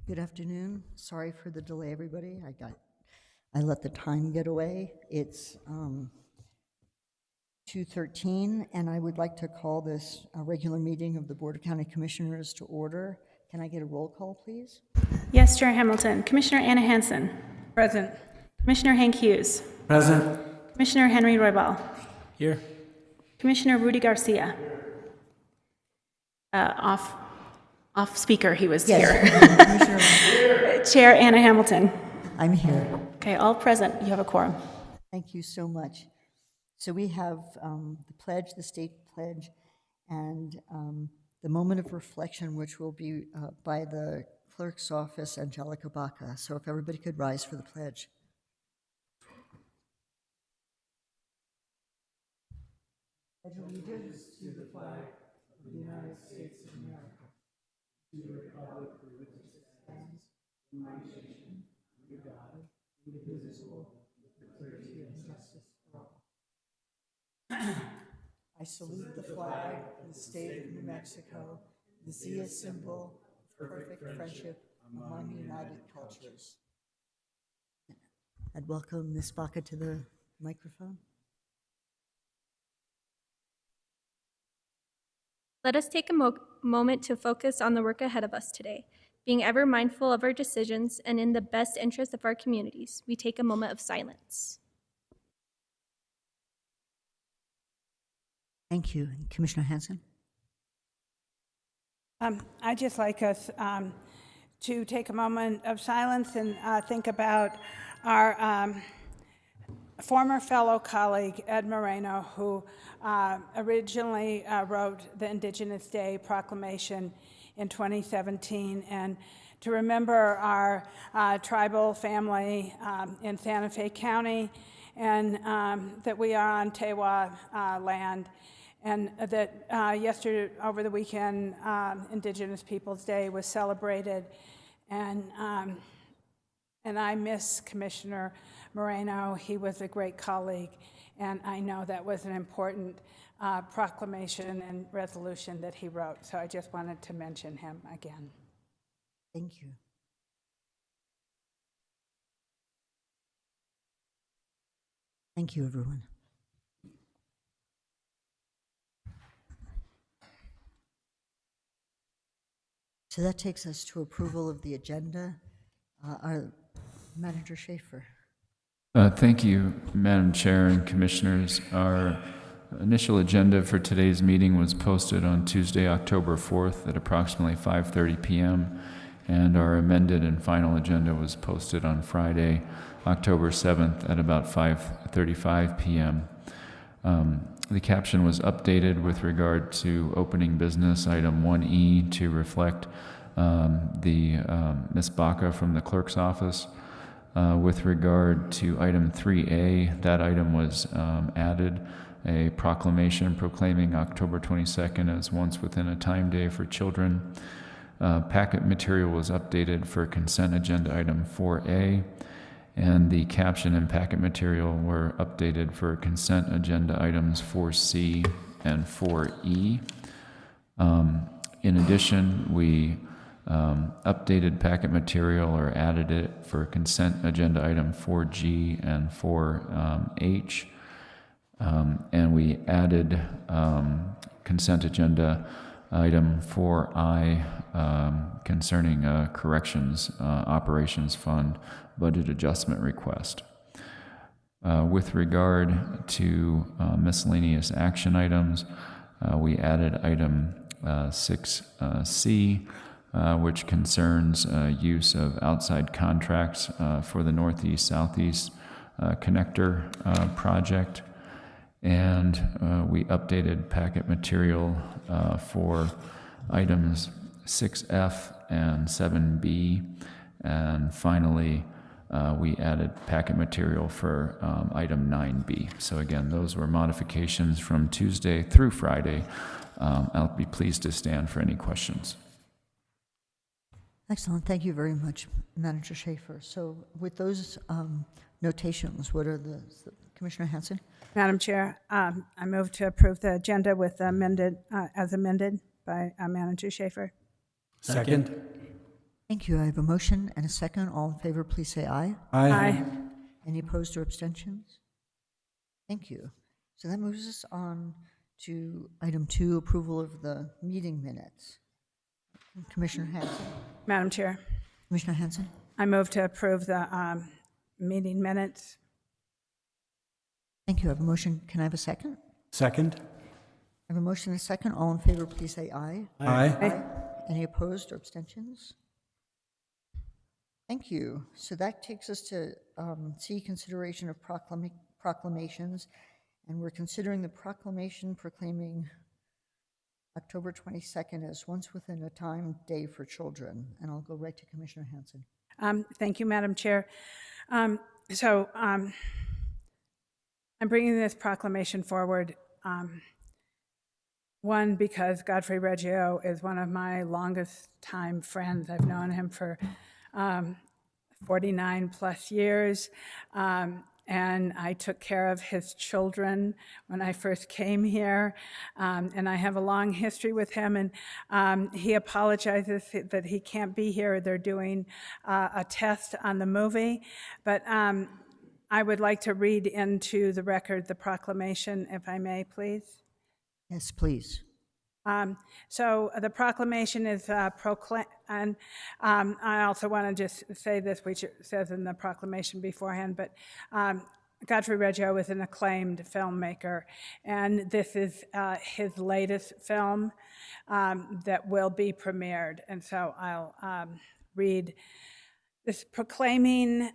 Good afternoon. Sorry for the delay, everybody. I let the time get away. It's 2:13, and I would like to call this a regular meeting of the Board of County Commissioners to order. Can I get a roll call, please? Yes, Chair Hamilton. Commissioner Anna Hansen. Present. Commissioner Hank Hughes. Present. Commissioner Henry Roybal. Here. Commissioner Rudy Garcia. Off speaker, he was here. Chair Anna Hamilton. I'm here. Okay, all present. You have a quorum. Thank you so much. So we have the pledge, the state pledge, and the moment of reflection, which will be by the clerk's office, Angelica Baca. So if everybody could rise for the pledge. Pledge allegiance to the flag of the United States of America, to the republic for which it stands, one nation, under God, indivisible, with liberty and justice for all. I salute the flag of the state of New Mexico, the Zia symbol of perfect friendship among united cultures. I'd welcome Ms. Baca to the microphone. Let us take a moment to focus on the work ahead of us today. Being ever mindful of our decisions and in the best interest of our communities, we take a moment of silence. Thank you. Commissioner Hansen? I'd just like us to take a moment of silence and think about our former fellow colleague, Ed Moreno, who originally wrote the Indigenous Day Proclamation in 2017, and to remember our tribal family in Santa Fe County, and that we are on Tewa land, and that yesterday, over the weekend, Indigenous Peoples Day was celebrated, and I miss Commissioner Moreno. He was a great colleague, and I know that was an important proclamation and resolution that he wrote, so I just wanted to mention him again. Thank you. Thank you, everyone. So that takes us to approval of the agenda. Our Manager Schaefer. Thank you, Madam Chair and Commissioners. Our initial agenda for today's meeting was posted on Tuesday, October 4th at approximately 5:30 p.m., and our amended and final agenda was posted on Friday, October 7th at about 5:35 p.m. The caption was updated with regard to opening business item 1E to reflect Ms. Baca from the clerk's office. With regard to item 3A, that item was added, a proclamation proclaiming October 22nd as Once Within a Time Day for Children. Packet material was updated for consent agenda item 4A, and the caption and packet material were updated for consent agenda items 4C and 4E. In addition, we updated packet material or added it for consent agenda item 4G and 4H. And we added consent agenda item 4I concerning corrections operations fund budget adjustment request. With regard to miscellaneous action items, we added item 6C, which concerns use of outside contracts for the Northeast-Southeast connector project. And we updated packet material for items 6F and 7B. And finally, we added packet material for item 9B. So again, those were modifications from Tuesday through Friday. I'll be pleased to stand for any questions. Excellent. Thank you very much, Manager Schaefer. So with those notations, what are the Commissioner Hansen? Madam Chair, I move to approve the agenda with as amended by Manager Schaefer. Second. Thank you. I have a motion and a second. All in favor, please say aye. Aye. Any opposed or abstentions? Thank you. So that moves us on to item 2, approval of the meeting minutes. Commissioner Hanson. Madam Chair, Commissioner Hanson. I move to approve the meeting minutes. Thank you. I have a motion. Can I have a second? Second. I have a motion and a second. All in favor, please say aye. Aye. Any opposed or abstentions? Thank you. So that takes us to C, consideration of proclamations. And we're considering the proclamation proclaiming October 22nd as Once Within a Time Day for Children. And I'll go right to Commissioner Hanson. Thank you, Madam Chair. I'm bringing this proclamation forward, one, because Godfrey Reggio is one of my longest time friends. I've known him for 49 plus years, and I took care of his children when I first came here, and I have a long history with him, and he apologizes that he can't be here. They're doing a test on the movie, but I would like to read into the record the proclamation, if I may, please. Yes, please. So the proclamation is and I also want to just say this, which it says in the proclamation beforehand, but Godfrey Reggio is an acclaimed filmmaker, and this is his latest film that will be premiered. And so I'll read this: proclaiming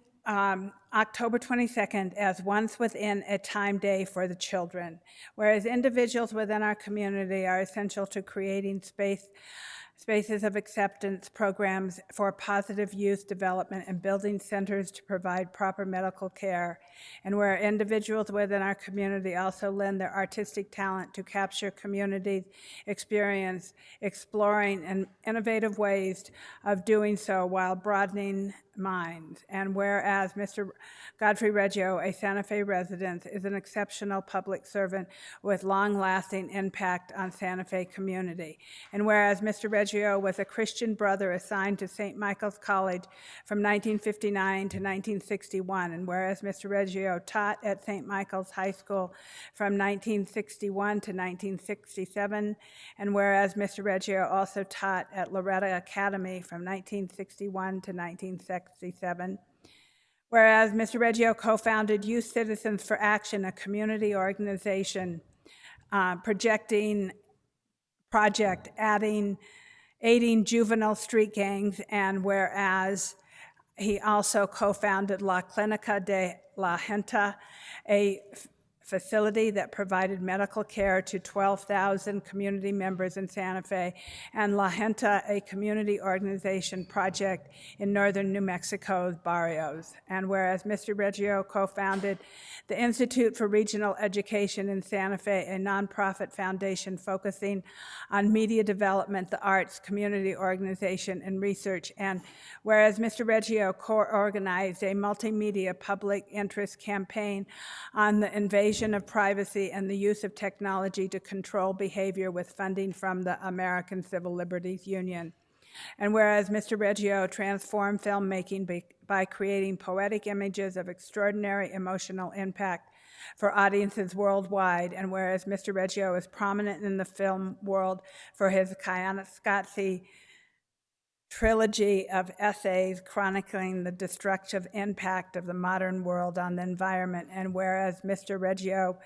October 22nd as Once Within a Time Day for the Children. Whereas individuals within our community are essential to creating spaces of acceptance, programs for positive youth development, and building centers to provide proper medical care, and where individuals within our community also lend their artistic talent to capture community experience, exploring and innovative ways of doing so while broadening minds. And whereas Mr. Godfrey Reggio, a Santa Fe resident, is an exceptional public servant with long-lasting impact on Santa Fe community. And whereas Mr. Reggio was a Christian brother assigned to St. Michael's College from 1959 to 1961, and whereas Mr. Reggio taught at St. Michael's High School from 1961 to 1967, and whereas Mr. Reggio also taught at Loretta Academy from 1961 to 1967, whereas Mr. Reggio co-founded Youth Citizens for Action, a community organization aiding juvenile street gangs, and whereas he also co-founded La Clínica de la Gente, a facility that provided medical care to 12,000 community members in Santa Fe, and La Gente, a community organization project in northern New Mexico's barrios. And whereas Mr. Reggio co-founded the Institute for Regional Education in Santa Fe, a nonprofit foundation focusing on media development, the arts, community organization, and research. And whereas Mr. Reggio co-organized a multimedia public interest campaign on the invasion of privacy and the use of technology to control behavior with funding from the American Civil Liberties Union. And whereas Mr. Reggio transformed filmmaking by creating poetic images of extraordinary emotional impact for audiences worldwide, and whereas Mr. Reggio is prominent in the film world for his Kayanskatsi trilogy of essays chronicling the destructive impact of the modern world on the environment, and whereas Mr. Reggio's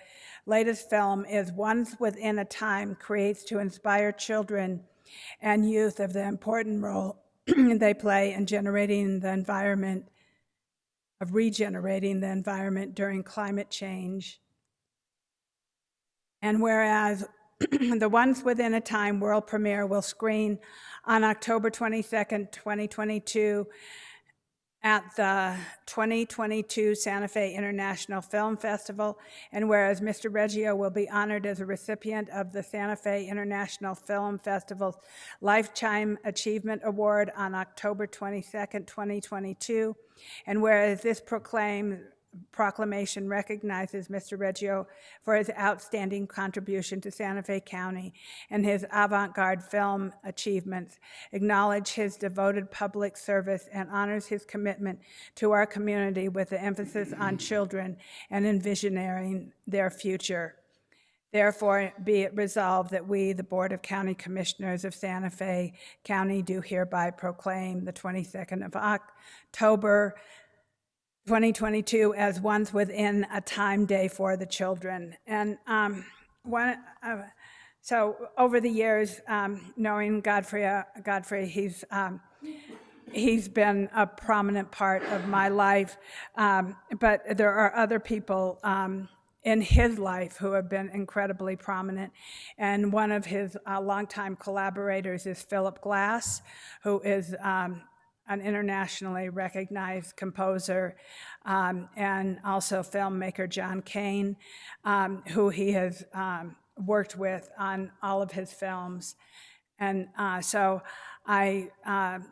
latest film is Once Within a Time creates to inspire children and youth of the important role they play in regenerating the environment during climate change. And whereas the Once Within a Time world premiere will screen on October 22nd, 2022 at the 2022 Santa Fe International Film Festival, and whereas Mr. Reggio will be honored as a recipient of the Santa Fe International Film Festival's Lifetime Achievement Award on October 22nd, 2022, and whereas this proclamation recognizes Mr. Reggio for his outstanding contribution to Santa Fe County and his avant-garde film achievements, acknowledge his devoted public service, and honors his commitment to our community with the emphasis on children and envisioning their future. Therefore, be it resolved that we, the Board of County Commissioners of Santa Fe County, do hereby proclaim the 22nd of October 2022 as Once Within a Time Day for the Children. And so over the years, knowing Godfrey, he's been a prominent part of my life, but there are other people in his life who have been incredibly prominent. And one of his longtime collaborators is Philip Glass, who is an internationally recognized composer, and also filmmaker John Kane, who he has worked with on all of his films. And so I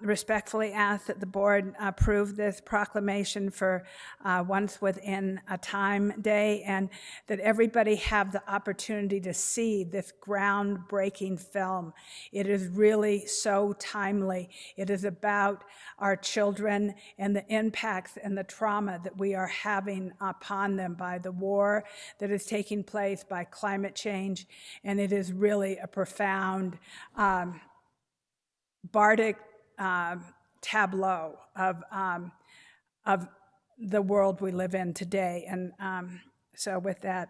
respectfully ask that the board approve this proclamation for Once Within a Time Day, and that everybody have the opportunity to see this groundbreaking film. It is really so timely. It is about our children and the impacts and the trauma that we are having upon them by the war that is taking place, by climate change, and it is really a profound bardic tableau of the world we live in today. And so with that,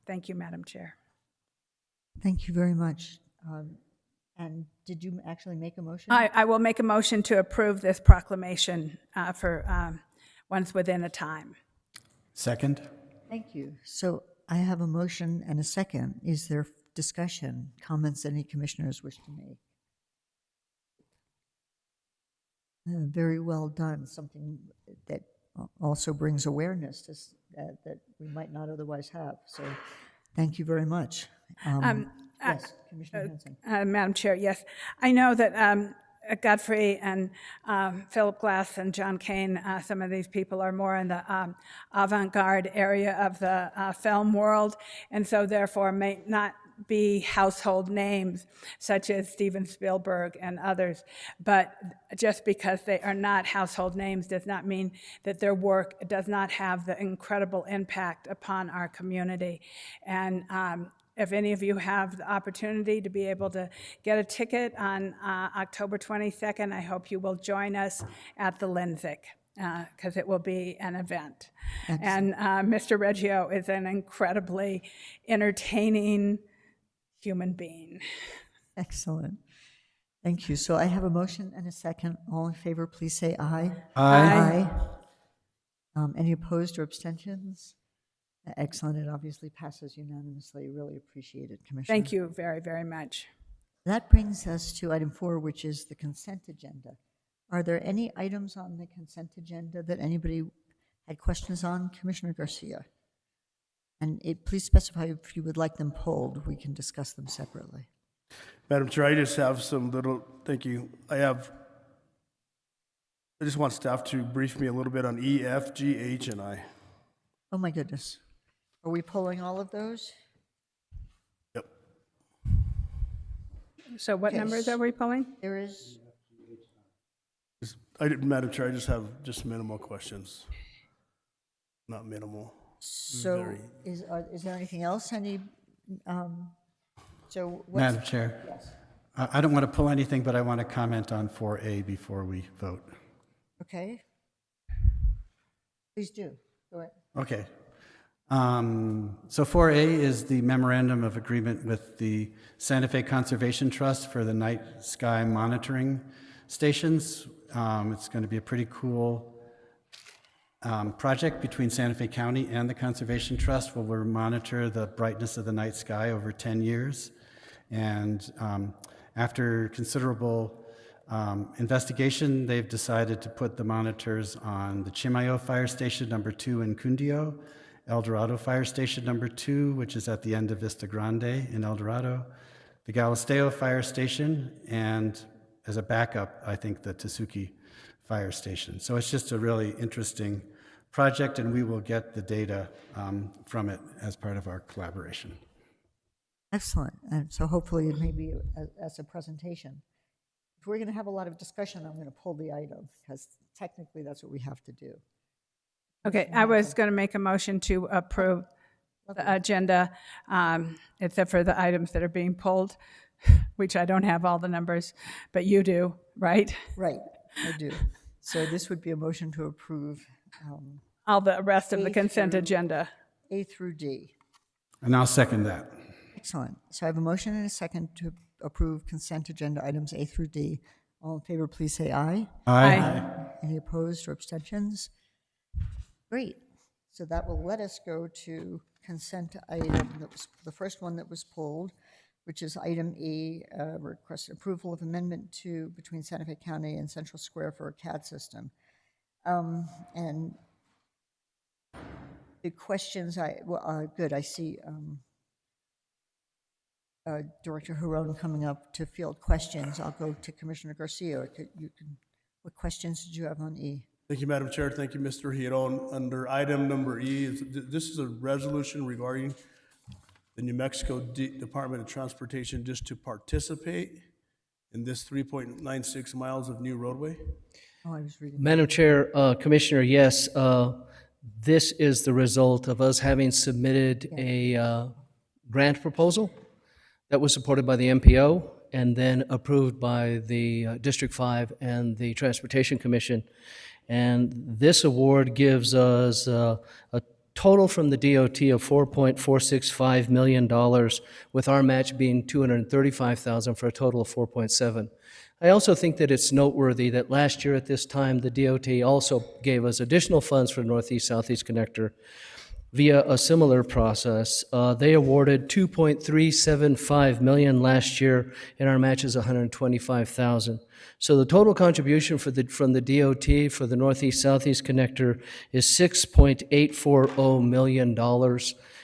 thank you, Madam Chair. Thank you very much. And did you actually make a motion? I will make a motion to approve this proclamation for Once Within a Time. Second? Thank you. So I have a motion and a second. Is there discussion, comments any commissioners wish to make? Very well done, something that also brings awareness to, that we might not otherwise have. So thank you very much. Yes, Commissioner Hanson. Madam Chair, yes. I know that Godfrey and Philip Glass and John Kane, some of these people are more in the avant-garde area of the film world, and so therefore may not be household names such as Steven Spielberg and others. But just because they are not household names does not mean that their work does not have the incredible impact upon our community. And if any of you have the opportunity to be able to get a ticket on October 22nd, I hope you will join us at the Lindsay, because it will be an event. Excellent. And Mr. Reggio is an incredibly entertaining human being. Excellent. Thank you. So I have a motion and a second. All in favor, please say aye. Aye. Any opposed or abstentions? Excellent. It obviously passes unanimously. Really appreciate it, Commissioner. Thank you very, very much. That brings us to item 4, which is the consent agenda. Are there any items on the consent agenda that anybody had questions on? Commissioner Garcia. And please specify if you would like them polled. We can discuss them separately. Madam Chair, I just have some little, thank you. I just want staff to brief me a little bit on E, F, G, H, and I. Oh my goodness. Are we polling all of those? Yep. So what numbers are we pulling? There is, Madam Chair, I just have minimal questions. Not minimal. so is there anything else? So what's, Madam Chair, yes. I don't want to pull anything, but I want to comment on 4A before we vote. Okay. Please do. Go ahead. Okay. So 4A is the memorandum of agreement with the Santa Fe Conservation Trust for the night sky monitoring stations. It's going to be a pretty cool project between Santa Fe County and the Conservation Trust, where we'll monitor the brightness of the night sky over 10 years. And after considerable investigation, they've decided to put the monitors on the Chimayo Fire Station number 2 in Cundio, El Dorado Fire Station number 2, which is at the end of Vista Grande in El Dorado, the Galisteo Fire Station, and as a backup, I think the Tasuki Fire Station. So it's just a really interesting project, and we will get the data from it as part of our collaboration. Excellent. And so hopefully it may be as a presentation. If we're going to have a lot of discussion, I'm going to pull the item because technically that's what we have to do. Okay, I was going to make a motion to approve the agenda, except for the items that are being pulled, which I don't have all the numbers, but you do, right? Right, I do. So this would be a motion to approve All the rest of the A consent through- agenda. A through D. And I'll second that. Excellent. So I have a motion and a second to approve consent agenda items A through D. All in favor, please say aye. Aye. Any opposed or abstentions? Great. So that will let us go to consent item, that was the first one that was pulled, which is item E, request approval of amendment to between Santa Fe County and Central Square for a CAD system. And the questions, good, I see Director Huron coming up to field questions. I'll go to Commissioner Garcia. What questions did you have on E? Thank you, Madam Chair. Thank you, Mr. Hiron. Under item number E, this is a resolution regarding the New Mexico Department of Transportation just to participate in this 3.96 miles of new roadway. Oh, I was reading. Madam Chair, Commissioner, yes, this is the result of us having submitted a grant proposal that was supported by the MPO and then approved by the District 5 and the Transportation Commission. And this award gives us a total from the DOT of $4.465 million, with our match being $235,000 for a total of $4.7. I also think that it's noteworthy that last year at this time, the DOT also gave us additional funds for Northeast-Southeast Connector via a similar process. They awarded $2.375 million last year, and our match is $125,000. So the total contribution from the DOT for the Northeast-Southeast Connector is $6.840 million,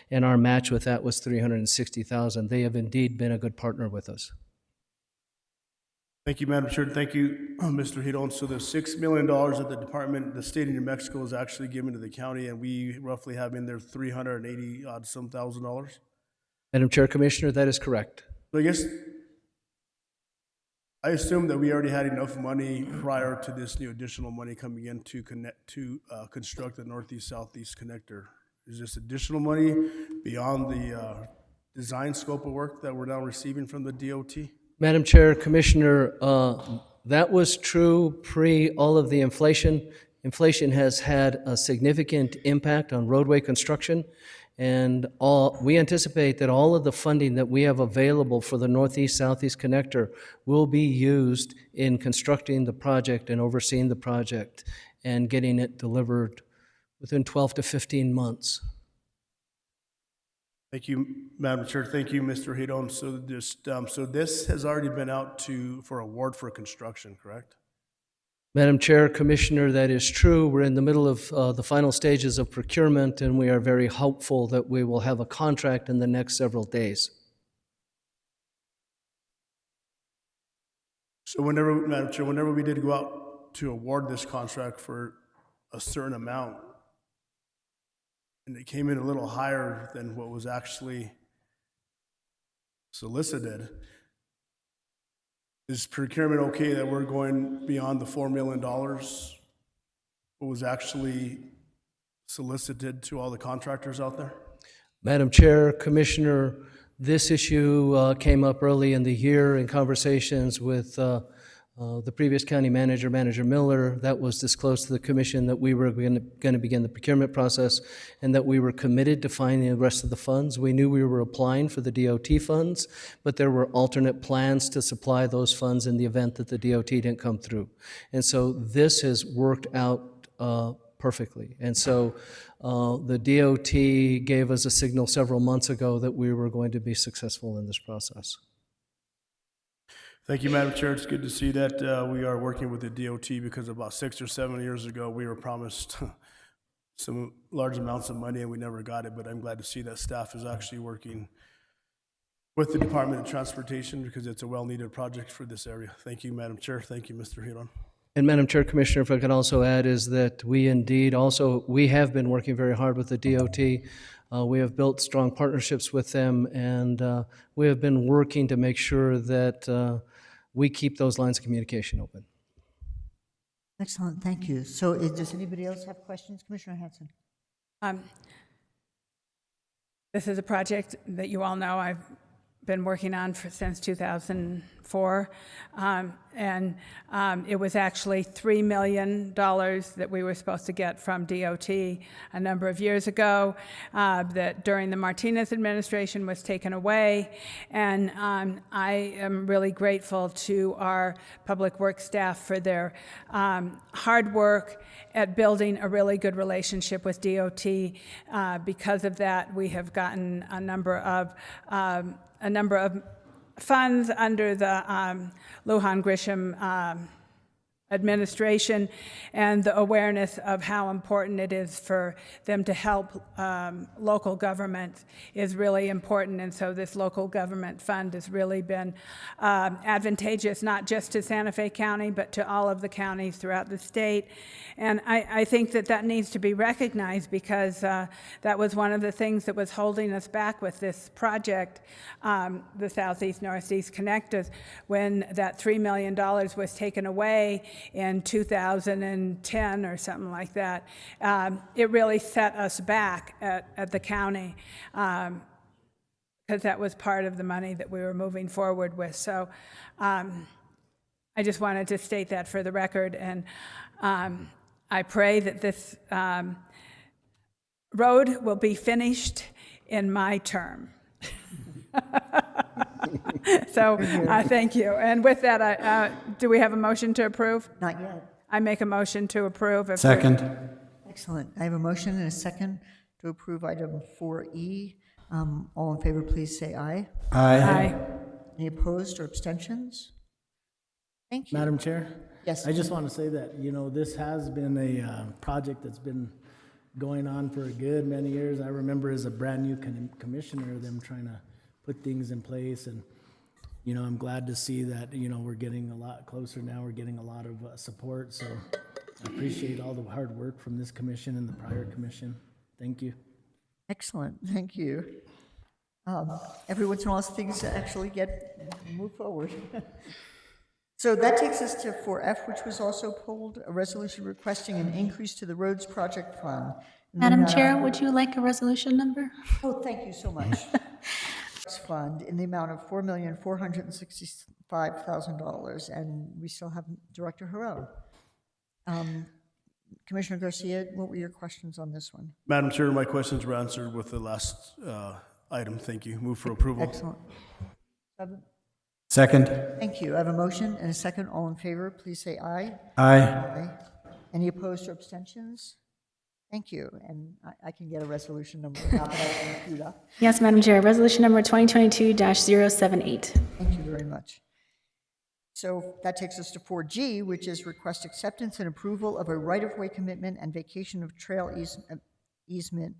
and our match with that was $360,000. They have indeed been a good partner with us. Thank you, Madam Chair. Thank you, Mr. Hiron. So the $6 million that the state of New Mexico is actually giving to the county, and we roughly have in there $380-some thousand. Madam Chair, Commissioner, that is correct. So I assume that we already had enough money prior to this new additional money coming in to construct the Northeast-Southeast Connector. Is this additional money beyond the design scope of work that we're now receiving from the DOT? Madam Chair, Commissioner, that was true pre all of the inflation. Inflation has had a significant impact on roadway construction, and we anticipate that all of the funding that we have available for the Northeast-Southeast Connector will be used in constructing the project and overseeing the project and getting it delivered within 12 to 15 months. Thank you, Madam Chair. Thank you, Mr. Hiron. So this has already been out for award for construction, correct? Madam Chair, Commissioner, that is true. We're in the middle of the final stages of procurement, and we are very hopeful that we will have a contract in the next several days. So Madam Chair, whenever we did go out to award this contract for a certain amount, and it came in a little higher than what was actually solicited, is procurement okay that we're going beyond the $4 million what was actually solicited to all the contractors out there? Madam Chair, Commissioner, this issue came up early in the year in conversations with the previous county manager, Manager Miller. That was disclosed to the commission that we were going to begin the procurement process and that we were committed to finding the rest of the funds. We knew we were applying for the DOT funds, but there were alternate plans to supply those funds in the event that the DOT didn't come through. And so this has worked out perfectly. And so the DOT gave us a signal several months ago that we were going to be successful in this process. Thank you, Madam Chair. It's good to see that we are working with the DOT, because about 6 or 7 years ago, we were promised some large amounts of money and we never got it, but I'm glad to see that staff is actually working with the Department of Transportation because it's a well-needed project for this area. Thank you, Madam Chair. Thank you, Mr. Hiron. And Madam Chair, Commissioner, if I could also add, is that we indeed also, we have been working very hard with the DOT. We have built strong partnerships with them, and we have been working to make sure that we keep those lines of communication open. Excellent, thank you. So does anybody else have questions? Commissioner Hanson? This is a project that you all know I've been working on since 2004. It was actually $3 million that we were supposed to get from DOT a number of years ago, that during the Martinez administration was taken away. And I am really grateful to our public works staff for their hard work at building a really good relationship with DOT. Because of that, we have gotten a number of funds under the Lujan Grisham administration, and the awareness of how important it is for them to help local government is really important. And so this local government fund has really been advantageous, not just to Santa Fe County, but to all of the counties throughout the state. And I think that needs to be recognized, because that was one of the things that was holding us back with this project, the Southeast Northeast Connectors, when that $3 million was taken away in 2010 or something like that. It really set us back at the county, because that was part of the money that we were moving forward with. So I just wanted to state that for the record, and I pray that this road will be finished in my term. So thank you. And with that, do we have a motion to approve? Not yet. I make a motion to approve. Second. Excellent. I have a motion and a second to approve item 4E. All in favor, please say aye. Aye. Any opposed or abstentions? Thank you. Madam Chair? Yes. I just want to say that, this has been a project that's been going on for a good many years. I remember as a brand-new commissioner, them trying to put things in place, and, I'm glad to see that, we're getting a lot closer now. We're getting a lot of support, so I appreciate all the hard work from this commission and the prior commission. Thank you. Excellent. Thank you. Every once in a while, things actually move forward. So that takes us to 4F, which was also pulled, a resolution requesting an increase to the roads project fund. Madam Chair, would you like a resolution number? Oh, thank you so much. Fund in the amount of $4,465,000, and we still have Director Haro. Commissioner Garcia, what were your questions on this one? Madam Chair, my questions were answered with the last item. Thank you. Move for approval. Excellent. Second. Thank you. I have a motion and a second. All in favor, please say aye. Aye. Aye. Any opposed or abstentions? Thank you. And I can get a resolution number now that I've queued up. Yes, Madam Chair. Resolution number 2022-078. Thank you very much. So that takes us to 4G, which is request acceptance and approval of a right-of-way commitment and vacation of trail easement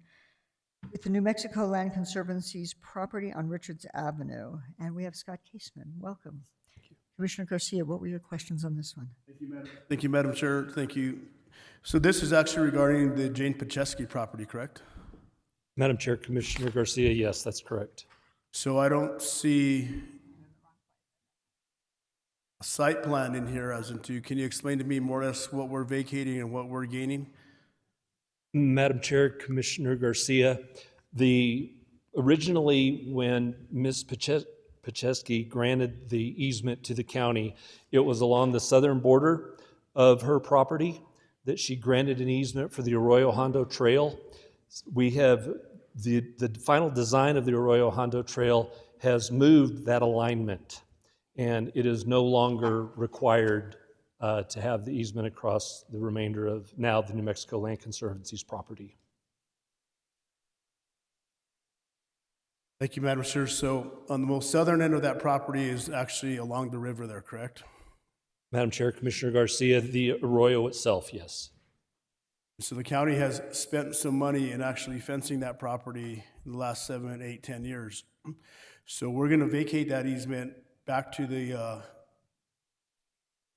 with the New Mexico Land Conservancy's property on Richards Avenue. And we have Scott Caseman. Welcome. Commissioner Garcia, what were your questions on this one? Thank you, Madam Chair. Thank you. So this is actually regarding the Jane Pachesky property, correct? Madam Chair, Commissioner Garcia, yes, that's correct. So I don't see a site plan in here as into, can you explain to me more or less what we're vacating and what we're gaining? Madam Chair, Commissioner Garcia, originally when Ms. Pachesky granted the easement to the county, it was along the southern border of her property that she granted an easement for the Arroyo Hondo Trail. We have the final design of the Arroyo Hondo Trail has moved that alignment, and it is no longer required to have the easement across the remainder of now the New Mexico Land Conservancy's property. Thank you, Madam Chair. So on the most southern end of that property is actually along the river there, correct? Madam Chair, Commissioner Garcia, the arroyo itself, yes. So the county has spent some money in actually fencing that property in the last 7, 8, 10 years. So we're going to vacate that easement back to the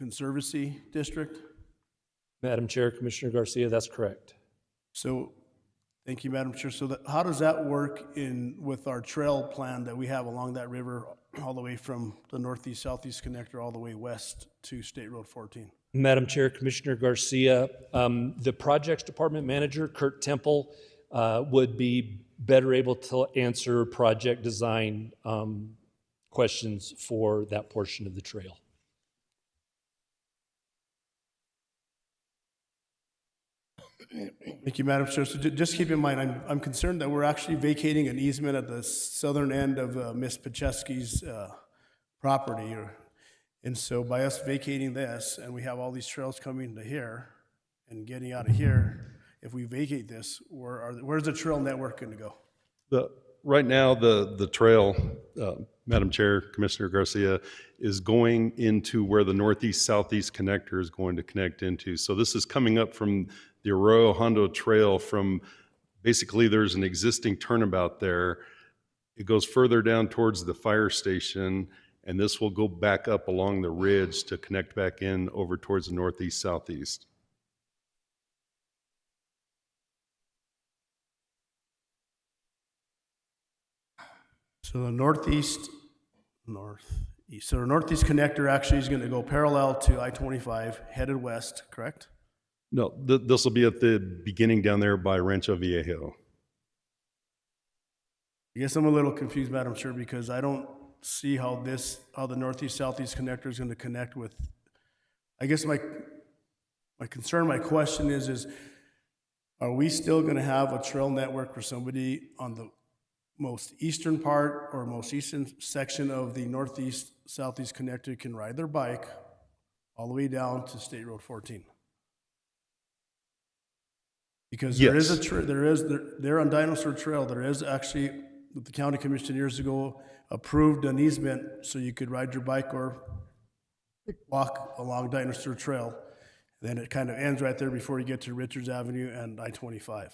Conservancy district. Madam Chair, Commissioner Garcia, that's correct. So, thank you, Madam Chair. So how does that work with our trail plan that we have along that river all the way from the northeast-southeast connector all the way west to State Road 14? Madam Chair, Commissioner Garcia, the Projects Department Manager, Kurt Temple, would be better able to answer project design questions for that portion of the trail. Thank you, Madam Chair. So just keep in mind, I'm concerned that we're actually vacating an easement at the southern end of Ms. Pachesky's property. And so by us vacating this, and we have all these trails coming to here and getting out of here, if we vacate this, where's the trail network going to go? Right now, the trail, Madam Chair, Commissioner Garcia, is going into where the northeast-southeast connector is going to connect into. So this is coming up from the Arroyo Hondo Trail from, basically there's an existing turnabout there. It goes further down towards the fire station, and this will go back up along the ridge to connect back in over towards the northeast-southeast. So the northeast connector actually is going to go parallel to I-25, headed west, correct? No, this will be at the beginning down there by Rancho Viejo. I guess I'm a little confused, Madam Chair, because I don't see how the northeast-southeast connector is going to connect with. I guess my concern, my question is are we still going to have a trail network for somebody on the most eastern part or most eastern section of the northeast-southeast connector can ride their bike all the way down to State Road 14? Because there is there on Dinosaur Trail, there is actually, the county commission years ago approved an easement so you could ride your bike or walk along Dinosaur Trail. Then it kind of ends right there before you get to Richards Avenue and I-25.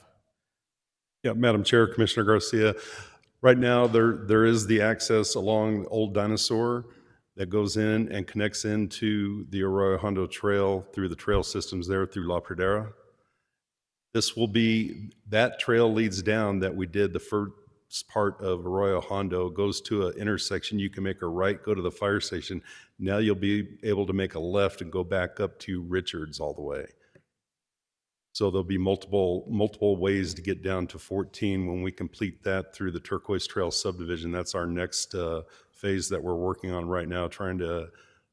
Yeah, Madam Chair, Commissioner Garcia, right now there is the access along Old Dinosaur that goes in and connects into the Arroyo Hondo Trail through the trail systems there through La Pradera. This will be, that trail leads down that we did the first part of Arroyo Hondo, goes to an intersection. You can make a right, go to the fire station. Now you'll be able to make a left and go back up to Richards all the way. So there'll be multiple ways to get down to 14 when we complete that through the Turquoise Trail subdivision. That's our next phase that we're working on right now, trying to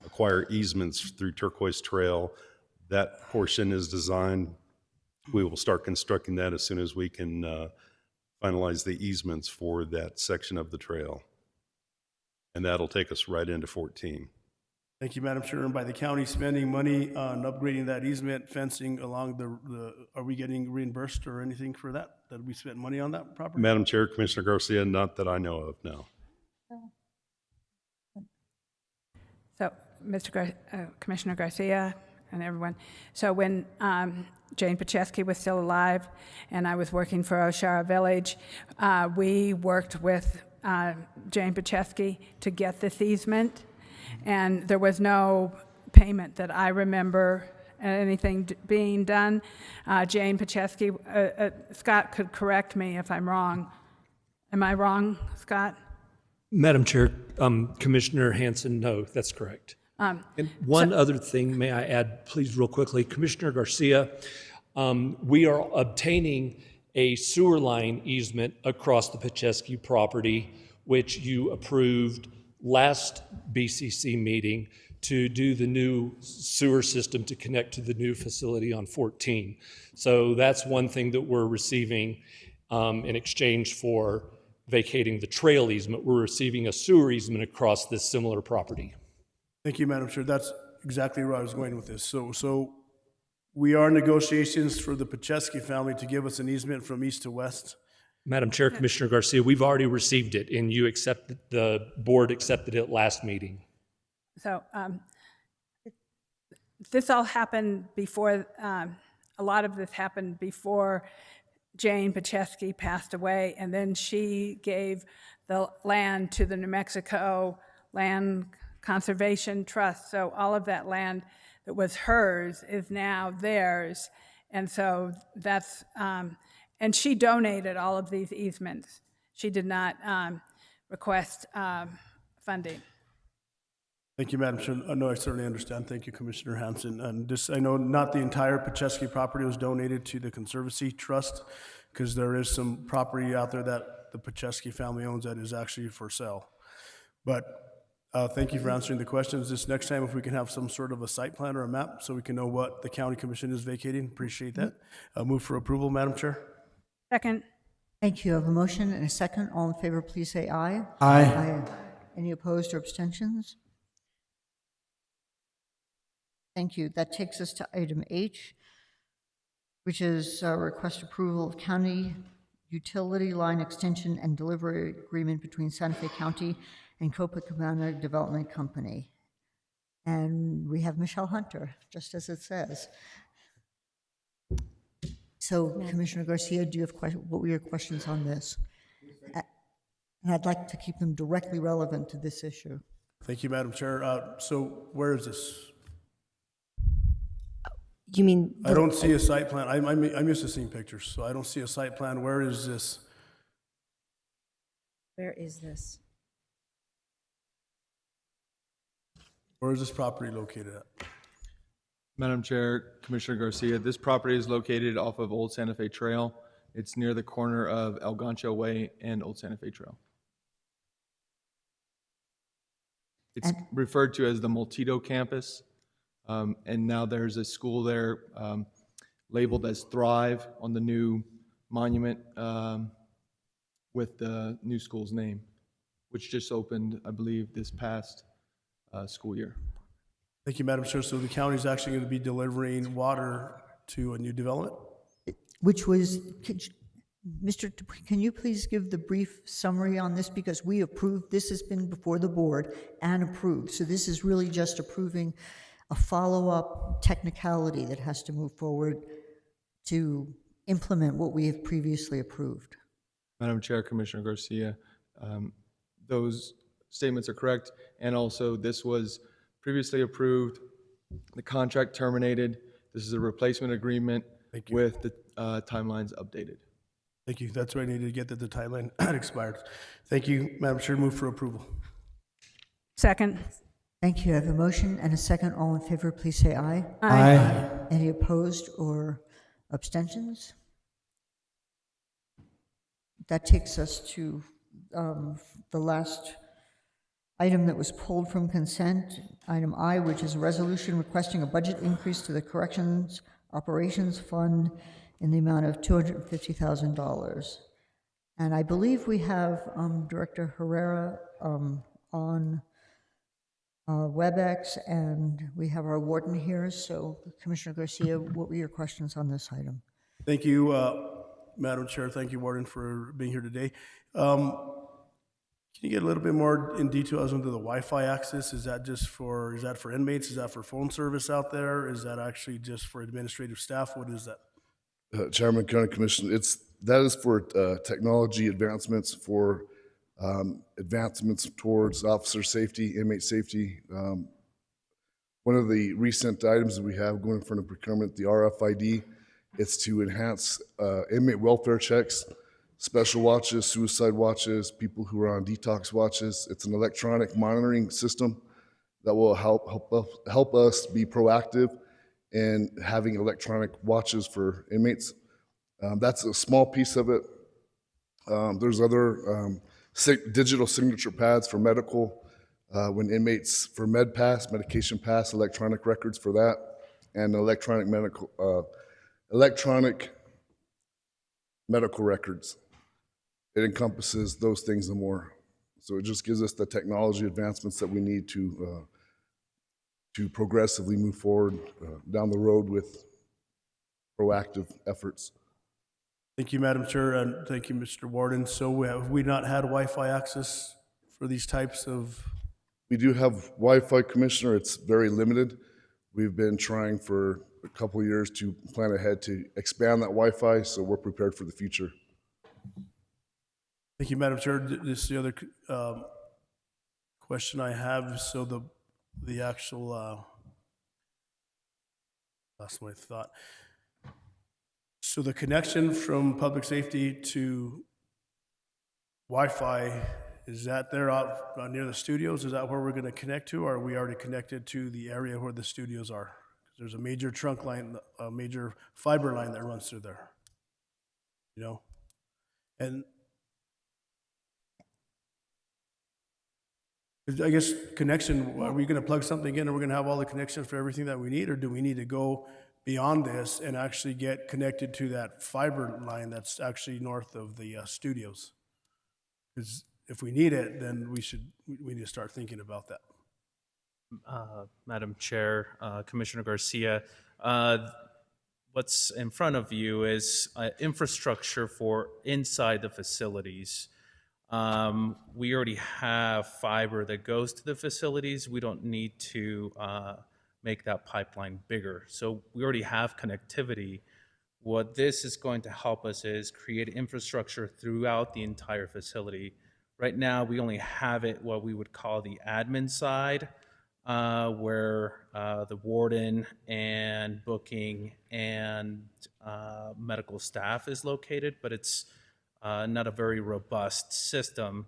acquire easements through Turquoise Trail. That portion is designed. We will start constructing that as soon as we can finalize the easements for that section of the trail. And that'll take us right into 14. Thank you, Madam Chair. And by the county spending money on upgrading that easement fencing along are we getting reimbursed or anything for that? That we spent money on that property? Madam Chair, Commissioner Garcia, not that I know of, no. So, Commissioner Garcia and everyone, so when Jane Pachesky was still alive and I was working for Oshara Village, we worked with Jane Pachesky to get this easement, and there was no payment that I remember anything being done. Jane Pachesky, Scott could correct me if I'm wrong. Am I wrong, Scott? Madam Chair, Commissioner Hanson, no, that's correct. And one other thing, may I add, please, real quickly, Commissioner Garcia, we are obtaining a sewer line easement across the Pachesky property, which you approved last BCC meeting to do the new sewer system to connect to the new facility on 14. So that's one thing that we're receiving in exchange for vacating the trail easement. We're receiving a sewer easement across this similar property. Thank you, Madam Chair. That's exactly where I was going with this. So we are in negotiations for the Pachesky family to give us an easement from east to west. Madam Chair, Commissioner Garcia, we've already received it, and the board accepted it last meeting. So this all happened before, a lot of this happened before Jane Pachesky passed away, and then she gave the land to the New Mexico Land Conservation Trust. So all of that land that was hers is now theirs. And so that's, and she donated all of these easements. She did not request funding. Thank you, Madam Chair. No, I certainly understand. Thank you, Commissioner Hampson. And just, I know not the entire Pachesky property was donated to the Conservancy Trust, because there is some property out there that the Pachesky family owns that is actually for sale. But thank you for answering the questions. This next time, if we can have some sort of a site plan or a map so we can know what the county commission is vacating, appreciate that. Move for approval, Madam Chair. Second. Thank you. I have a motion and a second. All in favor, please say aye. Aye. Any opposed or abstentions? Thank you. That takes us to item H, which is request approval of county utility line extension and delivery agreement between Santa Fe County and Copacabana Development Company. And we have Michelle Hunter, just as it says. So, Commissioner Garcia, do you have what were your questions on this? And I'd like to keep them directly relevant to this issue. Thank you, Madam Chair. So where is this? You mean? I don't see a site plan. I'm used to seeing pictures, so I don't see a site plan. Where is this? Where is this? Where is this property located at? Madam Chair, Commissioner Garcia, this property is located off of Old Santa Fe Trail. It's near the corner of El Gancho Way and Old Santa Fe Trail. It's referred to as the Multito campus, and now there's a school there labeled as Thrive on the new monument with the new school's name, which just opened, I believe, this past school year. Thank you, Madam Chair. So the county is actually going to be delivering water to a new development? Which was, Mr., can you please give the brief summary on this? Because we approved, this has been before the board and approved. So this is really just approving a follow-up technicality that has to move forward to implement what we have previously approved. Madam Chair, Commissioner Garcia, those statements are correct. And also, this was previously approved. The contract terminated. This is a replacement agreement with the timelines updated. Thank you. That's what I needed to get that the timeline had expired. Thank you, Madam Chair. Move for approval. Second. Thank you. I have a motion and a second. All in favor, please say aye. Aye. Any opposed or abstentions? That takes us to the last item that was pulled from consent, item I, which is a resolution requesting a budget increase to the Corrections Operations Fund in the amount of $250,000. And I believe we have Director Herrera on WebEx, and we have our warden here. So, Commissioner Garcia, what were your questions on this item? Thank you, Madam Chair. Thank you, Warden, for being here today. Can you get a little bit more in detail as to the Wi-Fi access? Is that for inmates? Is that for phone service out there? Is that actually just for administrative staff? What is that? Chairman, County Commission, that is for technology advancements, for advancements towards officer safety, inmate safety. One of the recent items that we have going in front of procurement, the RFID, it's to enhance inmate welfare checks, special watches, suicide watches, people who are on detox watches. It's an electronic monitoring system that will help us be proactive in having electronic watches for inmates. That's a small piece of it. There's other digital signature pads for medical, when inmates, for MedPass, Medication Pass, electronic records for that, and electronic medical records. It encompasses those things and more. So it just gives us the technology advancements that we need to progressively move forward down the road with proactive efforts. Thank you, Madam Chair, and thank you, Mr. Warden. So have we not had Wi-Fi access for these types of? We do have Wi-Fi, Commissioner. It's very limited. We've been trying for a couple of years to plan ahead to expand that Wi-Fi, so we're prepared for the future. Thank you, Madam Chair. This is the other question I have. So the actual Lost my thought. So the connection from public safety to Wi-Fi, is that there out near the studios? Is that where we're going to connect to, or are we already connected to the area where the studios are? There's a major trunk line, a major fiber line that runs through there. You know? And I guess connection, are we going to plug something in and we're going to have all the connections for everything that we need, or do we need to go beyond this and actually get connected to that fiber line that's actually north of the studios? Because if we need it, then we need to start thinking about that. Madam Chair, Commissioner Garcia, what's in front of you is infrastructure for inside the facilities. We already have fiber that goes to the facilities. We don't need to make that pipeline bigger. So we already have connectivity. What this is going to help us is create infrastructure throughout the entire facility. Right now, we only have it what we would call the admin side, where the warden and booking and medical staff is located, but it's not a very robust system.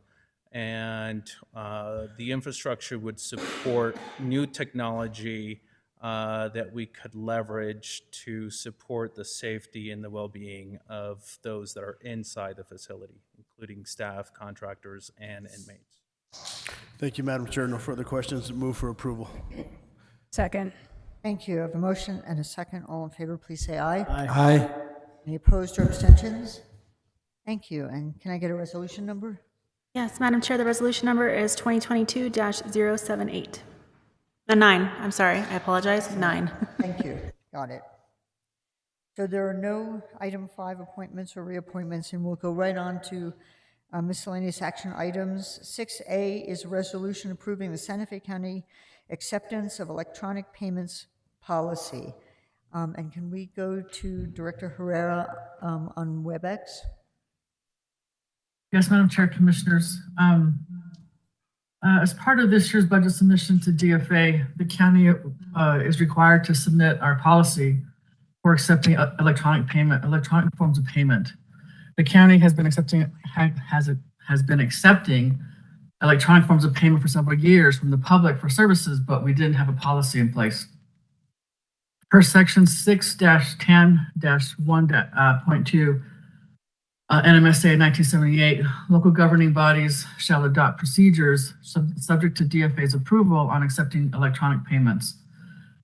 And the infrastructure would support new technology that we could leverage to support the safety and the well-being of those that are inside the facility, including staff, contractors, and inmates. Thank you, Madam Chair. No further questions. Move for approval. Second. Thank you. I have a motion and a second. All in favor, please say aye. Aye. Any opposed or abstentions? Thank you. And can I get a resolution number? Yes, Madam Chair, the resolution number is 2022-078. 9, I'm sorry, I apologize, 9. Thank you. Got it. So there are no item 5 appointments or reappointments, and we'll go right on to miscellaneous action items. 6A is a resolution approving the Santa Fe County acceptance of electronic payments policy. And can we go to Director Herrera on WebEx? Yes, Madam Chair, Commissioners. As part of this year's budget submission to DFA, the county is required to submit our policy for accepting electronic forms of payment. The county has been accepting electronic forms of payment for several years from the public for services, but we didn't have a policy in place. Per section 6-10-1.2 NMSA 1978, local governing bodies shall adopt procedures subject to DFA's approval on accepting electronic payments.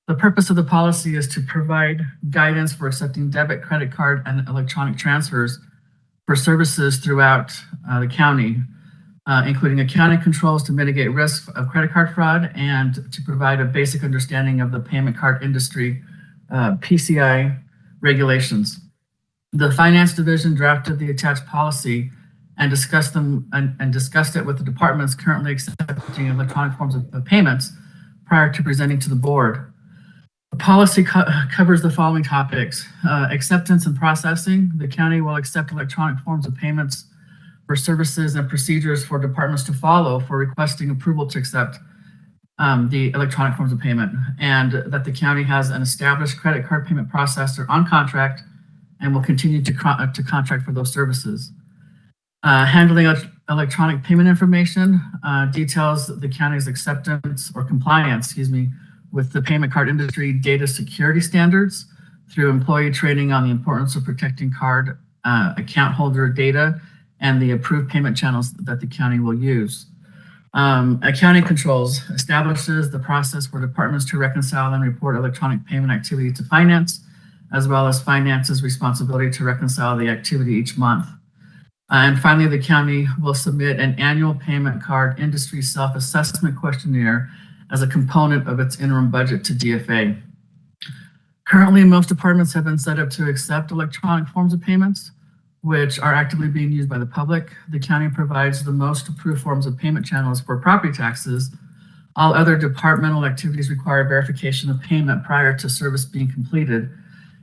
The purpose of the policy is to provide guidance for accepting debit, credit card, and electronic transfers for services throughout the county, including accounting controls to mitigate risk of credit card fraud and to provide a basic understanding of the payment card industry PCI regulations. The Finance Division drafted the attached policy and discussed it with the departments currently accepting electronic forms of payments prior to presenting to the board. The policy covers the following topics: acceptance and processing. The county will accept electronic forms of payments for services and procedures for departments to follow for requesting approval to accept the electronic forms of payment, and that the county has an established credit card payment processor on contract and will continue to contract for those services. Handling electronic payment information details the county's acceptance or compliance, with the payment card industry data security standards through employee training on the importance of protecting card account holder data and the approved payment channels that the county will use. Accounting controls establishes the process for departments to reconcile and report electronic payment activity to finance, as well as finance's responsibility to reconcile the activity each month. And finally, the county will submit an annual payment card industry self-assessment questionnaire as a component of its interim budget to DFA. Currently, most departments have been set up to accept electronic forms of payments, which are actively being used by the public. The county provides the most approved forms of payment channels for property taxes. All other departmental activities require verification of payment prior to service being completed.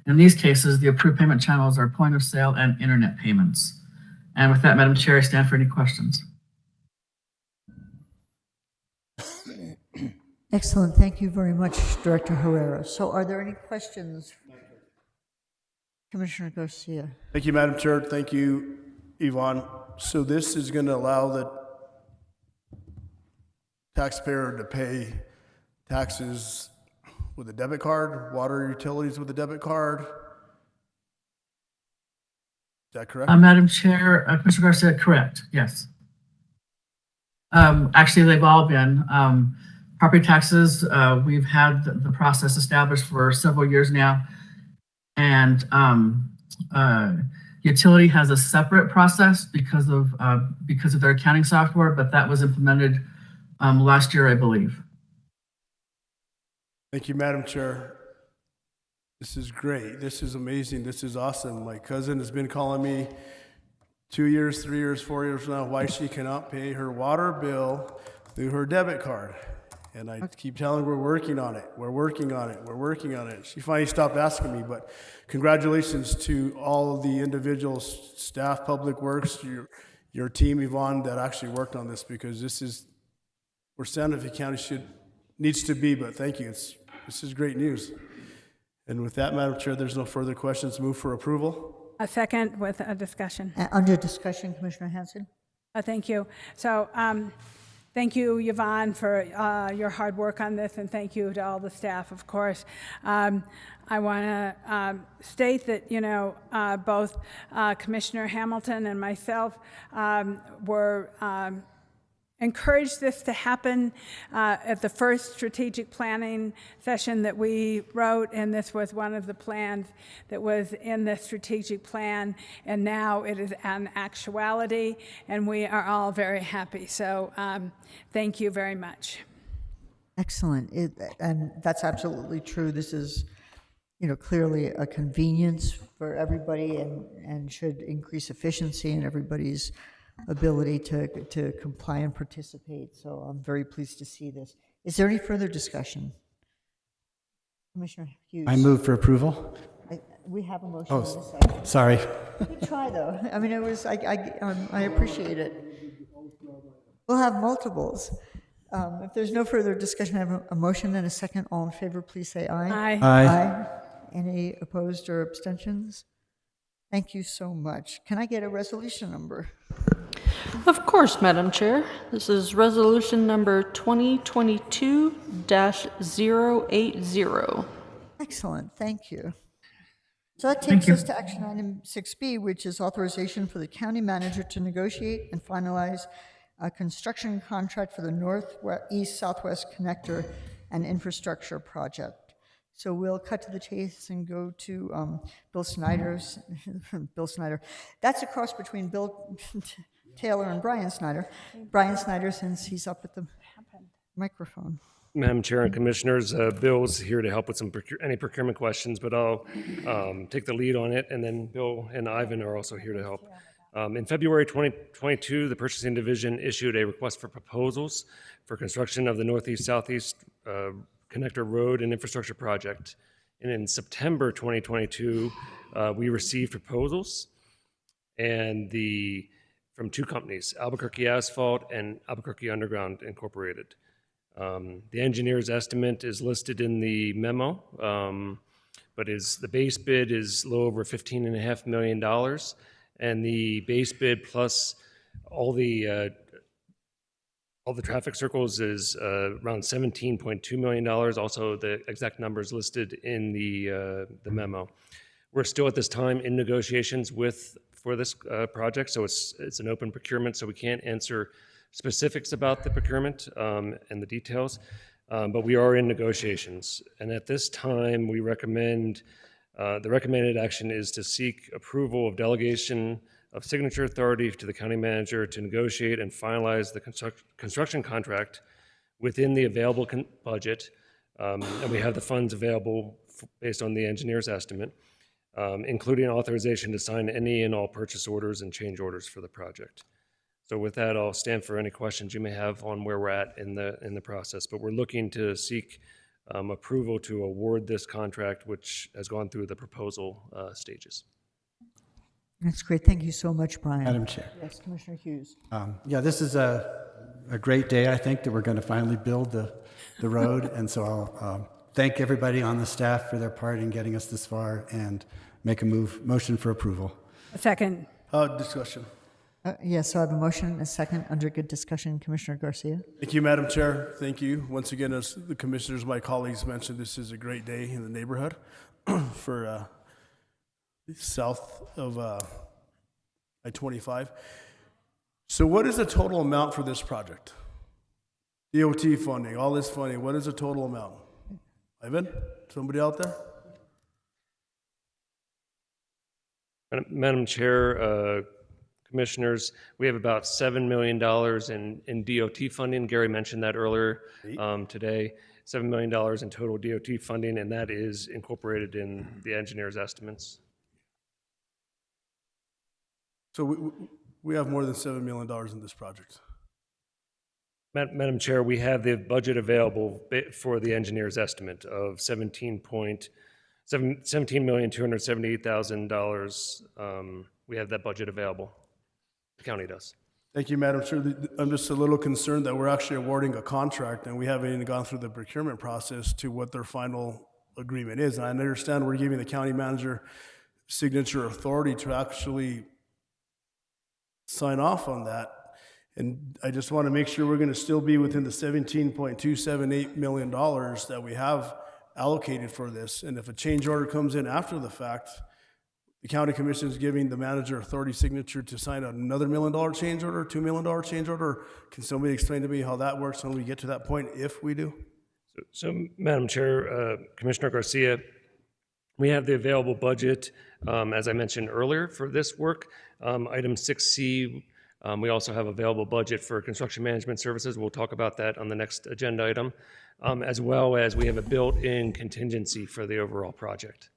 In these cases, the approved payment channels are point of sale and internet payments. And with that, Madam Chair, I stand for any questions. Excellent. Thank you very much, Director Herrera. So are there any questions? Commissioner Garcia. Thank you, Madam Chair. Thank you, Yvonne. So this is going to allow the taxpayer to pay taxes with a debit card, water utilities with a debit card. Is that correct? Madam Chair, Commissioner Garcia, correct, yes. Actually, they've all been. Property taxes, we've had the process established for several years now. And utility has a separate process because of their accounting software, but that was implemented last year, I believe. Thank you, Madam Chair. This is great. This is amazing. This is awesome. My cousin has been calling me 2 years, 3 years, 4 years now why she cannot pay her water bill through her debit card. And I keep telling her we're working on it. We're working on it. We're working on it. She finally stopped asking me, but congratulations to all of the individuals, staff, Public Works, your team, Yvonne, that actually worked on this, because this is where Santa Fe County needs to be, but thank you. This is great news. And with that, Madam Chair, there's no further questions. Move for approval. A second with a discussion. Under discussion, Commissioner Hanson. Thank you. So thank you, Yvonne, for your hard work on this, and thank you to all the staff, of course. I want to state that, both Commissioner Hamilton and myself were encouraged this to happen at the first strategic planning session that we wrote, and this was one of the plans that was in the strategic plan, and now it is an actuality, and we are all very happy. So thank you very much. Excellent. And that's absolutely true. This is, clearly a convenience for everybody and should increase efficiency in everybody's ability to comply and participate. So I'm very pleased to see this. Is there any further discussion? Commissioner Hughes. I move for approval. We have a motion. Oh, in a second. sorry. Good try, though. I mean, I appreciate it. We'll have multiples. If there's no further discussion, I have a motion and a second. All in favor, please say aye. Aye. Aye. Any opposed or abstentions? Thank you so much. Can I get a resolution number? Of course, Madam Chair. This is resolution number 2022-080. Excellent, thank you. So that takes us to action item 6B, which is authorization for the county manager to negotiate and finalize a construction contract for the Northeast-Southwest Connector and Infrastructure Project. So we'll cut to the chase and go to Bill Snyder's. Bill Snyder. That's a cross between Bill Taylor and Brian Snyder. Brian Snyder, since he's up at the microphone. Madam Chair and Commissioners, Bill's here to help with any procurement questions, but I'll take the lead on it, and then Bill and Ivan are also here to help. In February 2022, the Purchasing Division issued a request for proposals for construction of the Northeast-Southeast Connector Road and Infrastructure Project. And in September 2022, we received proposals from two companies, Albuquerque Asphalt and Albuquerque Underground Incorporated. The engineer's estimate is listed in the memo, but the base bid is a little over $15.5 million, and the base bid plus all the traffic circles is around $17.2 million. Also, the exact numbers listed in the memo. We're still at this time in negotiations for this project, so it's an open procurement, so we can't answer specifics about the procurement and the details, but we are in negotiations. And at this time, we recommend the recommended action is to seek approval of delegation of signature authority to the county manager to negotiate and finalize the construction contract within the available budget, and we have the funds available based on the engineer's estimate, including authorization to sign any and all purchase orders and change orders for the project. So with that, I'll stand for any questions you may have on where we're at in the process. But we're looking to seek approval to award this contract, which has gone through the proposal stages. That's great. Thank you so much, Brian. Madam Chair. Yes, Commissioner Hughes. Yeah, this is a great day, I think, that we're going to finally build the road. And so I'll thank everybody on the staff for their part in getting us this far and make a motion for approval. A second. Discussion. Yes, so I have a motion and a second. Under good discussion, Commissioner Garcia. Thank you, Madam Chair. Thank you. Once again, as the commissioners, my colleagues mentioned, this is a great day in the neighborhood for south of I-25. So what is the total amount for this project? DOT funding, all this funding, what is the total amount? Ivan, somebody out there? Madam Chair, Commissioners, we have about $7 million in DOT funding. Gary mentioned that earlier today. $7 million in total DOT funding, and that is incorporated in the engineer's estimates. So we have more than $7 million in this project. Madam Chair, we have the budget available for the engineer's estimate of $17,278,000. We have that budget available. The county does. Thank you, Madam Chair. I'm just a little concerned that we're actually awarding a contract and we haven't even gone through the procurement process to what their final agreement is. And I understand we're giving the county manager signature authority to actually sign off on that. And I just want to make sure we're going to still be within the $17.278 million that we have allocated for this. And if a change order comes in after the fact, the county commission is giving the manager authority signature to sign another $1 million change order, $2 million change order. Can somebody explain to me how that works when we get to that point, if we do? So Madam Chair, Commissioner Garcia, we have the available budget, as I mentioned earlier, for this work. Item 6C, we also have available budget for construction management services. We'll talk about that on the next agenda item, as well as we have a built-in contingency for the overall project.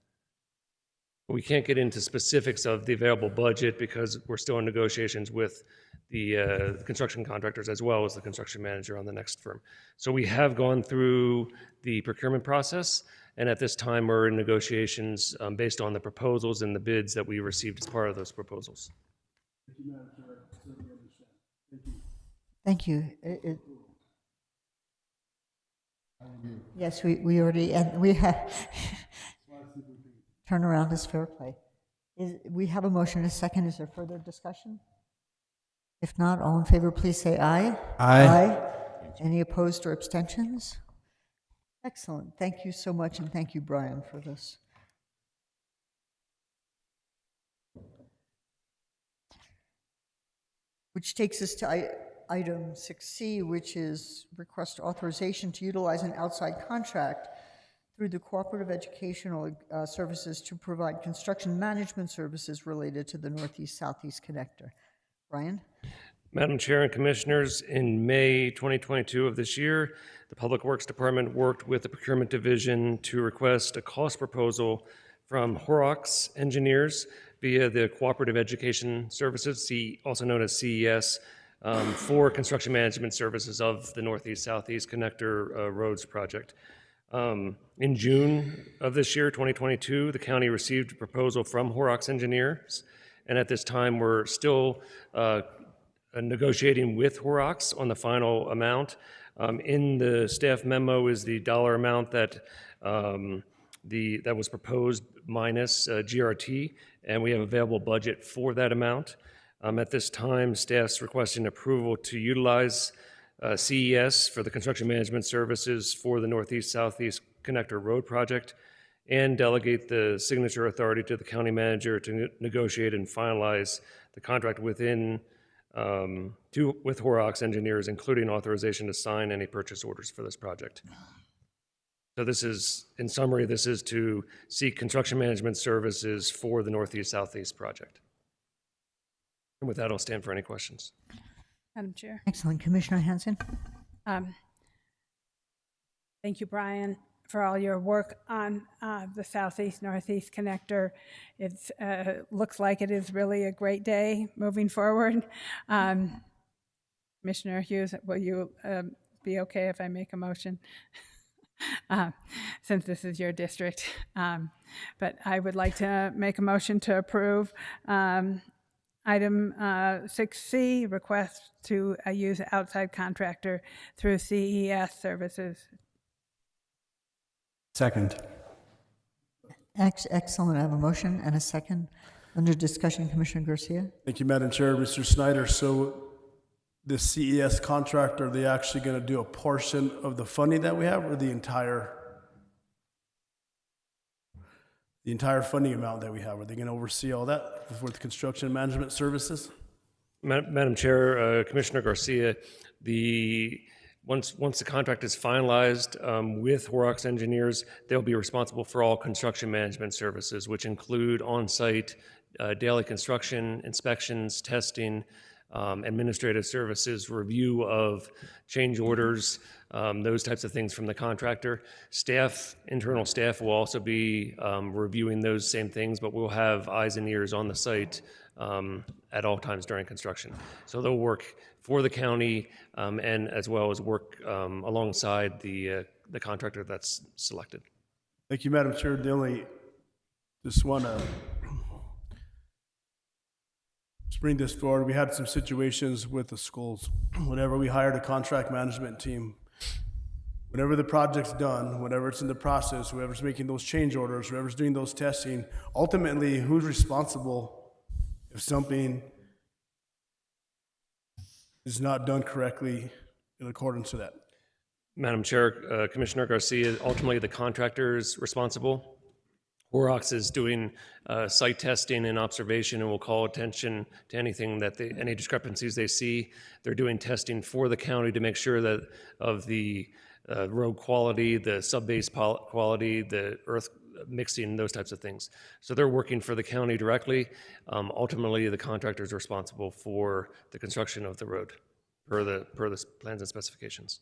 We can't get into specifics of the available budget because we're still in negotiations with the construction contractors as well as the construction manager on the next firm. So we have gone through the procurement process, and at this time we're in negotiations based on the proposals and the bids that we received as part of those proposals. Thank you. Yes, we already, and we have, turnaround is fair play. We have a motion and a second. Is there further discussion? If not, all in favor, please say aye. Aye. Any opposed or abstentions? Excellent. Thank you so much, and thank you, Brian, for this. Which takes us to item 6C, which is request authorization to utilize an outside contract through the Cooperative Educational Services to provide construction management services related to the Northeast-Southeast Connector. Brian? Madam Chair and Commissioners, in May 2022 of this year, the Public Works Department worked with the Procurement Division to request a cost proposal from Horrocks Engineers via the Cooperative Education Services, also known as CES, for construction management services of the Northeast-Southeast Connector Roads project. In June of this year, 2022, the county received a proposal from Horrocks Engineers, and at this time we're still negotiating with Horrocks on the final amount. In the staff memo is the dollar amount that that was proposed minus GRT, and we have available budget for that amount. At this time, staff's requesting approval to utilize CES for the construction management services for the Northeast-Southeast Connector Road project and delegate the signature authority to the county manager to negotiate and finalize the contract with Horrocks Engineers, including authorization to sign any purchase orders for this project. So this is, in summary, this is to seek construction management services for the Northeast-Southeast project. And with that, I'll stand for any questions. Madam Chair. Excellent. Commissioner Hanson? Thank you, Brian, for all your work on the Southeast-Northeast Connector. It looks like it is really a great day moving forward. Commissioner Hughes, will you be okay if I make a motion? Since this is your district. But I would like to make a motion to approve Item 6C, request to use outside contractor through CES Services. Second. Excellent. I have a motion and a second. Under discussion, Commissioner Garcia. Thank you, Madam Chair. Mr. Snyder, so the CES contract, are they actually going to do a portion of the funding that we have, or the entire funding amount that we have? Are they going to oversee all that with construction management services? Madam Chair, Commissioner Garcia, once the contract is finalized with Horrocks engineers, they'll be responsible for all construction management services, which include on-site daily construction, inspections, testing, administrative services, review of change orders, those types of things from the contractor. Internal staff will also be reviewing those same things, but we'll have eyes and ears on the site at all times during construction. So they'll work for the county and as well as work alongside the contractor that's selected. Thank you, Madam Chair. Just want to bring this forward. We had some situations with the schools. Whenever we hired a contract management team, whenever the project's done, whenever it's in the process, whoever's making those change orders, whoever's doing those testing, ultimately, who's responsible if something is not done correctly in accordance to that? Madam Chair, Commissioner Garcia, ultimately the contractor is responsible. Horrocks is doing site testing and observation and will call attention to anything any discrepancies they see. They're doing testing for the county to make sure that of the road quality, the sub-base quality, the earth mixing, those types of things. So they're working for the county directly. Ultimately, the contractor is responsible for the construction of the road per the plans and specifications.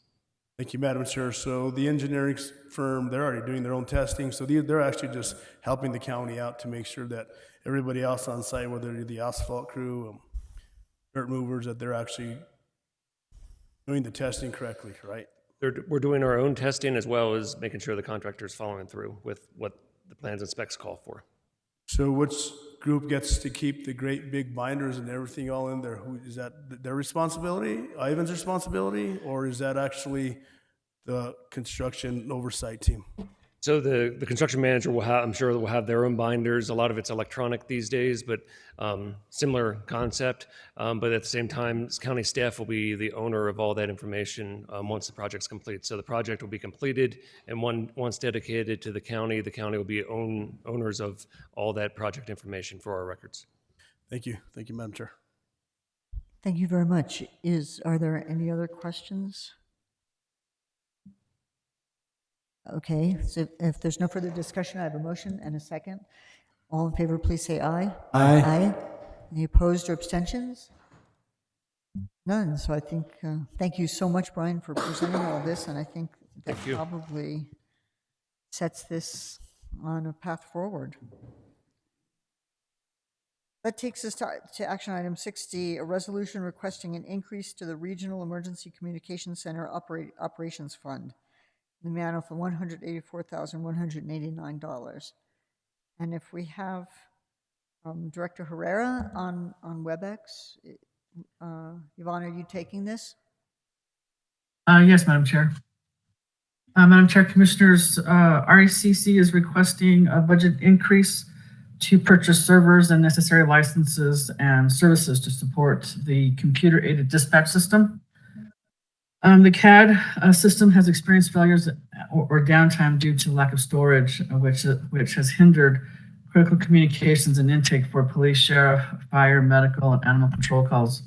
Thank you, Madam Chair. So the engineering firm, they're already doing their own testing, so they're actually just helping the county out to make sure that everybody else on site, whether they're the asphalt crew, dirt movers, that they're actually doing the testing correctly, right? We're doing our own testing as well as making sure the contractor is following through with what the plans and specs call for. So which group gets to keep the great big binders and everything all in there? Who is that? Their responsibility, Ivan's responsibility, or is that actually the construction oversight team? So the construction manager I'm sure will have their own binders. A lot of it's electronic these days, but similar concept. But at the same time, county staff will be the owner of all that information once the project's complete. So the project will be completed, and once dedicated to the county will be owners of all that project information for our records. Thank you, Madam Chair. Thank you very much. Are there any other questions? Okay, so if there's no further discussion, I have a motion and a second. All in favor, please say aye. Aye. Aye. Any opposed or abstentions? None. So I think, thank you so much, Brian, for presenting all this, and I think that probably sets this on a path forward. That takes us to action item 6D, a resolution requesting an increase to the Regional Emergency Communications Center Operations Fund in the amount of $184,189. And if we have Director Herrera on WebEx, Yvonne, are you taking this? Yes, Madam Chair. Madam Chair, Commissioners, RECC is requesting a budget increase to purchase servers and necessary licenses and services to support the computer-aided dispatch system. The CAD system has experienced failures or downtime due to lack of storage, which has hindered critical communications and intake for police, sheriff, fire, medical, and animal control calls.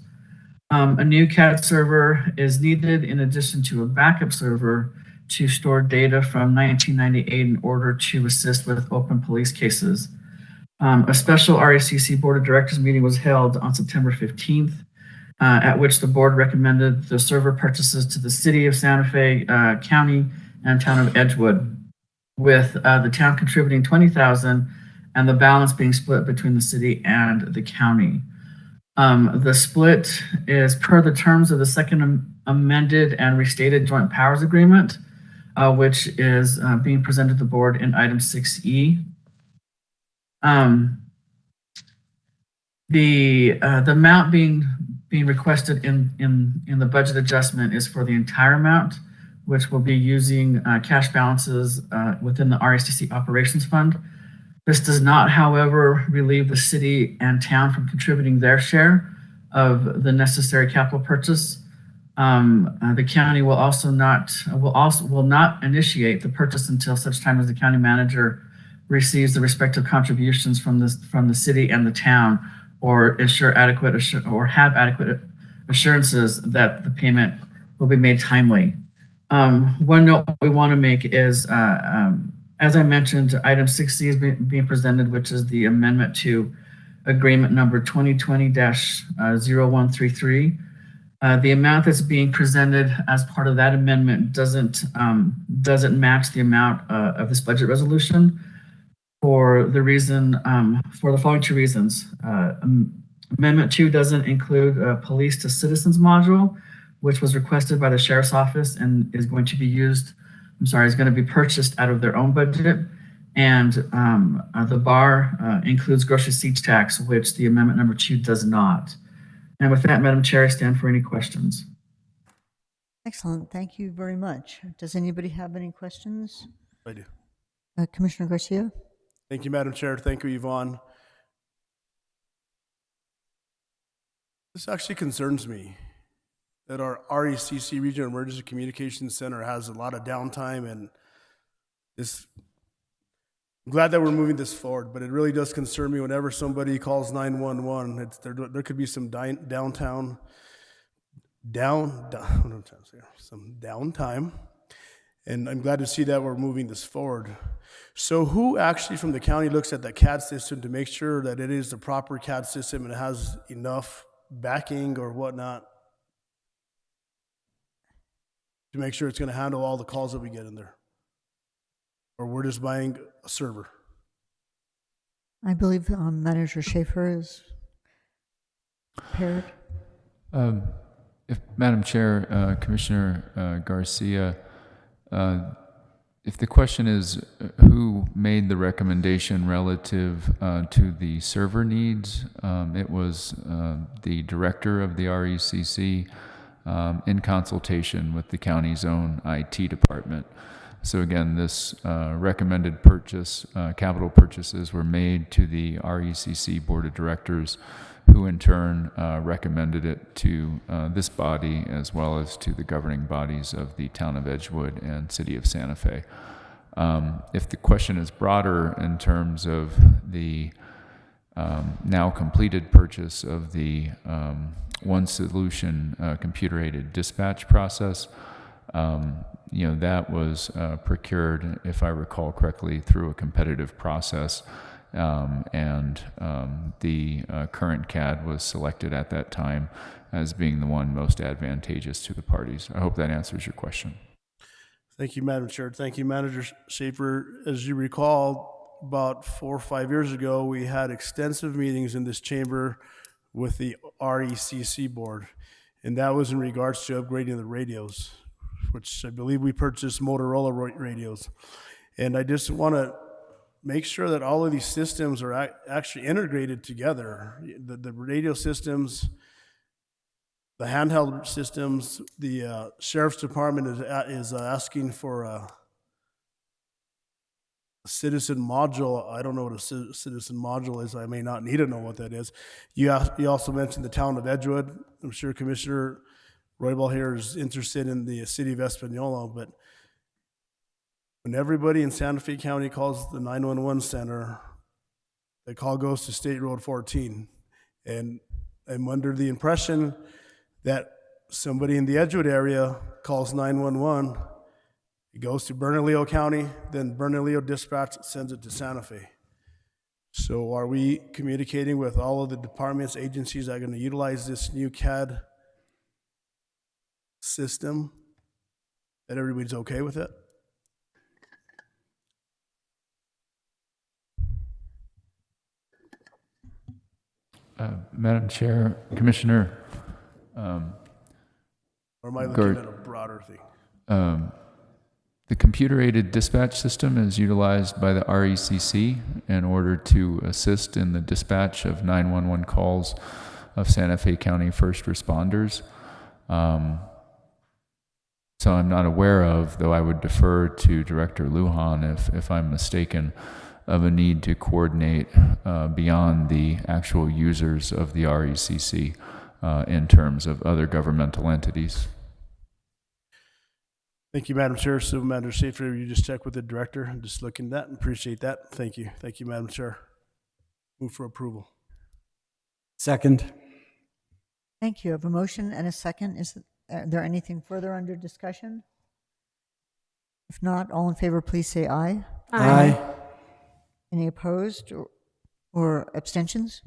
A new CAD server is needed in addition to a backup server to store data from 1998 in order to assist with open police cases. A special RECC Board of Directors meeting was held on September 15th. At which the board recommended the server purchases to the city of Santa Fe County and town of Edgewood, with the town contributing $20,000 and the balance being split between the city and the county. The split is per the terms of the second amended and restated joint powers agreement, which is being presented to the board in item 6E. The amount being requested in the budget adjustment is for the entire amount, which will be using cash balances within the RACC Operations Fund. This does not, however, relieve the city and town from contributing their share of the necessary capital purchase. The county will not initiate the purchase until such time as the county manager receives the respective contributions from the city and the town, or have adequate assurances that the payment will be made timely. One note we want to make is, as I mentioned, item 6C is being presented, which is the amendment to agreement number 2020-0133. The amount that's being presented as part of that amendment doesn't match the amount of this budget resolution for the following two reasons. Amendment 2 doesn't include a police to citizens module, which was requested by the sheriff's office and is going to be purchased out of their own budget. And the bar includes gross receipts tax, which the amendment number 2 does not. And with that, Madam Chair, I stand for any questions. Excellent. Thank you very much. Does anybody have any questions? I do. Commissioner Garcia? Thank you, Madam Chair. Thank you, Yvonne. This actually concerns me that our RECC Regional Emergency Communications Center has a lot of downtime, and I'm glad that we're moving this forward, but it really does concern me whenever somebody calls 911. There could be some downtime, and I'm glad to see that we're moving this forward. So who actually from the county looks at the CAD system to make sure that it is the proper CAD system and it has enough backing or whatnot to make sure it's going to handle all the calls that we get in there? Or we're just buying a server? I believe Manager Schaefer is prepared. If Madam Chair, Commissioner Garcia, if the question is who made the recommendation relative to the server needs, it was the director of the RECC in consultation with the county's own IT department. So again, this recommended purchase, capital purchases were made to the RECC Board of Directors, who in turn recommended it to this body as well as to the governing bodies of the Town of Edgewood and City of Santa Fe. If the question is broader in terms of the now completed purchase of the One Solution computer-aided dispatch process, that was procured, if I recall correctly, through a competitive process, and the current CAD was selected at that time as being the one most advantageous to the parties. I hope that answers your question. Thank you, Madam Chair. Thank you, Manager Schaefer. As you recall, about 4 or 5 years ago, we had extensive meetings in this chamber with the RECC board, and that was in regards to upgrading the radios, which I believe we purchased Motorola radios. And I just want to make sure that all of these systems are actually integrated together. The radio systems, the handheld systems, the Sheriff's Department is asking for a citizen module. I don't know what a citizen module is. I may not need to know what that is. You also mentioned the Town of Edgewood. I'm sure Commissioner Roybal here is interested in the city of Espanola, but when everybody in Santa Fe County calls the 911 center, the call goes to State Road 14. And I'm under the impression that somebody in the Edgewood area calls 911, it goes to Bernalillo County, then Bernalillo Dispatch sends it to Santa Fe. So are we communicating with all of the departments, agencies that are going to utilize this new CAD system, that everybody's okay with it? Madam Chair, Commissioner, or am I looking at a broader thing? The computer-aided dispatch system is utilized by the RECC in order to assist in the dispatch of 911 calls of Santa Fe County first responders. So I'm not aware of, though I would defer to Director Lujan if I'm mistaken, of a need to coordinate beyond the actual users of the RECC in terms of other governmental entities. Thank you, Madam Chair. Civil Matter Safety, you just check with the director. I'm just looking at that and appreciate that. Thank you. Thank you, Madam Chair. Move for approval. Second. Thank you. I have a motion and a second. Is there anything further under discussion? If not, all in favor, please say aye. Aye. Any opposed or abstentions?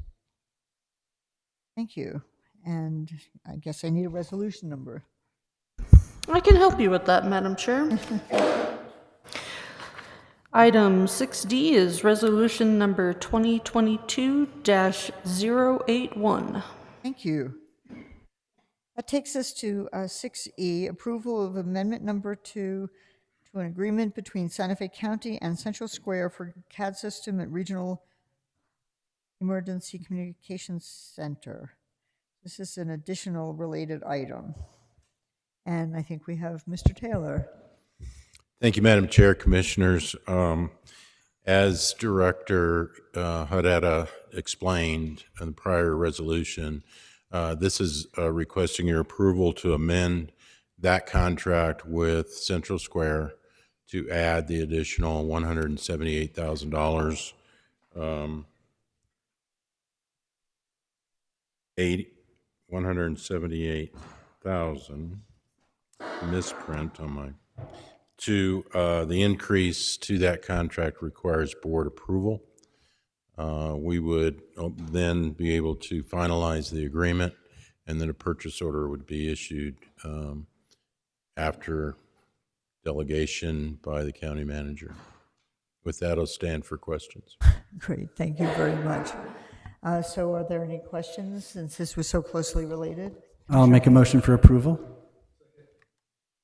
Thank you. And I guess I need a resolution number. I can help you with that, Madam Chair. Item 6D is resolution number 2022-081. Thank you. That takes us to 6E, approval of amendment number 2 to an agreement between Santa Fe County and Central Square for CAD system at Regional Emergency Communications Center. This is an additional related item. And I think we have Mr. Taylor. Thank you, Madam Chair, Commissioners. As Director Haddada explained in the prior resolution, this is requesting your approval to amend that contract with Central Square to add the additional $178,000. $178,000 misprint on my to the increase to that contract requires board approval. We would then be able to finalize the agreement, and then a purchase order would be issued after delegation by the county manager. With that, I'll stand for questions. Great, thank you very much. So are there any questions since this was so closely related? I'll make a motion for approval.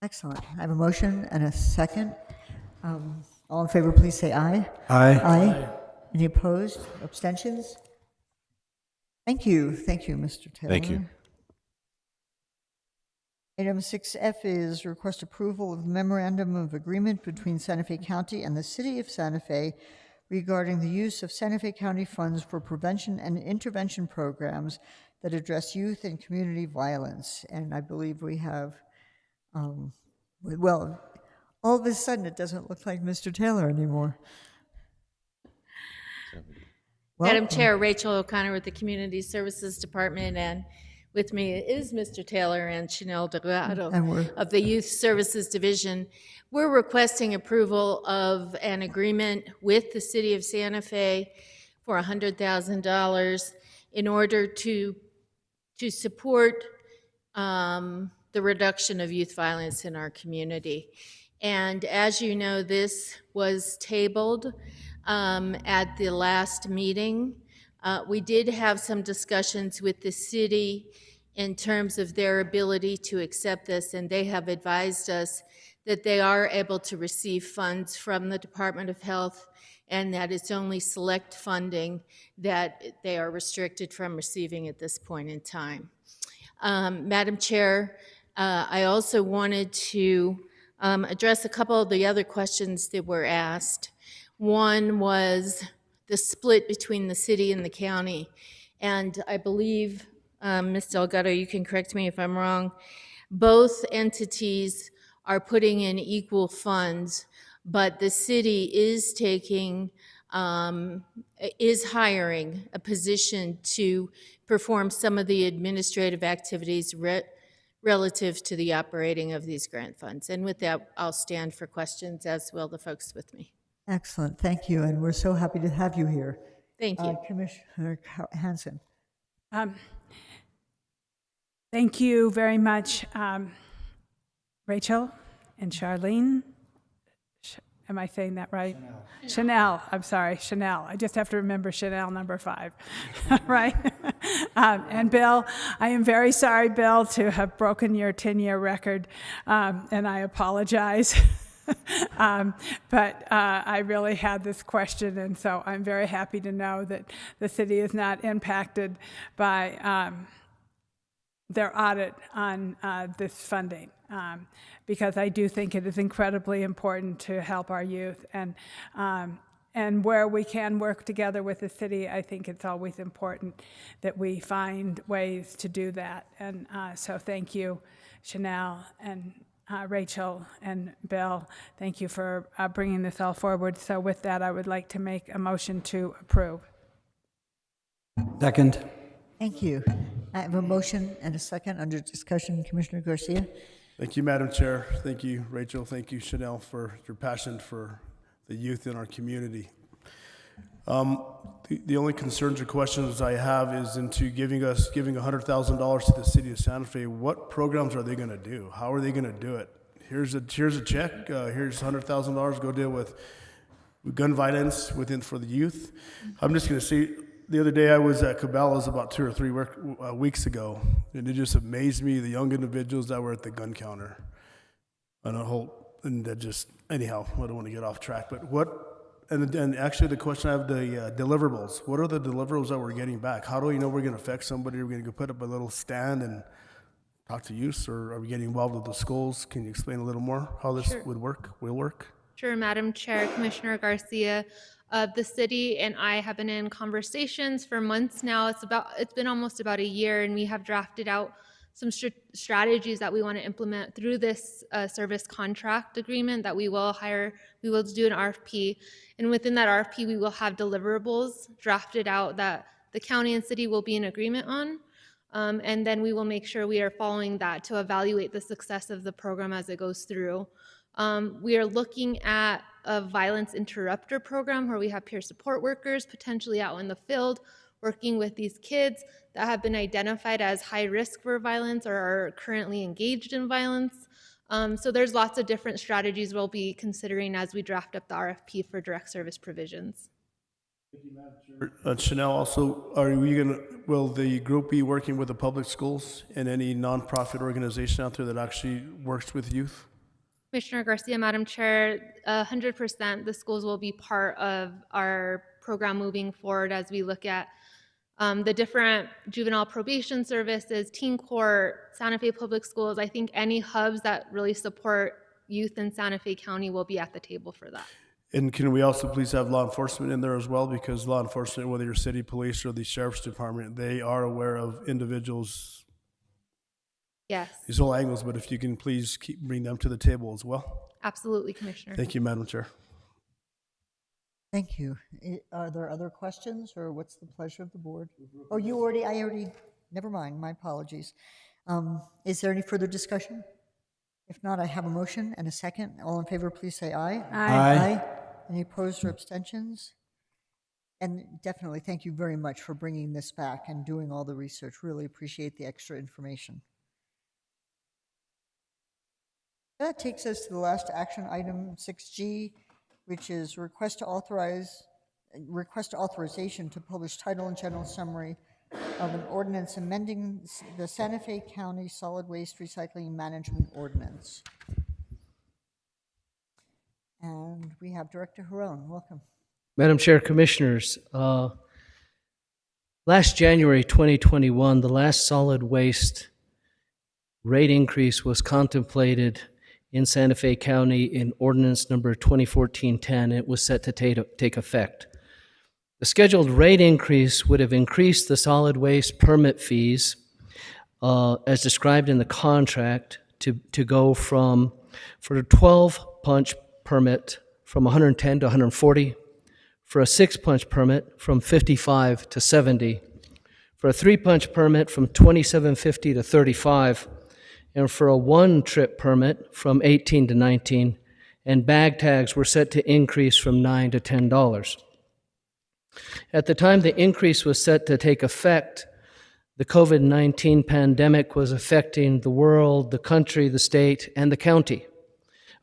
Excellent. I have a motion and a second. All in favor, please say aye. Aye. Aye. Any opposed? Abstentions? Thank you. Thank you, Mr. Taylor. Thank you. Item 6F is request approval of the Memorandum of Agreement between Santa Fe County and the City of Santa Fe regarding the use of Santa Fe County funds for prevention and intervention programs that address youth and community violence. And I believe we have, well, all of a sudden it doesn't look like Mr. Taylor anymore. Madam Chair, Rachel O'Connor with the Community Services Department, and with me is Mr. Taylor and Chanel Delgado of the Youth Services Division. We're requesting approval of an agreement with the City of Santa Fe for $100,000 in order to support the reduction of youth violence in our community. And as you know, this was tabled at the last meeting. We did have some discussions with the city in terms of their ability to accept this, and they have advised us that they are able to receive funds from the Department of Health, and that it's only select funding that they are restricted from receiving at this point in time. Madam Chair, I also wanted to address a couple of the other questions that were asked. One was the split between the city and the county. And I believe, Ms. Delgado, you can correct me if I'm wrong, both entities are putting in equal funds, but the city is hiring a position to perform some of the administrative activities relative to the operating of these grant funds. And with that, I'll stand for questions, as will the folks with me. Excellent, thank you, and we're so happy to have you here. Thank you. Commissioner Hanson. Thank you very much, Rachel and Charlene. Am I saying that right? Chanel. I'm sorry, Chanel. I just have to remember Chanel number 5, right? And Bill, I am very sorry, Bill, to have broken your 10-year record, and I apologize. But I really had this question, and so I'm very happy to know that the city is not impacted by their audit on this funding, because I do think it is incredibly important to help our youth, and where we can work together with the city, I think it's always important that we find ways to do that. And so thank you, Chanel and Rachel and Bill. Thank you for bringing this all forward. So with that, I would like to make a motion to approve. Second. Thank you. I have a motion and a second under discussion. Commissioner Garcia. Thank you, Madam Chair. Thank you, Rachel. Thank you, Chanel, for your passion for the youth in our community. The only concerns or questions I have is into giving $100,000 to the city of Santa Fe. What programs are they going to do? How are they going to do it? Here's a check. Here's $100,000. Go deal with gun violence for the youth. I'm just going to say, the other day I was at Cabela's about 2 or 3 weeks ago, and it just amazed me, the young individuals that were at the gun counter. And that just, anyhow, I don't want to get off track, but and actually the question I have, the deliverables. What are the deliverables that we're getting back? How do we know we're going to affect somebody? Are we going to go put up a little stand and talk to youth, or are we getting involved with the schools? Can you explain a little more how this will work? Sure, Madam Chair, Commissioner Garcia. The city and I have been in conversations for months now. It's been almost about a year, and we have drafted out some strategies that we want to implement through this service contract agreement that we will do an RFP. And within that RFP, we will have deliverables drafted out that the county and city will be in agreement on. And then we will make sure we are following that to evaluate the success of the program as it goes through. We are looking at a violence interrupter program where we have peer support workers potentially out in the field working with these kids that have been identified as high risk for violence or are currently engaged in violence. So there's lots of different strategies we'll be considering as we draft up the RFP for direct service provisions. Thank you, Madam Chair. Chanel, also, will the group be working with the public schools and any nonprofit organization out there that actually works with youth? Commissioner Garcia, Madam Chair, 100% the schools will be part of our program moving forward as we look at the different juvenile probation services, teen court, Santa Fe Public Schools. I think any hubs that really support youth in Santa Fe County will be at the table for that. And can we also please have law enforcement in there as well? Because law enforcement, whether you're city police or the sheriff's department, they are aware of individuals. Yes. These whole angles, but if you can please bring them to the table as well. Absolutely, Commissioner. Thank you, Madam Chair. Thank you. Are there other questions, or what's the pleasure of the board? Oh, never mind, my apologies. Is there any further discussion? If not, I have a motion and a second. All in favor, please say aye. Aye. Any opposed or abstentions? And definitely, thank you very much for bringing this back and doing all the research. Really appreciate the extra information. That takes us to the last action item, 6G, which is request authorization to publish title and general summary of an ordinance amending the Santa Fe County Solid Waste Recycling Management Ordinance. And we have Director Huron. Welcome. Madam Chair, Commissioners, last January 2021, the last solid waste rate increase was contemplated in Santa Fe County in Ordinance number 2014-10. It was set to take effect. The scheduled rate increase would have increased the solid waste permit fees as described in the contract to go from, for a 12-punch permit, from 110 to 140, for a 6-punch permit from 55 to 70, for a 3-punch permit from 2750 to 35, and for a 1-trip permit from 18 to 19, and bag tags were set to increase from $9 to $10. At the time the increase was set to take effect, the COVID-19 pandemic was affecting the world, the country, the state, and the county.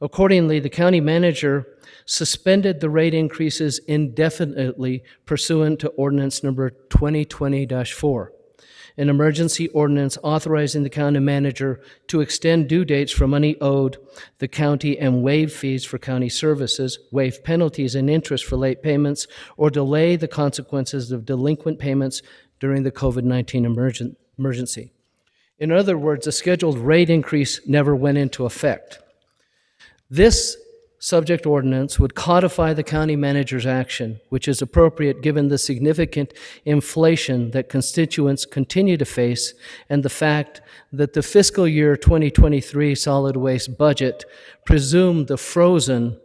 Accordingly, the county manager suspended the rate increases indefinitely pursuant to Ordinance number 2020-4. an emergency ordinance authorizing the county manager to extend due dates for money owed the county and waive fees for county services, waive penalties and interest for late payments, or delay the consequences of delinquent payments during the COVID-19 emergency. In other words, a scheduled rate increase never went into effect. This subject ordinance would codify the county manager's action, which is appropriate given the significant inflation that constituents continue to face and the fact that the fiscal year 2023 solid waste budget presumed the frozen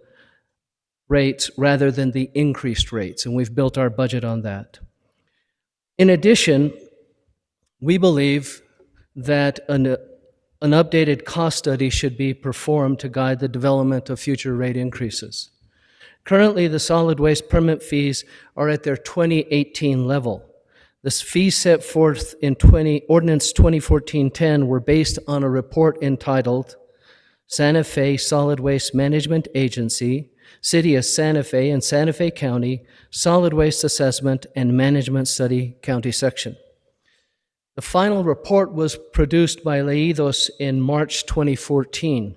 rates rather than the increased rates, and we've built our budget on that. In addition, we believe that an updated cost study should be performed to guide the development of future rate increases. Currently, the solid waste permit fees are at their 2018 level. The fees set forth in Ordinance 2014-10 were based on a report entitled Santa Fe Solid Waste Management Agency, City of Santa Fe and Santa Fe County, Solid Waste Assessment and Management Study County Section. The final report was produced by Leídos in March 2014.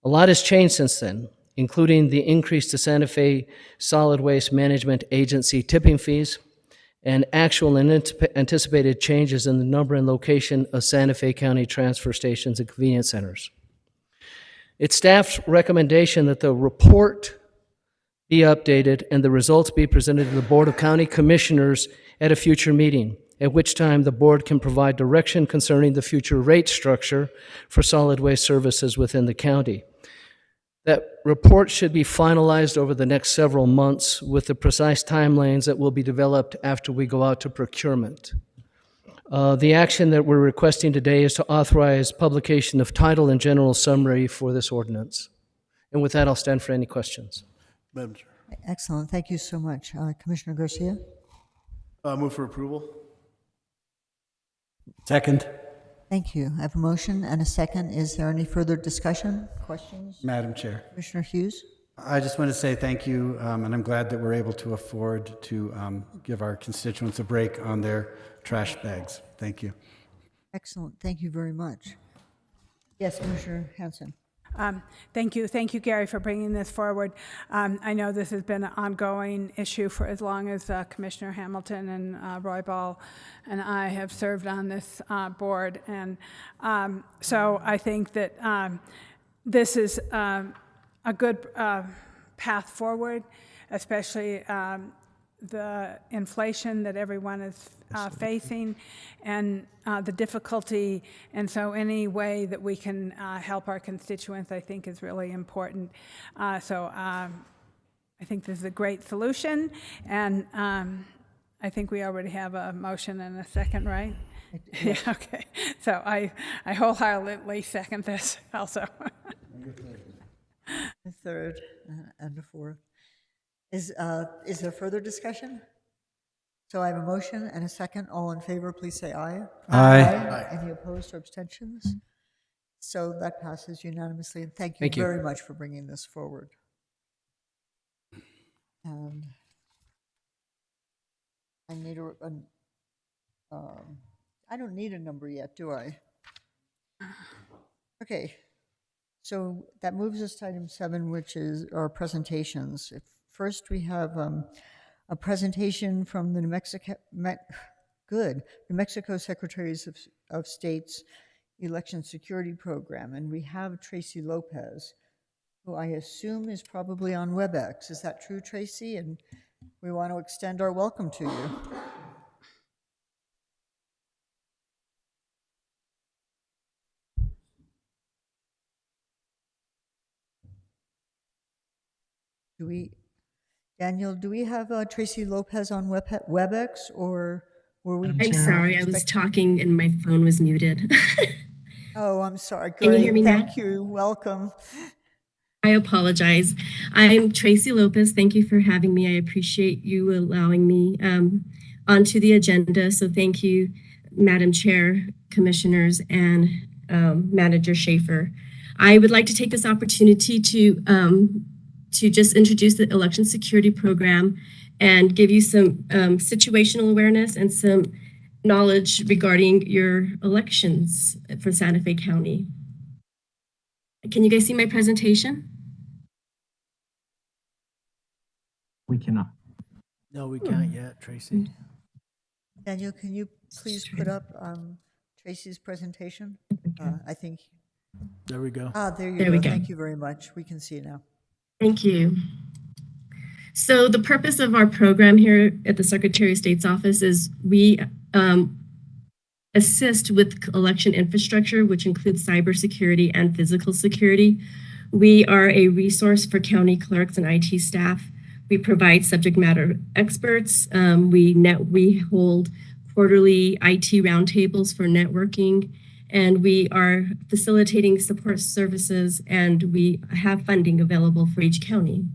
A lot has changed since then, including the increase to Santa Fe Solid Waste Management Agency tipping fees and actual and anticipated changes in the number and location of Santa Fe County transfer stations and convenience centers. It's staff's recommendation that the report be updated and the results be presented to the Board of County Commissioners at a future meeting, at which time the board can provide direction concerning the future rate structure for solid waste services within the county. That report should be finalized over the next several months with the precise timelines that will be developed after we go out to procurement. The action that we're requesting today is to authorize publication of title and general summary for this ordinance. And with that, I'll stand for any questions. Madam Chair. Excellent. Thank you so much. Commissioner Garcia? Move for approval. Second. Thank you. I have a motion and a second. Is there any further discussion, questions? Madam Chair. Commissioner Hughes? I just want to say thank you, and I'm glad that we're able to afford to give our constituents a break on their trash bags. Thank you. Excellent. Thank you very much. Yes, Commissioner Hanson. Thank you. Thank you, Gary, for bringing this forward. I know this has been an ongoing issue for as long as Commissioner Hamilton and Roy Ball and I have served on this board. And so I think that this is a good path forward, especially the inflation that everyone is facing and the difficulty. And so any way that we can help our constituents, I think, is really important. So I think this is a great solution. And I think we already have a motion and a second, right? Yeah, okay. So I wholeheartedly second this also. A third and a fourth. Is there further discussion? So I have a motion and a second. All in favor, please say aye. Aye. Aye. Any opposed or abstentions? So that passes unanimously. And thank Thank you. very much for bringing this forward. And I need I don't need a number yet, do I? Okay. So that moves us to item 7, which is our presentations. First, we have a presentation from the New Mexico Secretaries of State's Election Security Program, and we have Tracy Lopez, who I assume is probably on WebEx. Is that true, Tracy? And we want to extend our welcome to you. Daniel, do we have Tracy Lopez on WebEx, or were we? I'm sorry, I was talking and my phone was muted. Oh, I'm sorry. Can you hear me now? Thank you. Welcome. I apologize. I'm Tracy Lopez. Thank you for having me. I appreciate you allowing me onto the agenda. So thank you, Madam Chair, Commissioners, and Manager Schaefer. I would like to take this opportunity to just introduce the election security program and give you some situational awareness and some knowledge regarding your elections for Santa Fe County. Can you guys see my presentation? We cannot. No, we can't yet, Tracy. Daniel, can you please put up Tracy's presentation? I think. There we go. There you There go. we go. Thank you very much. We can see it now. Thank you. So the purpose of our program here at the Secretary of State's office is we assist with election infrastructure, which includes cybersecurity and physical security. We are a resource for county clerks and IT staff. We provide subject matter experts. We hold quarterly IT roundtables for networking, and we are facilitating support services, and we have funding available for each county.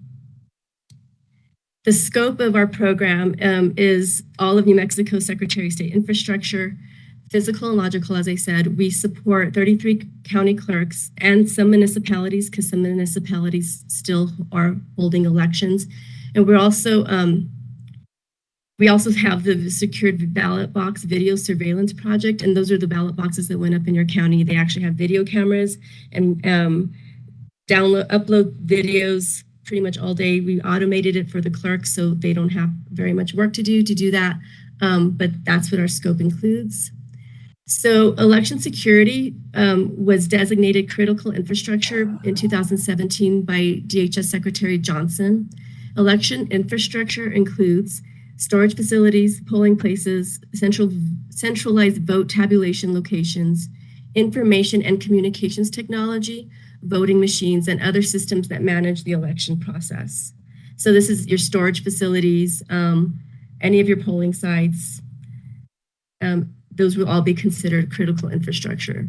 The scope of our program is all of New Mexico Secretary of State infrastructure, physical and logical, as I said. We support 33 county clerks and some municipalities, because some municipalities still are holding elections. And we also have the secured ballot box video surveillance project, and those are the ballot boxes that went up in your county. They actually have video cameras and upload videos pretty much all day. We automated it for the clerks, so they don't have very much work to do that, but that's what our scope includes. So election security was designated critical infrastructure in 2017 by DHS Secretary Johnson. Election infrastructure includes storage facilities, polling places, centralized vote tabulation locations, information and communications technology, voting machines, and other systems that manage the election process. So this is your storage facilities, any of your polling sites. Those will all be considered critical infrastructure.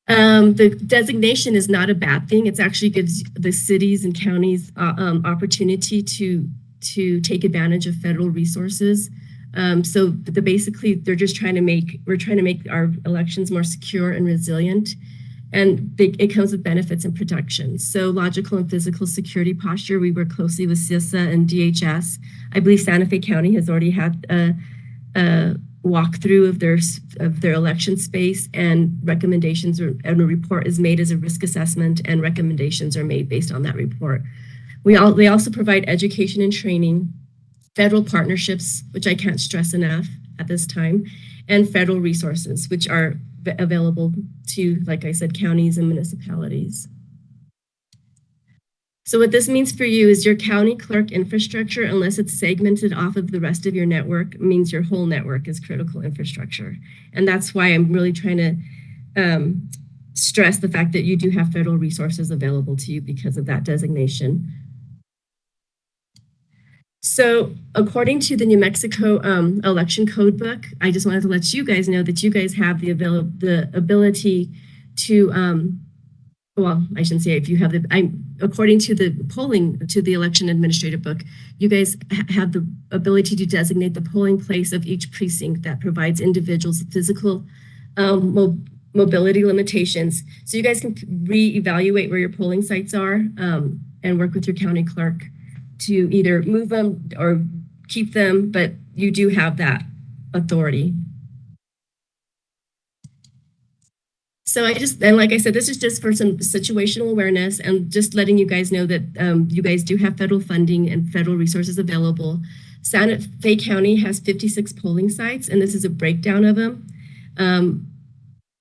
The designation is not a bad thing. It actually gives the cities and counties opportunity to take advantage of federal resources. So basically, we're trying to make our elections more secure and resilient, and it comes with benefits and protections. So logical and physical security posture, we work closely with CISA and DHS. I believe Santa Fe County has already had a walkthrough of their election space, and recommendations and a report is made as a risk assessment, and recommendations are made based on that report. They also provide education and training, federal partnerships, which I can't stress enough at this time, and federal resources, which are available to, like I said, counties and municipalities. So what this means for you is your county clerk infrastructure, unless it's segmented off of the rest of your network, means your whole network is critical infrastructure. And that's why I'm really trying to stress the fact that you do have federal resources available to you because of that designation. So according to the New Mexico election code book, I just wanted to let you guys know that you guys have the ability to, well, I shouldn't say if you have according to the polling, to the election administrative book, you guys have the ability to designate the polling place of each precinct that provides individuals physical mobility limitations. So you guys can reevaluate where your polling sites are and work with your county clerk to either move them or keep them, but you do have that authority. So and like I said, this is just for some situational awareness and just letting you guys know that you guys do have federal funding and federal resources available. Santa Fe County has 56 polling sites, and this is a breakdown of them.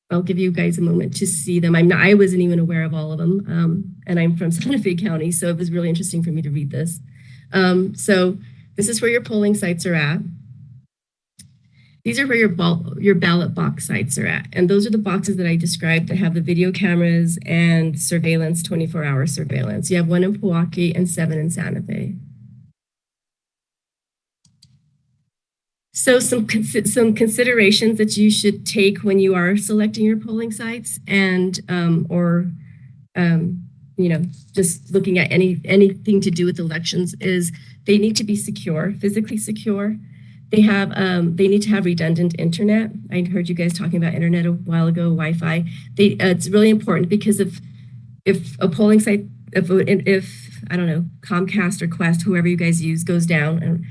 I'll give you guys a moment to see them. I wasn't even aware of all of them, and I'm from Santa Fe County, so it was really interesting for me to read this. So this is where your polling sites are at. These are where your ballot box sites are at. And those are the boxes that I described that have the video cameras and surveillance, 24-hour surveillance. You have 1 in Milwaukee and 7 in Santa Fe. So some considerations that you should take when you are selecting your polling sites and just looking at anything to do with elections is they need to be secure, physically secure. They need to have redundant internet. I heard you guys talking about internet a while ago, Wi-Fi. It's really important because if a polling site, if I don't know, Comcast or Quest, whoever you guys use, goes down, and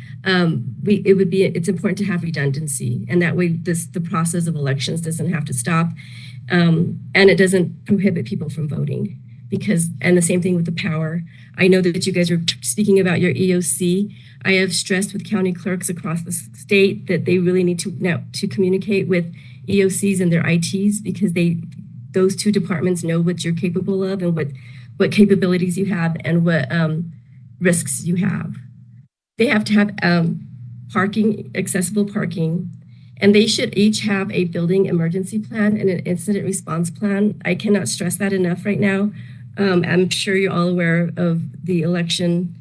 it's important to have redundancy, and that way the process of elections doesn't have to stop, and it doesn't prohibit people from voting. And the same thing with the power. I know that you guys were speaking about your EOC. I have stressed with county clerks across the state that they really need to communicate with EOCs and their ITs, because those two departments know what you're capable of and what capabilities you have and what risks you have. They have to have accessible parking, and they should each have a building emergency plan and an incident response plan. I cannot stress that enough right now. I'm sure you're all aware of the election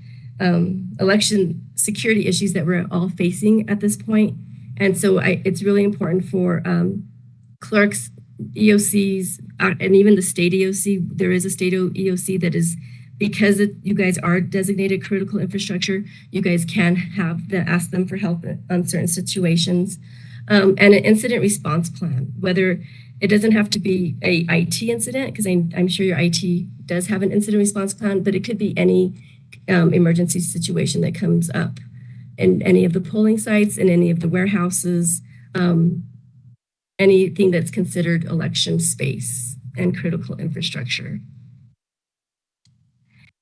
security issues that we're all facing at this point. And so it's really important for clerks, EOCs, and even the state EOC. There is a state EOC that is, because you guys are designated critical infrastructure, you guys can ask them for help on certain situations. And an incident response plan, whether it doesn't have to be a IT incident, because I'm sure your IT does have an incident response plan, but it could be any emergency situation that comes up in any of the polling sites, in any of the warehouses, anything that's considered election space and critical infrastructure.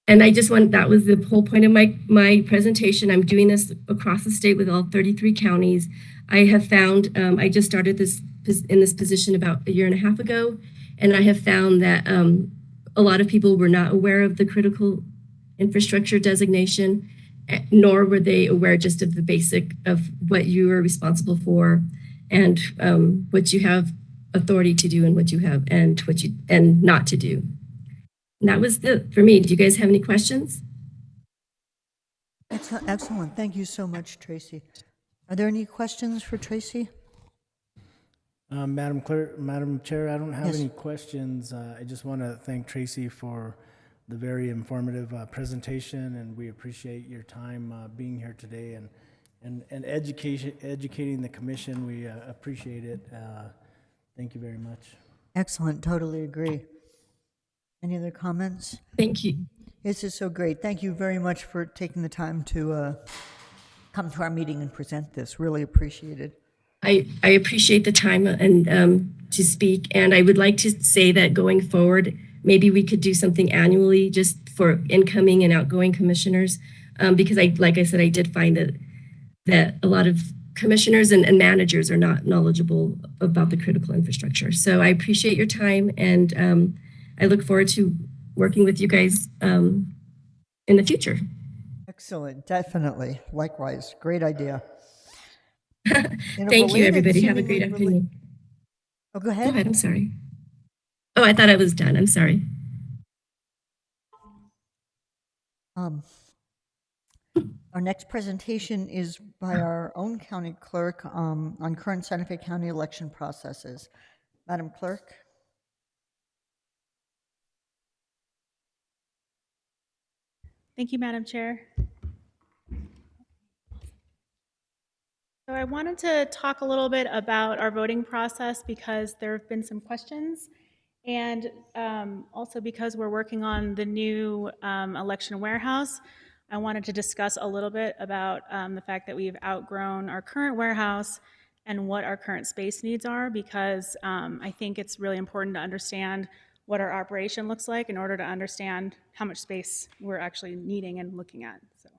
And that was the whole point of my presentation. I'm doing this across the state with all 33 counties. I have found, I just started in this position about a year and a half ago, and I have found that a lot of people were not aware of the critical infrastructure designation, nor were they aware just of the basic of what you are responsible for and what you have authority to do and what you have and not to do. And that was it for me. Do you guys have any questions? Excellent. Thank you so much, Tracy. Are there any questions for Tracy? Madam Chair, I don't have any questions. I just want to thank Tracy for the very informative presentation, and we appreciate your time being here today and educating the commission. We appreciate it. Thank you very much. Excellent. Totally agree. Any other comments? Thank you. This is so great. Thank you very much for taking the time to come to our meeting and present this. Really appreciate it. I appreciate the time and to speak, and I would like to say that going forward, maybe we could do something annually just for incoming and outgoing commissioners, because like I said, I did find that a lot of commissioners and managers are not knowledgeable about the critical infrastructure. So I appreciate your time, and I look forward to working with you guys in the future. Excellent. Definitely. Likewise. Great idea. Thank you, everybody. Have a great afternoon. Oh, go ahead. Go ahead. I'm sorry. Oh, I thought I was done. I'm sorry. Our next presentation is by our own county clerk on current Santa Fe County election processes. Madam Clerk. Thank you, Madam Chair. So I wanted to talk a little bit about our voting process because there have been some questions, and also because we're working on the new election warehouse, I wanted to discuss a little bit about the fact that we've outgrown our current warehouse and what our current space needs are, because I think it's really important to understand what our operation looks like in order to understand how much space we're actually needing and looking at. So,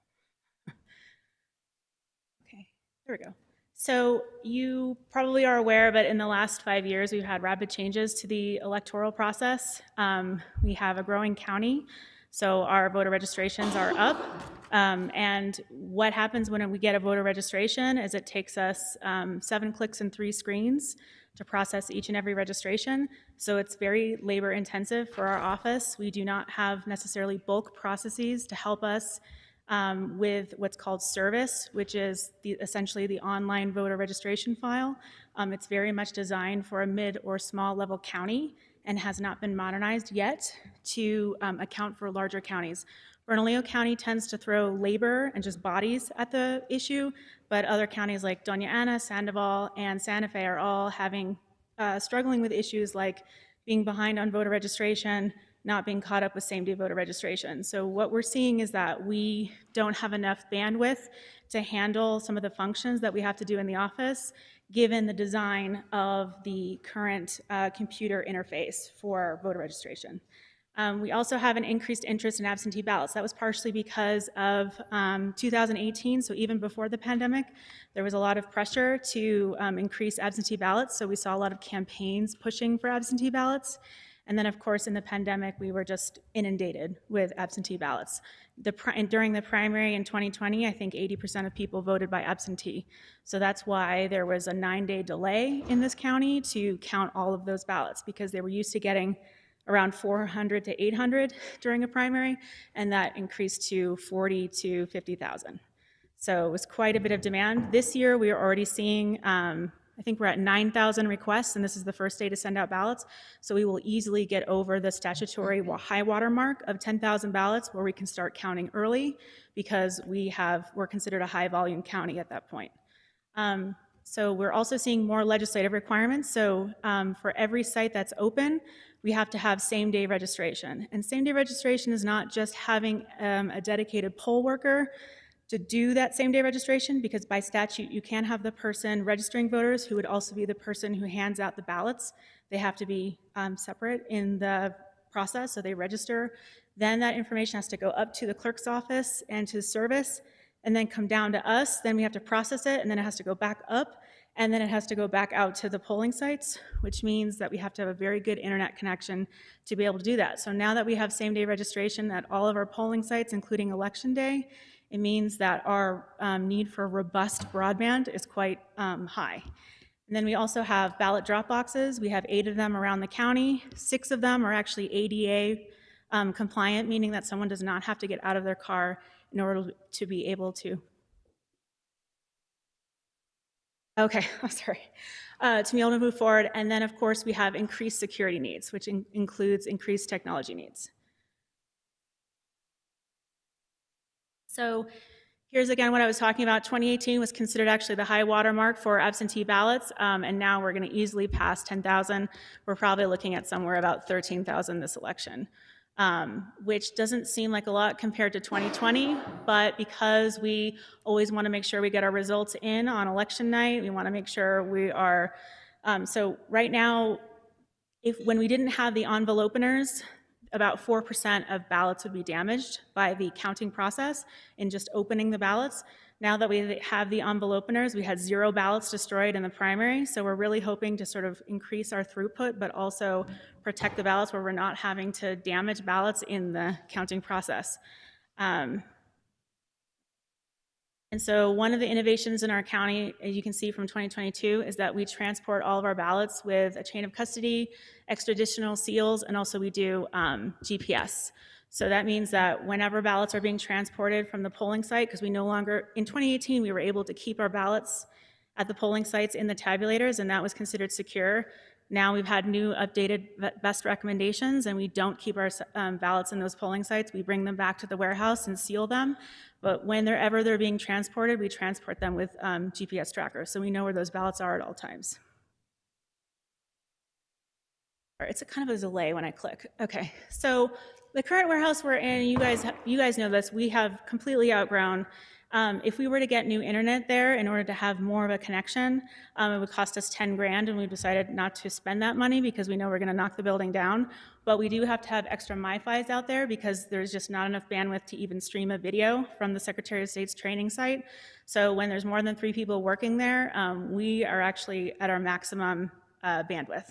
okay, there we go. So you probably are aware, but in the last 5 years, we've had rapid changes to the electoral process. We have a growing county, so our voter registrations are up. And what happens when we get a voter registration is it takes us 7 clicks and 3 screens to process each and every registration. So it's very labor intensive for our office. We do not have necessarily bulk processes to help us with what's called service, which is essentially the online voter registration file. It's very much designed for a mid or small level county and has not been modernized yet to account for larger counties. Bernalillo County tends to throw labor and just bodies at the issue, but other counties like Doña Ana, Sandoval, and Santa Fe are all struggling with issues like being behind on voter registration, not being caught up with same-day voter registration. So what we're seeing is that we don't have enough bandwidth to handle some of the functions that we have to do in the office, given the design of the current computer interface for voter registration. We also have an increased interest in absentee ballots. That was partially because of 2018, so even before the pandemic, there was a lot of pressure to increase absentee ballots, so we saw a lot of campaigns pushing for absentee ballots. And then, of course, in the pandemic, we were just inundated with absentee ballots. During the primary in 2020, I think 80% of people voted by absentee. So that's why there was a 9-day delay in this county to count all of those ballots, because they were used to getting around 400 to 800 during a primary, and that increased to 40 to 50,000. So it was quite a bit of demand. This year, we are already seeing, I think we're at 9,000 requests, and this is the first day to send out ballots. So we will easily get over the statutory high water mark of 10,000 ballots, where we can start counting early, because we're considered a high volume county at that point. So we're also seeing more legislative requirements. So for every site that's open, we have to have same-day registration. And same-day registration is not just having a dedicated poll worker to do that same-day registration, because by statute, you can't have the person registering voters who would also be the person who hands out the ballots. They have to be separate in the process, so they register. Then that information has to go up to the clerk's office and to the service, and then come down to us. Then we have to process it, and then it has to go back up, and then it has to go back out to the polling sites, which means that we have to have a very good internet connection to be able to do that. So now that we have same-day registration at all of our polling sites, including Election Day, it means that our need for robust broadband is quite high. And then we also have ballot drop boxes. We have 8 of them around the county. 6 of them are actually ADA compliant, meaning that someone does not have to get out of their car in order to be able to. Okay, I'm sorry. To be able to move forward. And then, of course, we have increased security needs, which includes increased technology needs. So here's again what I was talking about. 2018 was considered actually the high water mark for absentee ballots, and now we're going to easily pass 10,000. We're probably looking at somewhere about 13,000 this election, which doesn't seem like a lot compared to 2020, but because we always want to make sure we get our results in on election night, we want to make sure we are, so right now, when we didn't have the envelope openers, about 4% of ballots would be damaged by the counting process in just opening the ballots. Now that we have the envelope openers, we had 0 ballots destroyed in the primary, so we're really hoping to sort of increase our throughput, but also protect the ballots where we're not having to damage ballots in the counting process. And so one of the innovations in our county, as you can see from 2022, is that we transport all of our ballots with a chain of custody, extraditional seals, and also we do GPS. So that means that whenever ballots are being transported from the polling site, because we no longer, in 2018, we were able to keep our ballots at the polling sites in the tabulators, and that was considered secure. Now we've had new updated best recommendations, and we don't keep our ballots in those polling sites. We bring them back to the warehouse and seal them. But whenever they're being transported, we transport them with GPS trackers, so we know where those ballots are at all times. All right, it's a kind of a delay when I click. Okay, so the current warehouse we're in, you guys know this, we have completely outgrown. If we were to get new internet there in order to have more of a connection, it would cost us 10 grand, and we decided not to spend that money because we know we're gonna knock the building down. But we do have to have extra MiFis out there because there's just not enough bandwidth to even stream a video from the Secretary of State's training site. So when there's more than 3 people working there, we are actually at our maximum bandwidth.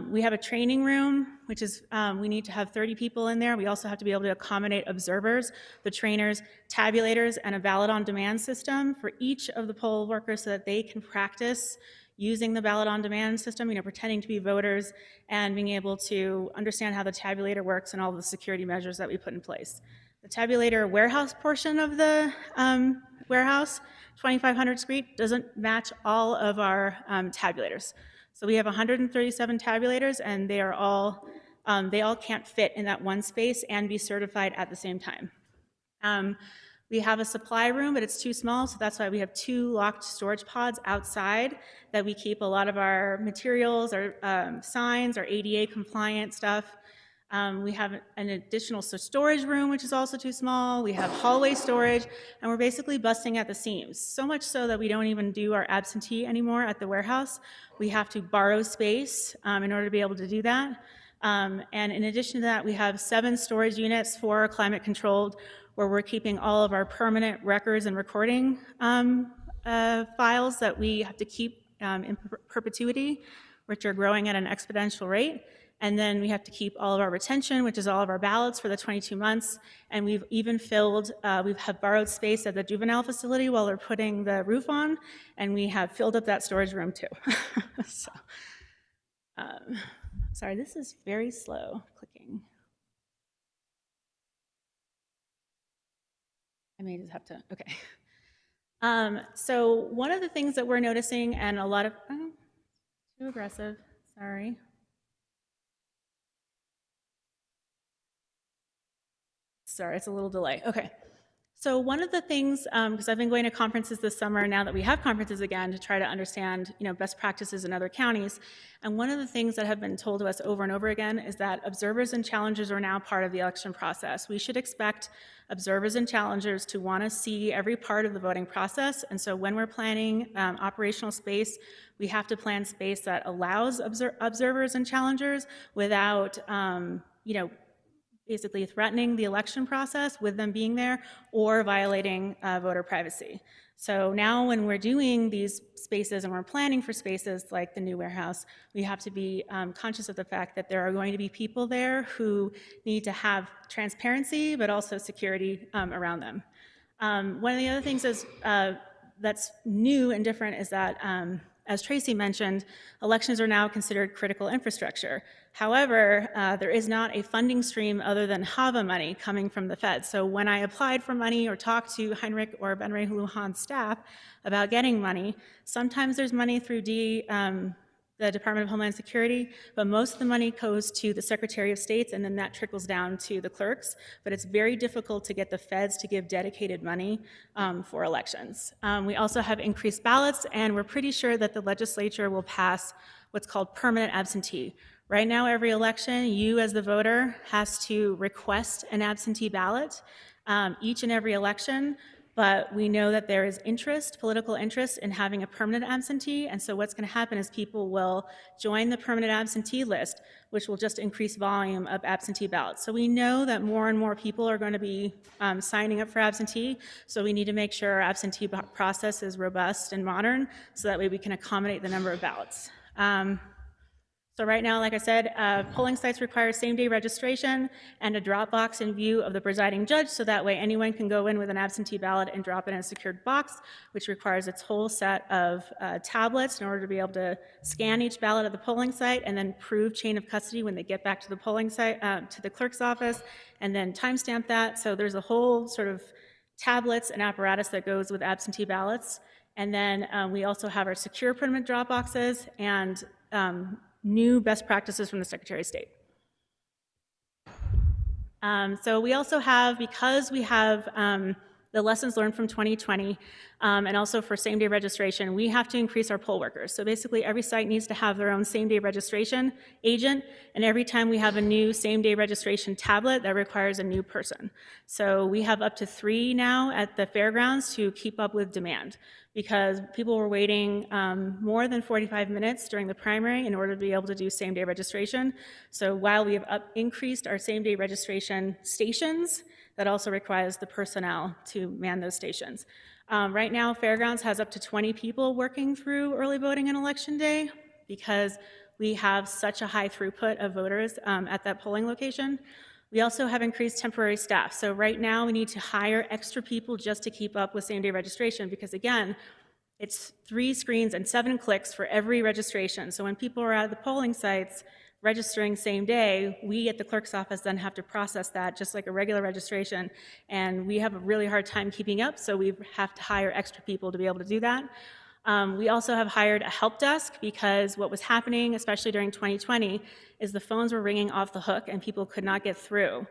We have a training room, which is, we need to have 30 people in there. We also have to be able to accommodate observers, the trainers, tabulators, and a ballot on demand system for each of the poll workers so that they can practice using the ballot on demand system, pretending to be voters and being able to understand how the tabulator works and all the security measures that we put in place. The tabulator warehouse portion of the warehouse, 2,500 square feet, doesn't match all of our tabulators. So we have 137 tabulators, and they all can't fit in that one space and be certified at the same time. We have a supply room, but it's too small, so that's why we have 2 locked storage pods outside that we keep a lot of our materials, our signs, our ADA compliant stuff. We have an additional storage room, which is also too small. We have hallway storage, and we're basically busting at the seams. So much so that we don't even do our absentee anymore at the warehouse. We have to borrow space in order to be able to do that. And in addition to that, we have 7 storage units, 4 climate controlled, where we're keeping all of our permanent records and recording files that we have to keep in perpetuity, which are growing at an exponential rate. And then we have to keep all of our retention, which is all of our ballots for the 22 months. And we've even filled, we have borrowed space at the juvenile facility while they're putting the roof on, and we have filled up that storage room too. So, sorry, this is very slow clicking. I may just have to, okay. So one of the things that we're noticing, and a lot of, oh, too aggressive, sorry. Sorry, it's a little delay. Okay. So one of the things, because I've been going to conferences this summer now that we have conferences again to try to understand, best practices in other counties. And one of the things that have been told to us over and over again is that observers and challengers are now part of the election process. We should expect observers and challengers to want to see every part of the voting process. And so when we're planning operational space, we have to plan space that allows observers and challengers without, basically threatening the election process with them being there or violating voter privacy. So now when we're doing these spaces and we're planning for spaces like the new warehouse, we have to be conscious of the fact that there are going to be people there who need to have transparency but also security around them. One of the other things is, that's new and different is that, as Tracy mentioned, elections are now considered critical infrastructure. However, there is not a funding stream other than HAVA money coming from the Fed. So when I applied for money or talked to Heinrich or Ben Ray Houlihan's staff about getting money, sometimes there's money through the Department of Homeland Security, but most of the money goes to the Secretary of States, and then that trickles down to the clerks. But it's very difficult to get the feds to give dedicated money for elections. We also have increased ballots, and we're pretty sure that the legislature will pass what's called permanent absentee. Right now, every election, you as the voter has to request an absentee ballot each and every election. But we know that there is interest, political interest, in having a permanent absentee, and so what's going to happen is people will join the permanent absentee list, which will just increase volume of absentee ballots. So we know that more and more people are going to be signing up for absentee, so we need to make sure our absentee process is robust and modern, so that way we can accommodate the number of ballots. So right now, like I said, polling sites require same-day registration and a drop box in view of the presiding judge, so that way anyone can go in with an absentee ballot and drop it in a secured box, which requires its whole set of tablets in order to be able to scan each ballot at the polling site and then prove chain of custody when they get back to the polling site, to the clerk's office, and then timestamp that. So there's a whole sort of tablets and apparatus that goes with absentee ballots. And then we also have our secure permanent drop boxes and new best practices from the Secretary of State. So we also have, because we have the lessons learned from 2020, and also for same-day registration, we have to increase our poll workers. So basically every site needs to have their own same-day registration agent, and every time we have a new same-day registration tablet, that requires a new person. So we have up to 3 now at the fairgrounds to keep up with demand, because people were waiting more than 45 minutes during the primary in order to be able to do same-day registration. So while we have increased our same-day registration stations, that also requires the personnel to man those stations. Right now, Fairgrounds has up to 20 people working through early voting on Election Day because we have such a high throughput of voters at that polling location. We also have increased temporary staff. So right now we need to hire extra people just to keep up with same-day registration because, again, it's 3 screens and 7 clicks for every registration. So when people are at the polling sites registering same day, we at the clerk's office then have to process that just like a regular registration, and we have a really hard time keeping up, so we have to hire extra people to be able to do that. We also have hired a help desk because what was happening, especially during 2020, is the phones were ringing off the hook and people could not get through.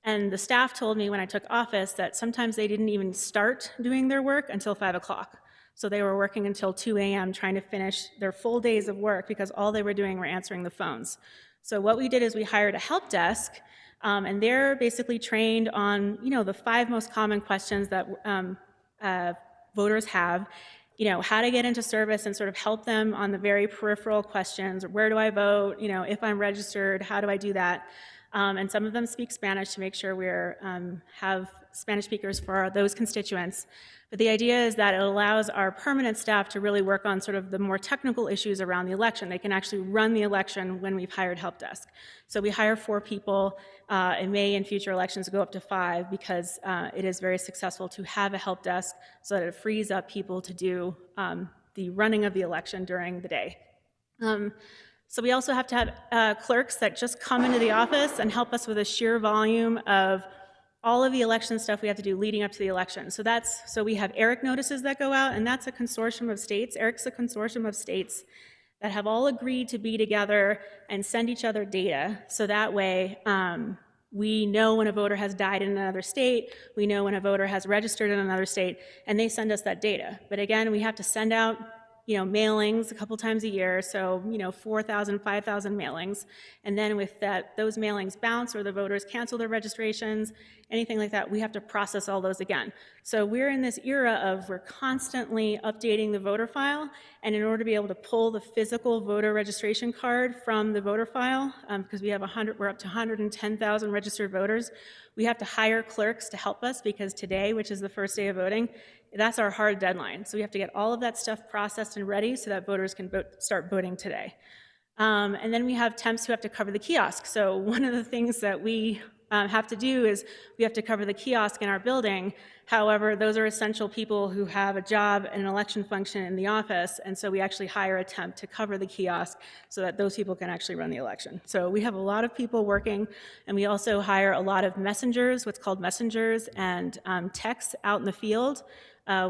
And the staff told me when I took office that sometimes they didn't even start doing their work until 5 o'clock. So they were working until 2 a.m. trying to finish their full days of work because all they were doing were answering the phones. So what we did is we hired a help desk, and they're basically trained on, the 5 most common questions that voters have, how to get into service and sort of help them on the very peripheral questions. Where do I vote? If I'm registered, how do I do that? And some of them speak Spanish to make sure we have Spanish speakers for those constituents. But the idea is that it allows our permanent staff to really work on sort of the more technical issues around the election. They can actually run the election when we've hired help desk. So we hire 4 people. It may in future elections go up to 5 because it is very successful to have a help desk so that it frees up people to do the running of the election during the day. So we also have to have clerks that just come into the office and help us with a sheer volume of all of the election stuff we have to do leading up to the election. So we have ERIC notices that go out, and that's a consortium of states. ERIC's a consortium of states that have all agreed to be together and send each other data. So that way we know when a voter has died in another state, we know when a voter has registered in another state, and they send us that data. But again, we have to send out mailings a couple times a year, so 4,000, 5,000 mailings, and then with that, those mailings bounce or the voters cancel their registrations, anything like that, we have to process all those again. So we're in this era of we're constantly updating the voter file, and in order to be able to pull the physical voter registration card from the voter file, because we're up to 110,000 registered voters, we have to hire clerks to help us because today, which is the first day of voting, that's our hard deadline. So we have to get all of that stuff processed and ready so that voters can start voting today. And then we have temps who have to cover the kiosk. So one of the things that we have to do is we have to cover the kiosk in our building. However, those are essential people who have a job and an election function in the office, and so we actually hire a temp to cover the kiosk so that those people can actually run the election. So we have a lot of people working, and we also hire a lot of messengers, what's called messengers, and techs out in the field.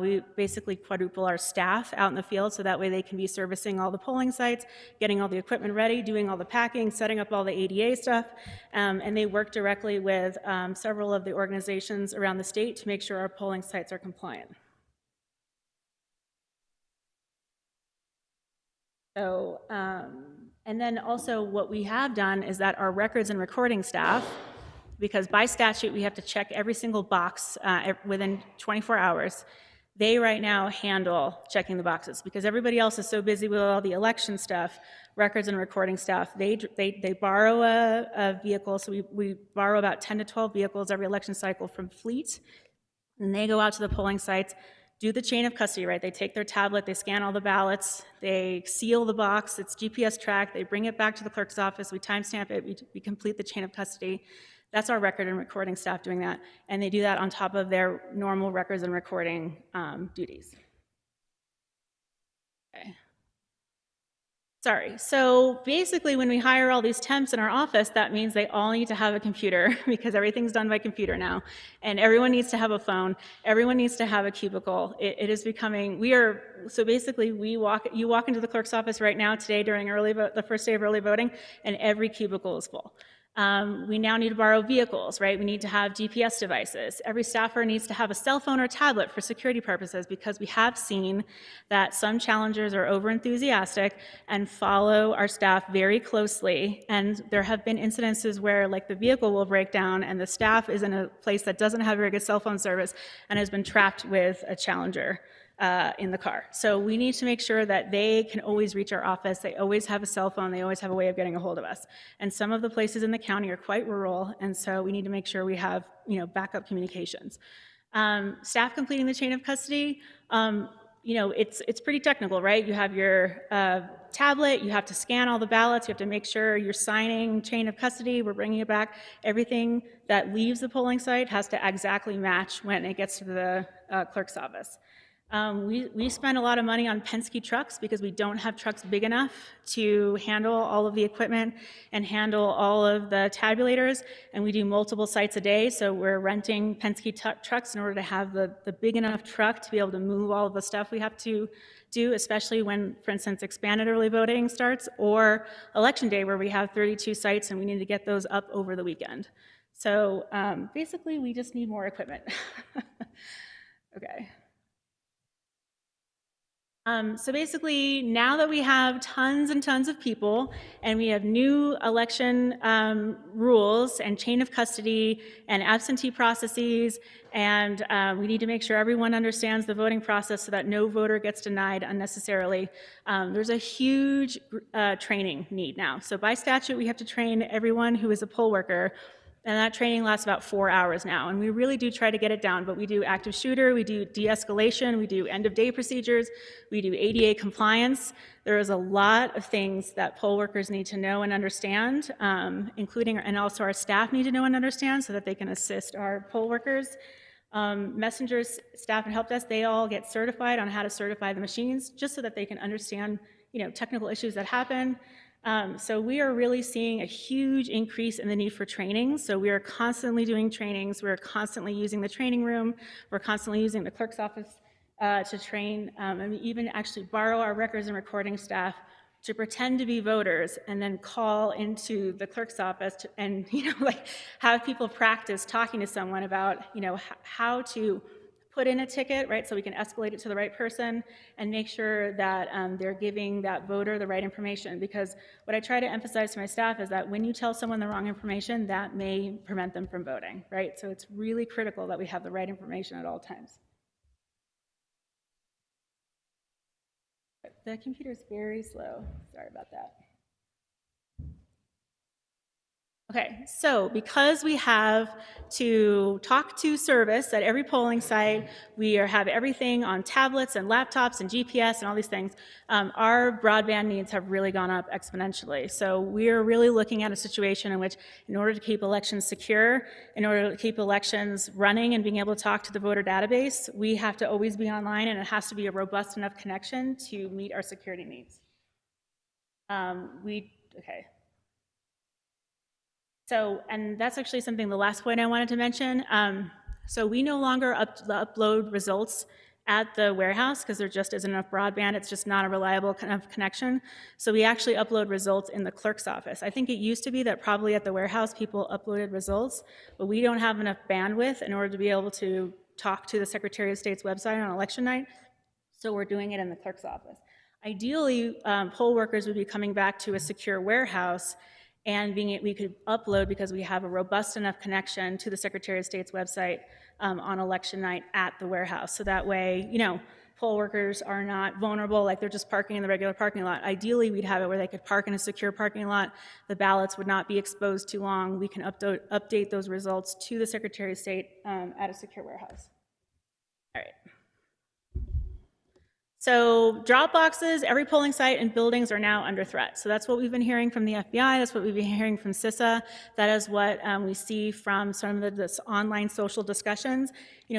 We basically quadruple our staff out in the field so that way they can be servicing all the polling sites, getting all the equipment ready, doing all the packing, setting up all the ADA stuff, and they work directly with several of the organizations around the state to make sure our polling sites are compliant. So, and then also what we have done is that our records and recording staff, because by statute we have to check every single box within 24 hours, they right now handle checking the boxes because everybody else is so busy with all the election stuff, records and recording staff. They borrow a vehicle, so we borrow about 10 to 12 vehicles every election cycle from Fleet, and they go out to the polling sites, do the chain of custody, right? They take their tablet, they scan all the ballots, they seal the box, it's GPS tracked, they bring it back to the clerk's office, we timestamp it, we complete the chain of custody. That's our record and recording staff doing that, and they do that on top of their normal records and recording duties. Okay. Sorry, so basically when we hire all these temps in our office, that means they all need to have a computer because everything's done by computer now, and everyone needs to have a phone, everyone needs to have a cubicle. It is becoming, so basically you walk into the clerk's office right now today during the first day of early voting, and every cubicle is full. We now need to borrow vehicles, right? We need to have GPS devices. Every staffer needs to have a cell phone or tablet for security purposes because we have seen that some challengers are overenthusiastic and follow our staff very closely. And there have been incidences where like the vehicle will break down and the staff is in a place that doesn't have very good cell phone service and has been trapped with a challenger in the car. So we need to make sure that they can always reach our office. They always have a cell phone. They always have a way of getting a hold of us. And some of the places in the county are quite rural, and so we need to make sure we have, backup communications. Staff completing the chain of custody, it's pretty technical, right? You have your tablet, you have to scan all the ballots, you have to make sure you're signing chain of custody, we're bringing it back. Everything that leaves the polling site has to exactly match when it gets to the clerk's office. We spend a lot of money on Penske trucks because we don't have trucks big enough to handle all of the equipment and handle all of the tabulators, and we do multiple sites a day, so we're renting Penske trucks in order to have the big enough truck to be able to move all of the stuff we have to do, especially when, for instance, expanded early voting starts, or election day where we have 32 sites and we need to get those up over the weekend. So basically, we just need more equipment. Okay. So basically, now that we have tons and tons of people, and we have new election rules and chain of custody and absentee processes, and we need to make sure everyone understands the voting process so that no voter gets denied unnecessarily. There's a huge training need now. So by statute, we have to train everyone who is a poll worker. And that training lasts about 4 hours now. And we really do try to get it down, but we do active shooter, we do de-escalation, we do end of day procedures, we do ADA compliance. There is a lot of things that poll workers need to know and understand, including, and also our staff need to know and understand so that they can assist our poll workers. Messengers, staff, and help desk, they all get certified on how to certify the machines just so that they can understand, technical issues that happen. So we are really seeing a huge increase in the need for training. So we are constantly doing trainings. We're constantly using the training room. We're constantly using the clerk's office to train. And we even actually borrow our records and recording staff to pretend to be voters and then call into the clerk's office and have people practice talking to someone about how to put in a ticket, right, so we can escalate it to the right person and make sure that they're giving that voter the right information. Because what I try to emphasize to my staff is that when you tell someone the wrong information, that may prevent them from voting, right? So it's really critical that we have the right information at all times. The computer's very slow. Sorry about that. Okay, so because we have to talk to service at every polling site, we have everything on tablets and laptops and GPS and all these things, our broadband needs have really gone up exponentially. So we're really looking at a situation in which, in order to keep elections secure, in order to keep elections running and being able to talk to the voter database, we have to always be online, and it has to be a robust enough connection to meet our security needs. Okay. So, and that's actually something, the last point I wanted to mention. So we no longer upload results at the warehouse because there just isn't enough broadband. It's just not a reliable kind of connection. So we actually upload results in the clerk's office. I think it used to be that probably at the warehouse people uploaded results, but we don't have enough bandwidth in order to be able to talk to the Secretary of State's website on election night. So we're doing it in the clerk's office. Ideally, poll workers would be coming back to a secure warehouse and we could upload because we have a robust enough connection to the Secretary of State's website on election night at the warehouse. So that way, poll workers are not vulnerable, like they're just parking in the regular parking lot. Ideally, we'd have it where they could park in a secure parking lot. The ballots would not be exposed too long. We can update those results to the Secretary of State at a secure warehouse. All right. So drop boxes, every polling site and buildings are now under threat. So that's what we've been hearing from the FBI. That's what we've been hearing from CISA. That is what we see from some of the online social discussions.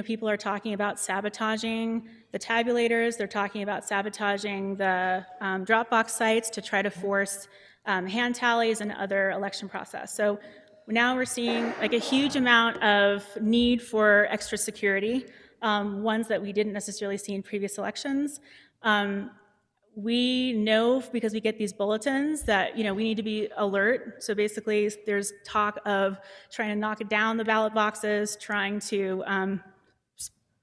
People are talking about sabotaging the tabulators. They're talking about sabotaging the drop box sites to try to force hand tallies and other election process. So now we're seeing like a huge amount of need for extra security. Ones that we didn't necessarily see in previous elections. We know, because we get these bulletins, that we need to be alert. So basically, there's talk of trying to knock down the ballot boxes, trying to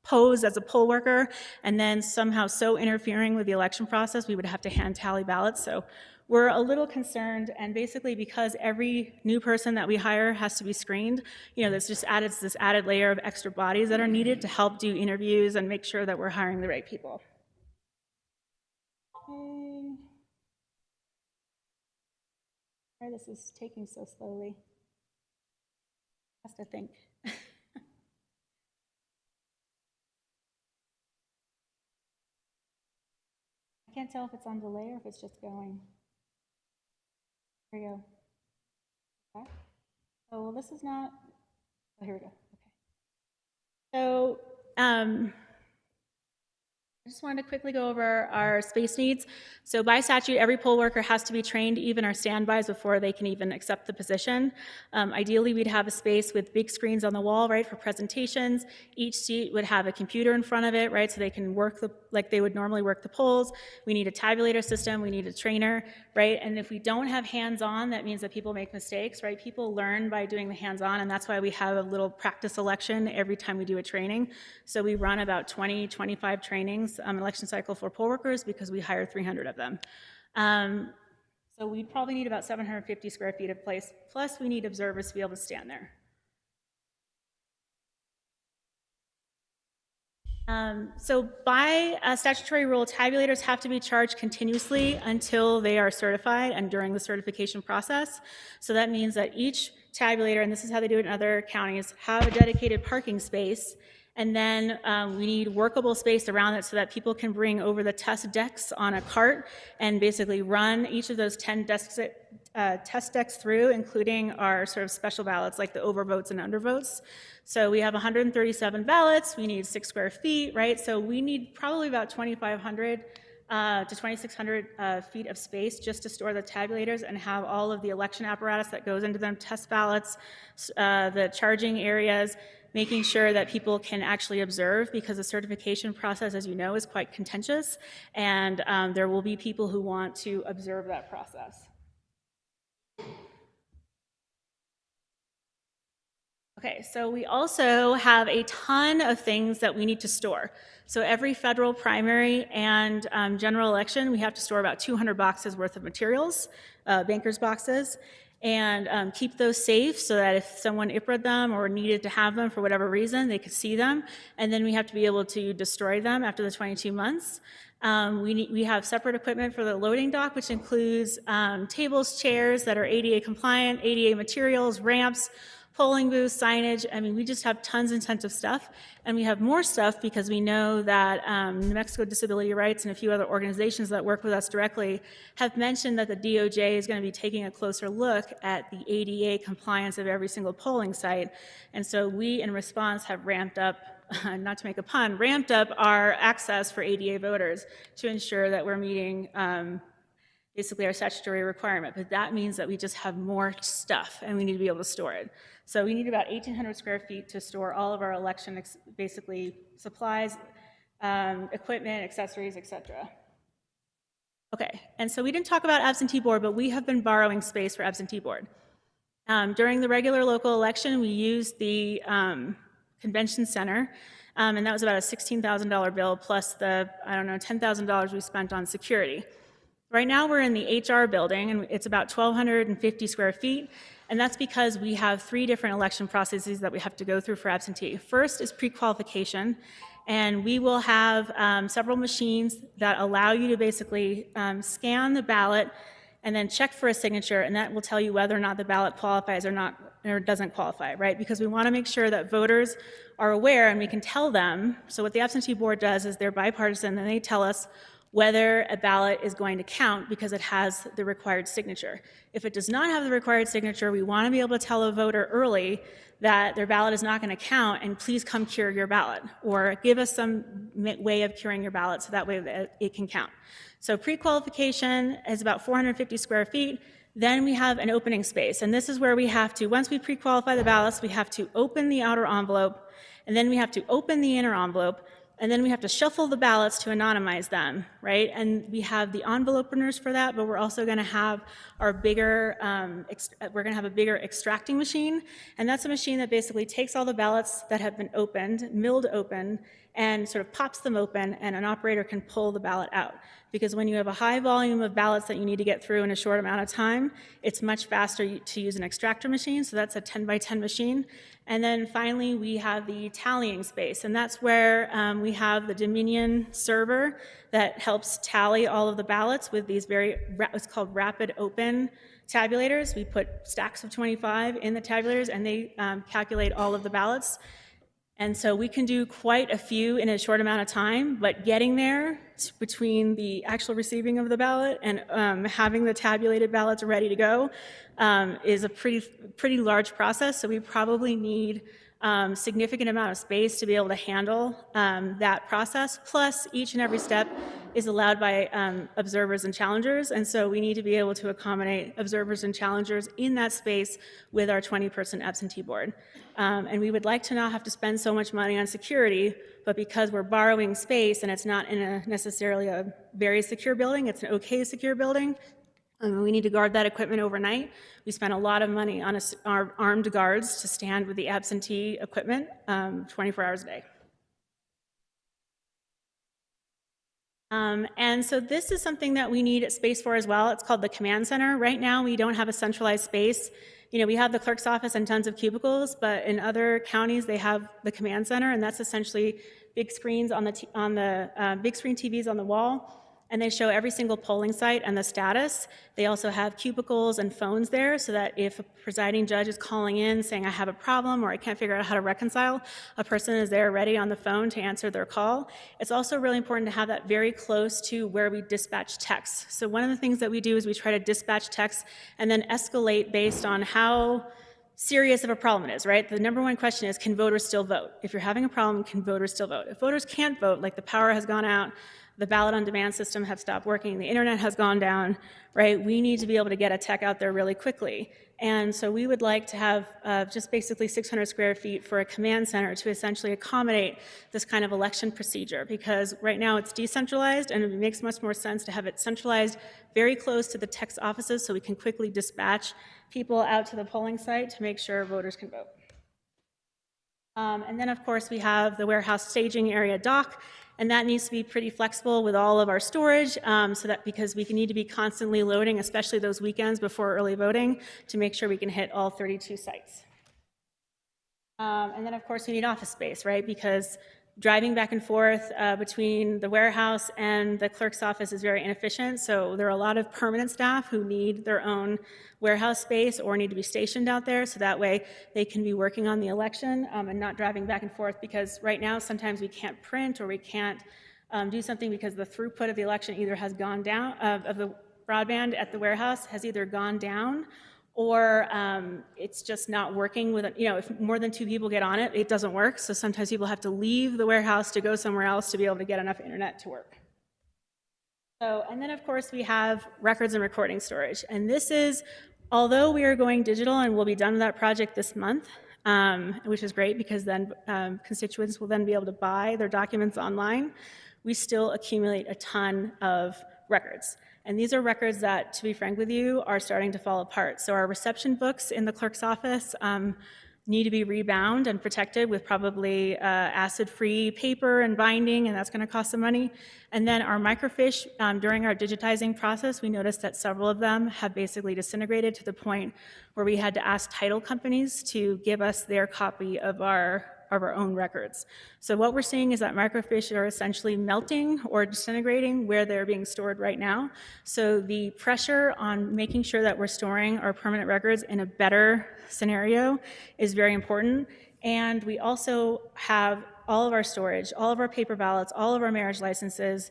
pose as a poll worker, and then somehow so interfering with the election process, we would have to hand tally ballots. So we're a little concerned, and basically because every new person that we hire has to be screened, there's just this added layer of extra bodies that are needed to help do interviews and make sure that we're hiring the right people. Okay. Sorry, this is taking so slowly. Has to think. I can't tell if it's on delay or if it's just going. Here we go. Okay. Oh, well, this is not. Oh, here we go. Okay. So, I just wanted to quickly go over our space needs. So by statute, every poll worker has to be trained, even our standbys, before they can even accept the position. Ideally, we'd have a space with big screens on the wall, right, for presentations. Each seat would have a computer in front of it, right, so they can work like they would normally work the polls. We need a tabulator system. We need a trainer, right? And if we don't have hands-on, that means that people make mistakes, right? People learn by doing the hands-on, and that's why we have a little practice election every time we do a training. So we run about 20, 25 trainings this election cycle for poll workers because we hired 300 of them. So we probably need about 750 square feet of place, plus we need observers to be able to stand there. So by statutory rule, tabulators have to be charged continuously until they are certified and during the certification process. So that means that each tabulator, and this is how they do it in other counties, have a dedicated parking space, and then we need workable space around it so that people can bring over the test decks on a cart and basically run each of those 10 test decks through, including our sort of special ballots like the overvotes and undervotes. So we have 137 ballots, we need 6 square feet, right? So we need probably about 2,500 to 2,600 feet of space just to store the tabulators and have all of the election apparatus that goes into them, test ballots, the charging areas, making sure that people can actually observe, because the certification process, as you know, is quite contentious, and there will be people who want to observe that process. Okay, so we also have a ton of things that we need to store. So every federal primary and general election, we have to store about 200 boxes worth of materials, bankers boxes, and keep those safe so that if someone IPRA'd them or needed to have them for whatever reason, they could see them. And then we have to be able to destroy them after the 22 months. We have separate equipment for the loading dock, which includes tables, chairs that are ADA compliant, ADA materials, ramps, polling booths, signage. I mean, we just have tons and tons of stuff. And we have more stuff because we know that New Mexico Disability Rights and a few other organizations that work with us directly have mentioned that the DOJ is going to be taking a closer look at the ADA compliance of every single polling site. And so we, in response, have ramped up, not to make a pun, ramped up our access for ADA voters to ensure that we're meeting basically our statutory requirement. But that means that we just have more stuff and we need to be able to store it. So we need about 1,800 square feet to store all of our election, basically supplies, equipment, accessories, etc. Okay, and so we didn't talk about absentee board, but we have been borrowing space for absentee board. During the regular local election, we used the convention center, and that was about a $16,000 bill plus the, I don't know, $10,000 we spent on security. Right now we're in the HR building, and it's about 1,250 square feet, and that's because we have 3 different election processes that we have to go through for absentee. First is pre-qualification, and we will have several machines that allow you to basically scan the ballot and then check for a signature, and that will tell you whether or not the ballot qualifies or not, or doesn't qualify, right? Because we want to make sure that voters are aware and we can tell them. So what the absentee board does is they're bipartisan, and they tell us whether a ballot is going to count because it has the required signature. If it does not have the required signature, we want to be able to tell a voter early that their ballot is not going to count, and please come cure your ballot, or give us some way of curing your ballot so that way that it can count. So pre-qualification is about 450 square feet. Then we have an opening space, and this is where we have to, once we pre-qualify the ballots, we have to open the outer envelope, and then we have to open the inner envelope, and then we have to shuffle the ballots to anonymize them, right? And we have the envelope openers for that, but we're also going to have our bigger, we're going to have a bigger extracting machine, and that's a machine that basically takes all the ballots that have been opened, milled open, and sort of pops them open, and an operator can pull the ballot out. Because when you have a high volume of ballots that you need to get through in a short amount of time, it's much faster to use an extractor machine, so that's a 10 by 10 machine. And then finally, we have the tallying space, and that's where we have the Dominion server that helps tally all of the ballots with these what's called rapid open tabulators. We put stacks of 25 in the tabulators, and they calculate all of the ballots. And so we can do quite a few in a short amount of time, but getting there between the actual receiving of the ballot and having the tabulated ballots ready to go is a pretty large process. So we probably need significant amount of space to be able to handle that process. Plus, each and every step is allowed by observers and challengers, and so we need to be able to accommodate observers and challengers in that space with our 20-person absentee board. And we would like to not have to spend so much money on security, but because we're borrowing space and it's not in necessarily a very secure building, it's an okay secure building, we need to guard that equipment overnight. We spend a lot of money on our armed guards to stand with the absentee equipment 24 hours a day. And so this is something that we need space for as well. It's called the command center. Right now, we don't have a centralized space. You know, we have the clerk's office and tons of cubicles, but in other counties, they have the command center, and that's essentially big screens on the big screen TVs on the wall, and they show every single polling site and the status. They also have cubicles and phones there so that if a presiding judge is calling in saying, I have a problem or I can't figure out how to reconcile, a person is there ready on the phone to answer their call. It's also really important to have that very close to where we dispatch texts. So one of the things that we do is we try to dispatch texts and then escalate based on how serious of a problem it is, right? The number one question is, can voters still vote? If you're having a problem, can voters still vote? If voters can't vote, like the power has gone out, the ballot on demand system have stopped working, the internet has gone down, right? We need to be able to get a tech out there really quickly. And so we would like to have just basically 600 square feet for a command center to essentially accommodate this kind of election procedure, because right now it's decentralized and it makes much more sense to have it centralized very close to the text offices so we can quickly dispatch people out to the polling site to make sure voters can vote. And then of course we have the warehouse staging area dock, and that needs to be pretty flexible with all of our storage, so that because we need to be constantly loading, especially those weekends before early voting, to make sure we can hit all 32 sites. And then of course we need office space, right? Because driving back and forth between the warehouse and the clerk's office is very inefficient. So there are a lot of permanent staff who need their own warehouse space or need to be stationed out there, so that way they can be working on the election and not driving back and forth, because right now sometimes we can't print or we can't do something because the throughput of the election either has gone down, of the broadband at the warehouse has either gone down, or it's just not working with, you know, if more than 2 people get on it, it doesn't work. So sometimes people have to leave the warehouse to go somewhere else to be able to get enough internet to work. So, and then of course we have records and recording storage. And this is, although we are going digital and we'll be done with that project this month, which is great because then constituents will then be able to buy their documents online, we still accumulate a ton of records. And these are records that, to be frank with you, are starting to fall apart. So our reception books in the clerk's office need to be rebound and protected with probably acid-free paper and binding, and that's going to cost some money. And then our microfiche, during our digitizing process, we noticed that several of them have basically disintegrated to the point where we had to ask title companies to give us their copy of our own records. So what we're seeing is that microfiche are essentially melting or disintegrating where they're being stored right now. So the pressure on making sure that we're storing our permanent records in a better scenario is very important. And we also have all of our storage, all of our paper ballots, all of our marriage licenses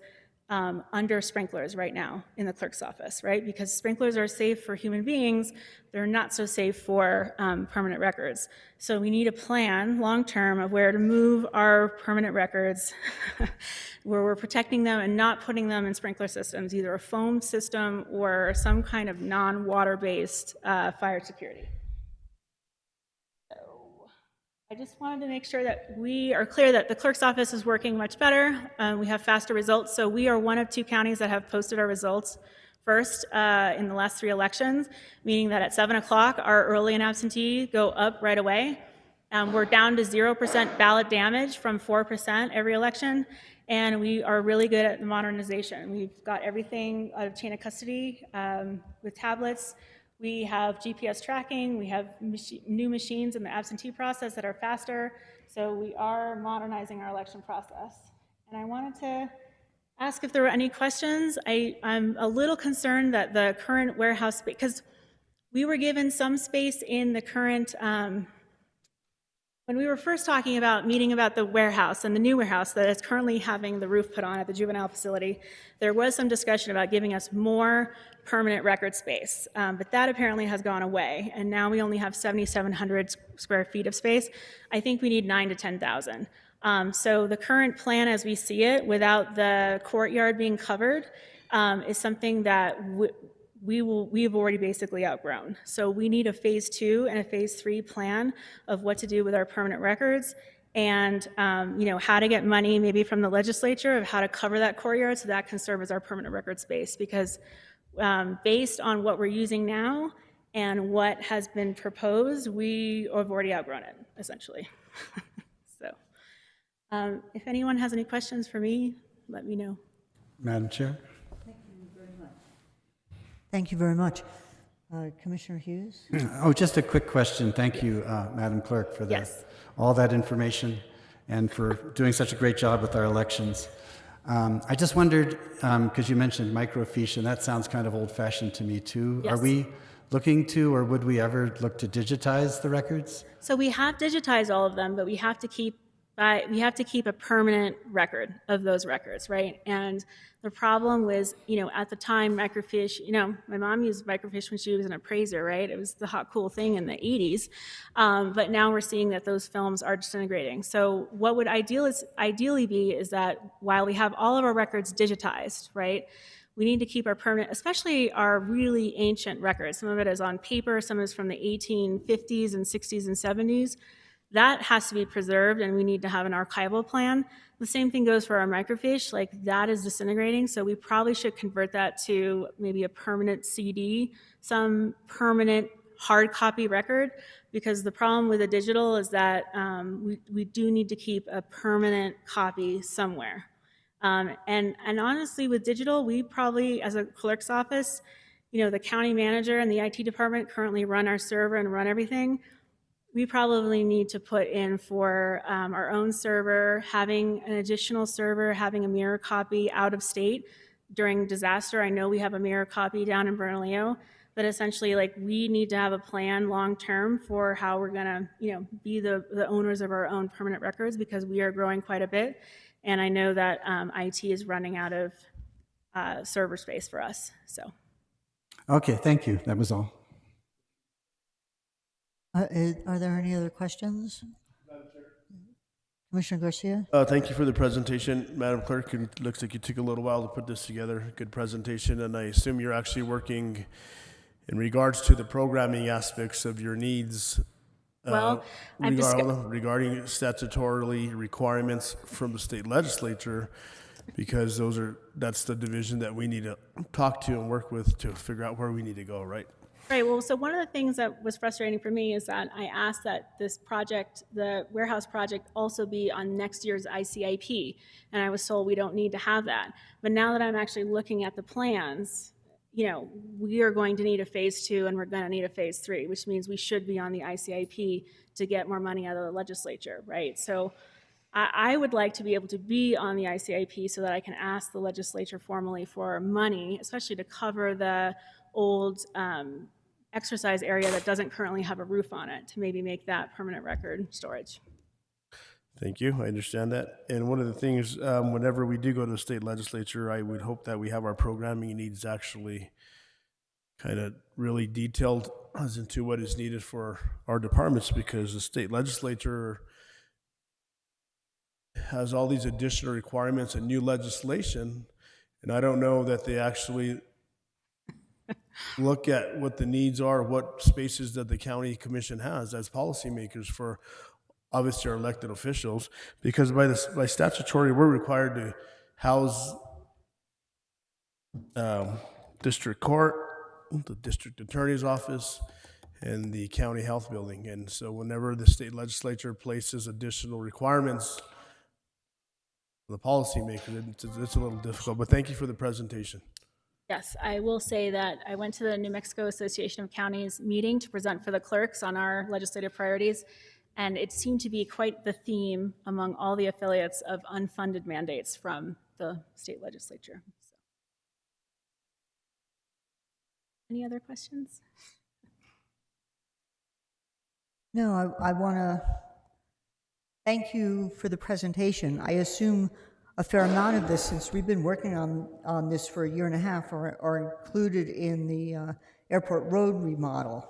under sprinklers right now in the clerk's office, right? Because sprinklers are safe for human beings, they're not so safe for permanent records. So we need a plan long-term of where to move our permanent records where we're protecting them and not putting them in sprinkler systems, either a foam system or some kind of non-water-based fire security. I just wanted to make sure that we are clear that the clerk's office is working much better. We have faster results. So we are one of 2 counties that have posted our results first in the last 3 elections, meaning that at 7 o'clock, our early and absentee go up right away. We're down to 0% ballot damage from 4% every election. And we are really good at the modernization. We've got everything out of chain of custody with tablets. We have GPS tracking, we have new machines in the absentee process that are faster, so we are modernizing our election process. And I wanted to ask if there were any questions. I'm a little concerned that the current warehouse space, because we were given some space in the current, when we were first talking about meeting about the warehouse and the new warehouse that is currently having the roof put on at the juvenile facility, there was some discussion about giving us more permanent record space, but that apparently has gone away, and now we only have 7,700 square feet of space. I think we need 9,000 to 10,000. So the current plan as we see it, without the courtyard being covered, is something that we've already basically outgrown. So we need a phase 2 and a phase 3 plan of what to do with our permanent records, and you know, how to get money maybe from the legislature of how to cover that courtyard so that can serve as our permanent record space, because based on what we're using now and what has been proposed, we have already outgrown it, essentially. So if anyone has any questions for me, let me know. Madam Chair? Thank you very much. Commissioner Hughes? Oh, just a quick question. Thank you, Madam Clerk, for Yes. all that information and for doing such a great job with our elections. I just wondered, because you mentioned microfiche, and that sounds kind of old-fashioned to me too. Yes. Are we looking to, or would we ever look to digitize the records? So we have digitized all of them, but we have to keep a permanent record of those records, right? And the problem was, at the time, microfiche, my mom used microfiche when she was an appraiser, right? It was the hot, cool thing in the 80s. But now we're seeing that those films are disintegrating. So what would ideally be is that while we have all of our records digitized, right, we need to keep our permanent, especially our really ancient records. Some of it is on paper, some is from the 1850s and 60s and 70s. That has to be preserved, and we need to have an archival plan. The same thing goes for our microfiche, like that is disintegrating, so we probably should convert that to maybe a permanent CD, some permanent hard copy record, because the problem with the digital is that we do need to keep a permanent copy somewhere. And honestly, with digital, we probably, as a clerk's office, the county manager and the IT department currently run our server and run everything. We probably need to put in for our own server, having an additional server, having a mirror copy out of state during disaster. I know we have a mirror copy down in Bernalillo, but essentially, like, we need to have a plan long-term for how we're gonna, be the owners of our own permanent records, because we are growing quite a bit. And I know that IT is running out of server space for us, so. Okay, thank you. That was all. Are there any other questions? Commissioner Garcia? Thank you for the presentation, Madam Clerk. It looks like you took a little while to put this together. Good presentation, and I assume you're actually working in regards to the programming aspects of your needs. Well, I'm regarding statutorily requirements from the state legislature, because that's the division that we need to talk to and work with to figure out where we need to go, right? Right, well, so one of the things that was frustrating for me is that I asked that this project, the warehouse project, also be on next year's ICIP, and I was told we don't need to have that. But now that I'm actually looking at the plans, we are going to need a phase 2 and we're going to need a phase 3, which means we should be on the ICIP to get more money out of the legislature, right? So I would like to be able to be on the ICIP so that I can ask the legislature formally for money, especially to cover the old exercise area that doesn't currently have a roof on it, to maybe make that permanent record storage. Thank you. I understand that. And one of the things, whenever we do go to the state legislature, I would hope that we have our programming needs actually kind of really detailed as into what is needed for our departments, because the state legislature has all these additional requirements and new legislation, and I don't know that they actually look at what the needs are, what spaces that the county commission has as policymakers for obviously our elected officials, because by statutory, we're required to house district court, the district attorney's office, and the county health building. And so whenever the state legislature places additional requirements for the policymaker, it's a little difficult. But thank you for the presentation. Yes, I will say that I went to the New Mexico Association of Counties meeting to present for the clerks on our legislative priorities, and it seemed to be quite the theme among all the affiliates of unfunded mandates from the state legislature. So. Any other questions? No, I want to thank you for the presentation. I assume a fair amount of this, since we've been working on this for a year and a half, are included in the airport road remodel.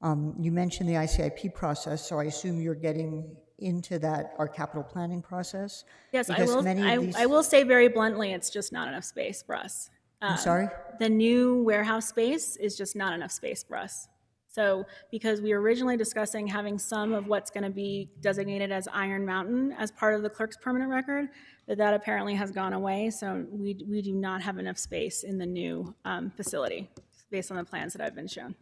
You mentioned the ICIP process, so I assume you're getting into that, our capital planning process? Yes, I will say very bluntly, it's just not enough space for us. I'm sorry? The new warehouse space is just not enough space for us. So, because we were originally discussing having some of what's going to be designated as Iron Mountain as part of the clerk's permanent record, but that apparently has gone away, so we do not have enough space in the new facility, based on the plans that I've been shown.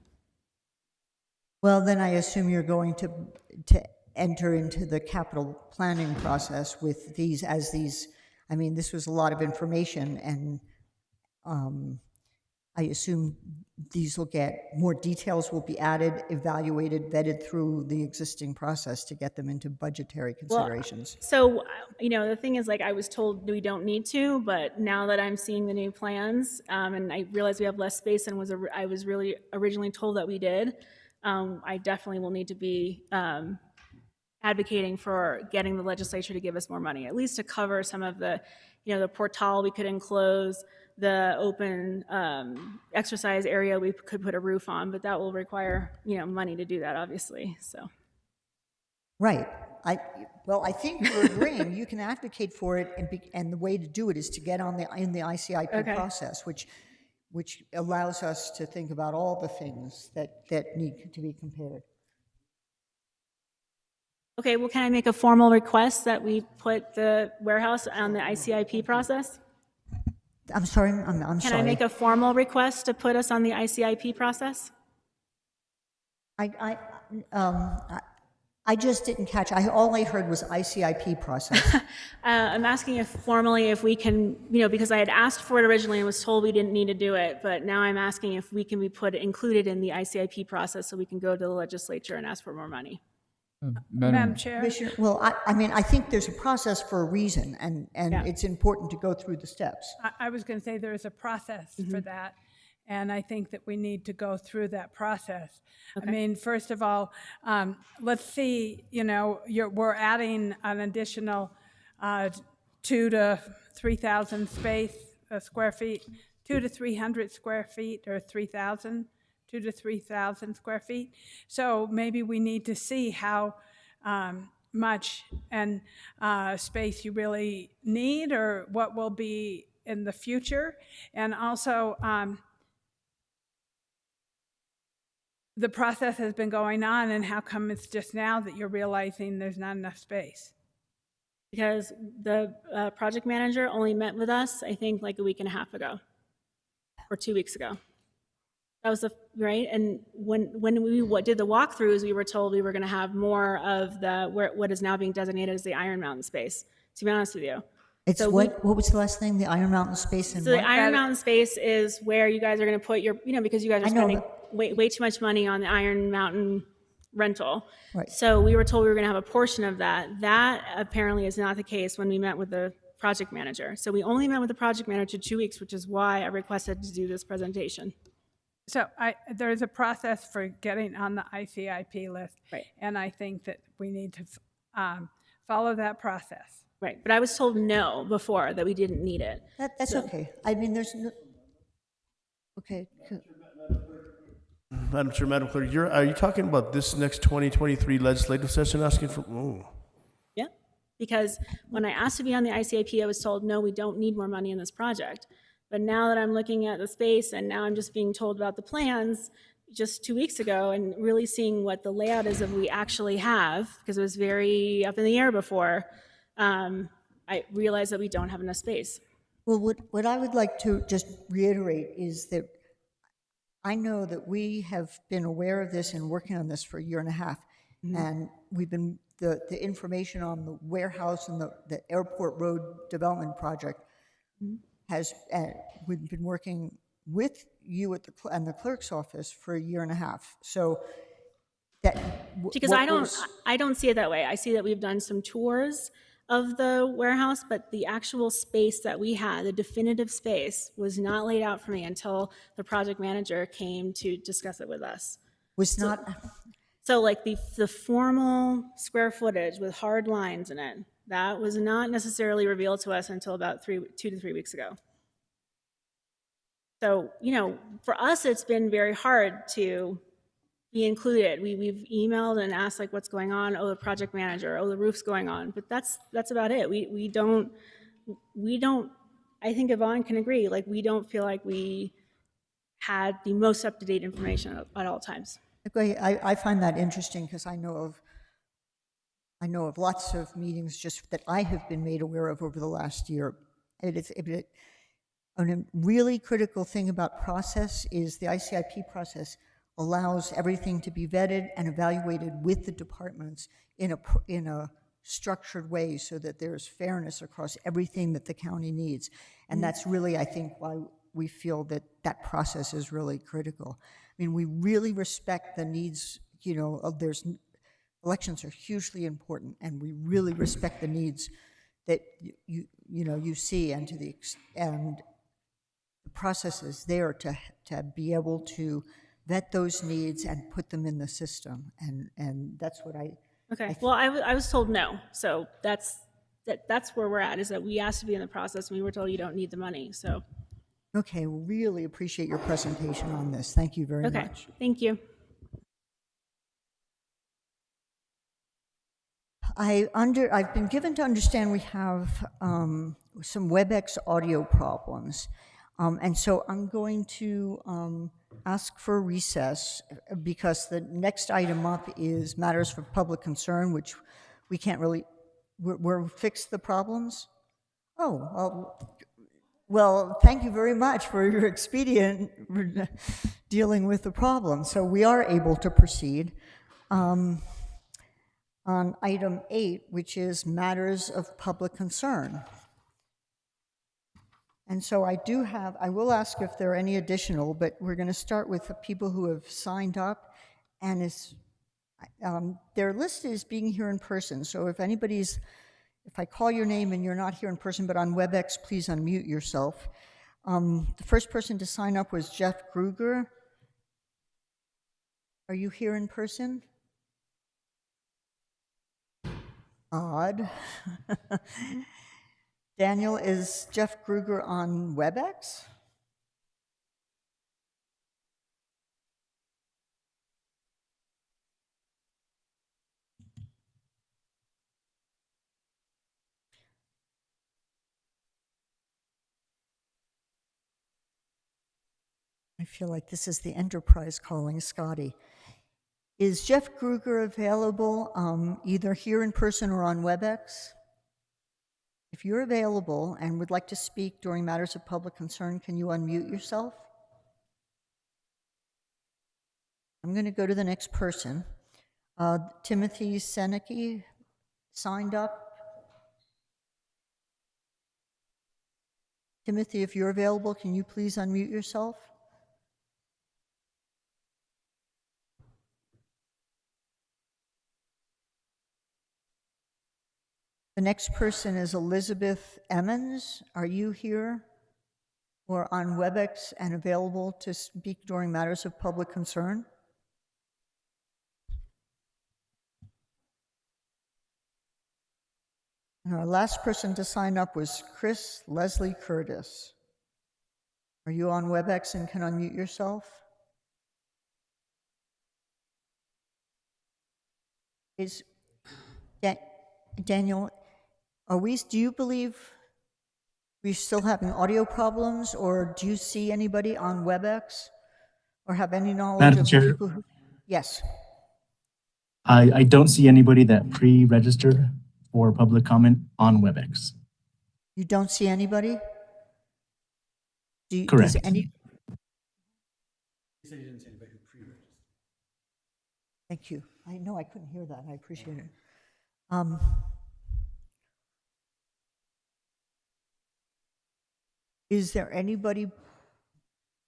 Well, then I assume you're going to enter into the capital planning process with these I mean, this was a lot of information, and I assume these will get, more details will be added, evaluated, vetted through the existing process to get them into budgetary considerations. So, the thing is, like, I was told we don't need to, but now that I'm seeing the new plans, and I realize we have less space than I was really originally told that we did, I definitely will need to be advocating for getting the legislature to give us more money, at least to cover some of the, the portal we could enclose, the open exercise area we could put a roof on, but that will require, money to do that, obviously, so. Right. I think we're agreeing. You can advocate for it, and the way to do it is to get in the ICIP process, which allows us to think about all the things that need to be compared. Okay, well, can I make a formal request that we put the warehouse on the ICIP process? I'm sorry, I'm sorry. Can I make a formal request to put us on the ICIP process? I just didn't catch. All I heard was ICIP process. I'm asking if we can, because I had asked for it originally and was told we didn't need to do it, but now I'm asking if we can be included in the ICIP process so we can go to the legislature and ask for more money. Madam Chair. Well, I think there's a process for a reason, and it's important to go through the steps. I was going to say there is a process for that, and I think that we need to go through that process. I mean, first of all, let's see, we're adding an additional 2,000 to 3,000 square feet, 200 to 300 square feet, or 3,000. 2,000 to 3,000 square feet. So maybe we need to see how much and space you really need, or what will be in the future. And also, the process has been going on, and how come it's just now that you're realizing there's not enough space? Because the project manager only met with us, I think, like a week and a half ago, or 2 weeks ago. That was right. And when we did the walkthroughs, we were told we were going to have more of what is now being designated as the Iron Mountain space, to be honest with you. It's so what was the last thing? The Iron Mountain space? And so the Iron Mountain space is where you guys are going to put your, because you guys are spending way too much money on the Iron Mountain rental. Right. So we were told we were going to have a portion of that. That apparently is not the case when we met with the project manager. So we only met with the project manager 2 weeks, which is why I requested to do this presentation. So there's a process for getting on the ICIP list, right? And I think that we need to follow that process. Right, but I was told no before, that we didn't need it. That's okay. I mean, there's no... Okay. Madam Chair, Madam Clerk, are you talking about this next 2023 legislative session asking for... Oh. Yeah, because when I asked to be on the ICIP, I was told, no, we don't need more money in this project. But now that I'm looking at the space, and now I'm just being told about the plans just 2 weeks ago, and really seeing what the layout is of we actually have, because it was very up in the air before, I realized that we don't have enough space. Well, what I would like to just reiterate is that I know that we have been aware of this and working on this for a year and a half, and we've been, the information on the warehouse and the airport road development project we've been working with you and the clerk's office for a year and a half. So that because I don't see it that way. I see that we've done some tours of the warehouse, but the actual space that we had, the definitive space, was not laid out for me until the project manager came to discuss it with us. So like the formal square footage with hard lines in it, that was not necessarily revealed to us until about 2 to 3 weeks ago. So, for us, it's been very hard to be included. We've emailed and asked, like, what's going on? Oh, the project manager. Oh, the roof's going on. But that's about it. We don't, I think Yvonne can agree, like, we don't feel like we had the most up-to-date information at all times. I find that interesting because I know of lots of meetings just that I have been made aware of over the last year. A really critical thing about process is the ICIP process allows everything to be vetted and evaluated with the departments in a structured way so that there's fairness across everything that the county needs. And that's really, I think, why we feel that that process is really critical. I mean, we really respect the needs, you know, elections are hugely important, and we really respect the needs that you see, and and the process is there to be able to vet those needs and put them in the system, and that's what Okay. Well, I was told no, so that's where we're at. Is that we asked to be in the process, and we were told you don't need the money. So. Okay, really appreciate your presentation on this. Thank you very Okay. much. Thank you. I've been given to understand we have some WebEx audio problems. And so I'm going to ask for a recess because the next item up is matters for public concern, which we can't really, we're fixed the problems? Oh, well, thank you very much for your expedient dealing with the problem. So we are able to proceed. On item 8, which is matters of public concern. And so I will ask if there are any additional, but we're going to start with the people who have signed up, and their list is being here in person. So if I call your name and you're not here in person but on WebEx, please unmute yourself. The first person to sign up was Jeff Kruger. Are you here in person? Odd. Daniel, is Jeff Kruger on WebEx? I feel like this is the Enterprise calling Scotty. Is Jeff Kruger available either here in person or on WebEx? If you're available and would like to speak during matters of public concern, can you unmute yourself? I'm going to go to the next person. Timothy Seneke signed up. Timothy, if you're available, can you please unmute yourself? The next person is Elizabeth Emmons. Are you here or on WebEx and available to speak during matters of public concern? And our last person to sign up was Chris Leslie Curtis. Are you on WebEx and can unmute yourself? Daniel, do you believe we're still having audio problems, or do you see anybody on WebEx or have any knowledge Madam of Chair, people who? Yes. I don't see anybody that pre-registered for public comment on WebEx. You don't see anybody? Correct. Does any? You said you didn't see anybody who pre-registered. Thank you. I know I couldn't hear that. I appreciate it. Is there anybody?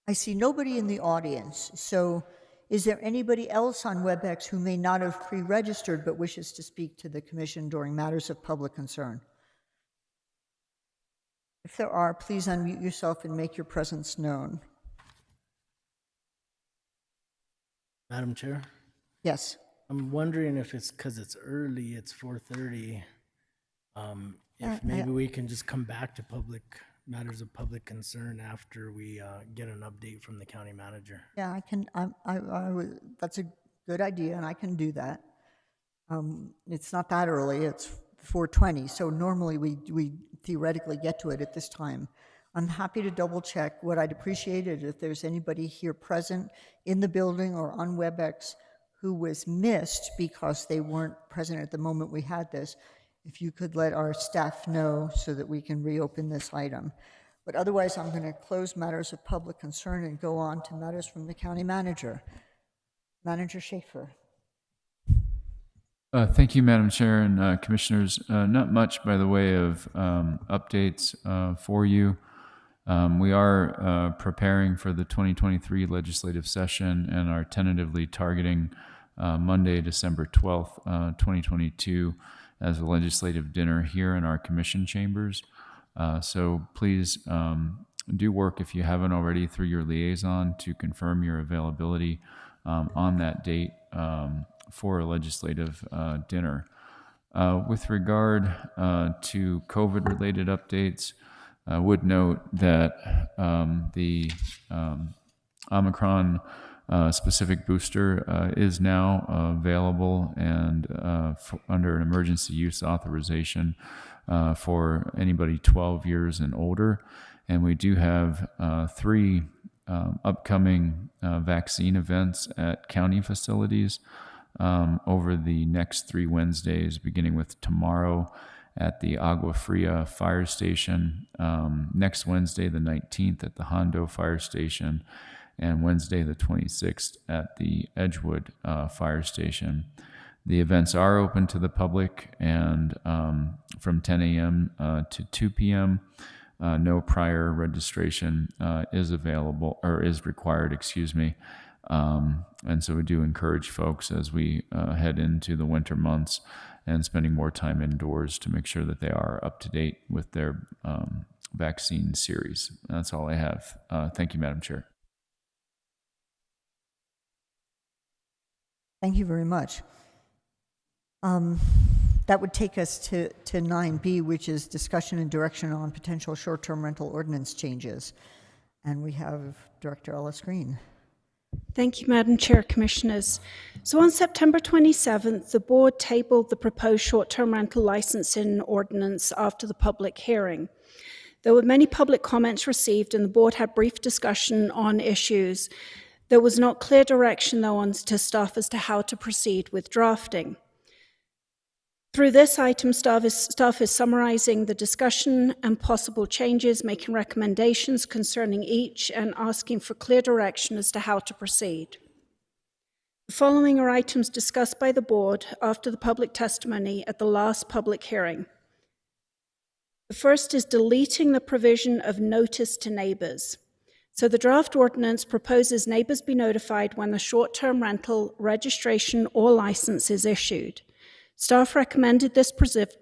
I see nobody in the audience. So is there anybody else on WebEx who may not have pre-registered but wishes to speak to the commission during matters of public concern? If there are, please unmute yourself and make your presence known. Madam Chair? Yes. I'm wondering if it's because it's early, it's 4:30, if maybe we can just come back to matters of public concern after we get an update from the county manager. Yeah, I can. That's a good idea, and I can do that. It's not that early. It's 4:20, so normally we theoretically get to it at this time. I'm happy to double check. What I'd appreciate is if there's anybody here present in the building or on WebEx who was missed because they weren't present at the moment we had this, if you could let our staff know so that we can reopen this item. But otherwise, I'm going to close matters of public concern and go on to matters from the county manager. Manager Schaefer. Thank you, Madam Chair and Commissioners. Not much by the way of updates for you. We are preparing for the 2023 legislative session and are tentatively targeting Monday, December 12th, 2022 as a legislative dinner here in our commission chambers. So please do work, if you haven't already, through your liaison to confirm your availability on that date for a legislative dinner. With regard to COVID-related updates, I would note that the Omicron specific booster is now available and under an emergency use authorization for anybody 12 years and older. And we do have 3 upcoming vaccine events at county facilities over the next 3 Wednesdays, beginning with tomorrow at the Agua Fria Fire Station, next Wednesday the 19th at the Hondo Fire Station, and Wednesday the 26th at the Edgewood Fire Station. The events are open to the public and from 10 a.m. to 2 p.m. No prior registration is available or is required, excuse me. And so we do encourage folks as we head into the winter months and spending more time indoors to make sure that they are up to date with their vaccine series. That's all I have. Thank you, Madam Chair. Thank you very much. That would take us to 9B, which is discussion and direction on potential short-term rental ordinance changes. And we have Director Ellis Green. Thank you, Madam Chair, Commissioners. So on September 27th, the board tabled the proposed short-term rental licensing ordinance after the public hearing. There were many public comments received, and the board had brief discussion on issues. There was not clear direction, though, to staff as to how to proceed with drafting. Through this item, staff is summarizing the discussion and possible changes, making recommendations concerning each, and asking for clear direction as to how to proceed. The following are items discussed by the board after the public testimony at the last public hearing. The first is deleting the provision of notice to neighbors. So the draft ordinance proposes neighbors be notified when the short-term rental registration or license is issued. Staff recommended this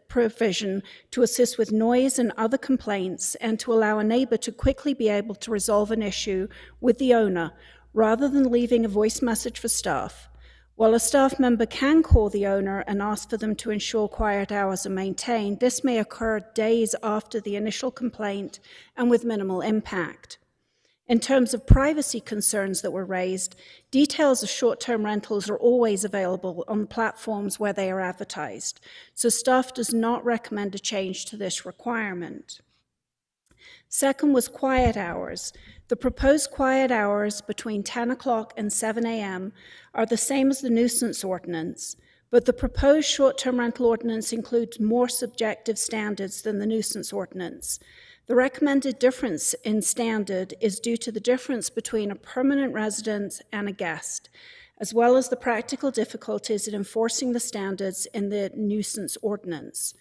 provision to assist with noise and other complaints and to allow a neighbor to quickly be able to resolve an issue with the owner rather than leaving a voice message for staff. While a staff member can call the owner and ask for them to ensure quiet hours are maintained, this may occur days after the initial complaint and with minimal impact. In terms of privacy concerns that were raised, details of short-term rentals are always available on the platforms where they are advertised, so staff does not recommend a change to this requirement. Second was quiet hours. The proposed quiet hours between 10 o'clock and 7 a.m. are the same as the nuisance ordinance, but the proposed short-term rental ordinance includes more subjective standards than the nuisance ordinance. The recommended difference in standard is due to the difference between a permanent resident and a guest, as well as the practical difficulties in enforcing the standards in the nuisance ordinance.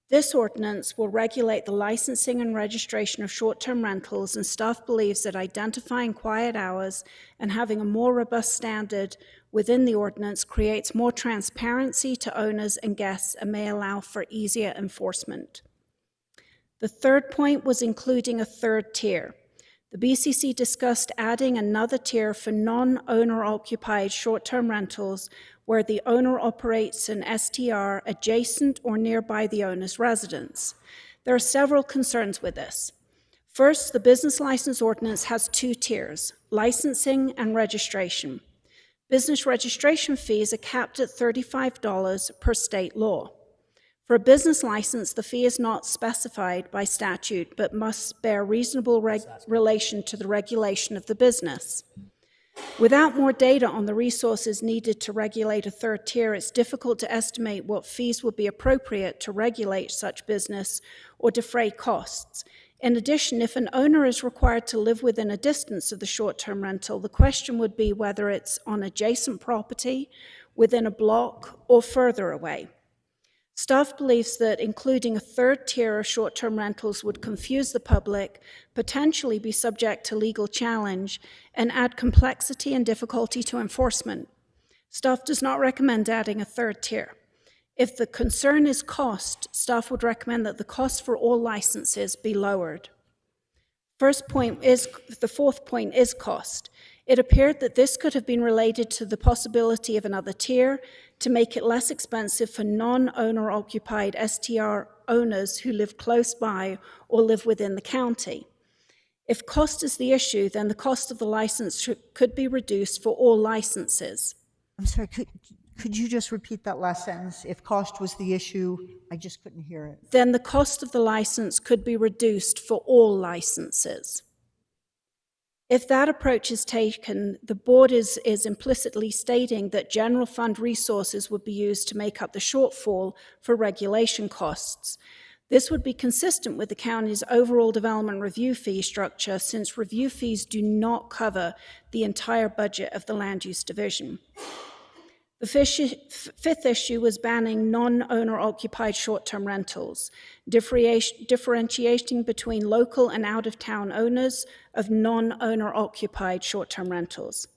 This ordinance will regulate the licensing and registration of short-term rentals, and staff believes that identifying quiet hours and having a more robust standard within the ordinance creates more transparency to owners and guests and may allow for easier enforcement. The third point was including a third tier. The BCC discussed adding another tier for non-owner-occupied short-term rentals where the owner operates an STR adjacent or nearby the owner's residence. There are several concerns with this. First, the business license ordinance has 2 tiers, licensing and registration. Business registration fees are capped at $35 per state law. For a business license, the fee is not specified by statute, but must bear reasonable relation to the regulation of the business. Without more data on the resources needed to regulate a third tier, it's difficult to estimate what fees would be appropriate to regulate such business or defray costs. In addition, if an owner is required to live within a distance of the short-term rental, the question would be whether it's on adjacent property, within a block or further away. Staff believes that including a third tier of short-term rentals would confuse the public, potentially be subject to legal challenge, and add complexity and difficulty to enforcement. Staff does not recommend adding a third tier. If the concern is cost, staff would recommend that the cost for all licenses be lowered. The fourth point is cost. It appeared that this could have been related to the possibility of another tier to make it less expensive for non-owner occupied STR owners who live close by or live within the county. If cost is the issue, then the cost of the license could be reduced for all licenses. I'm sorry, could you just repeat that last sentence? If cost was the issue, I just couldn't hear it. Then the cost of the license could be reduced for all licenses. If that approach is taken, the board is implicitly stating that general fund resources would be used to make up the shortfall for regulation costs. This would be consistent with the county's overall development review fee structure, since review fees do not cover the entire budget of the land use division. The fifth issue was banning non-owner occupied short-term rentals, differentiating between local and out-of-town owners of non-owner occupied short-term rentals.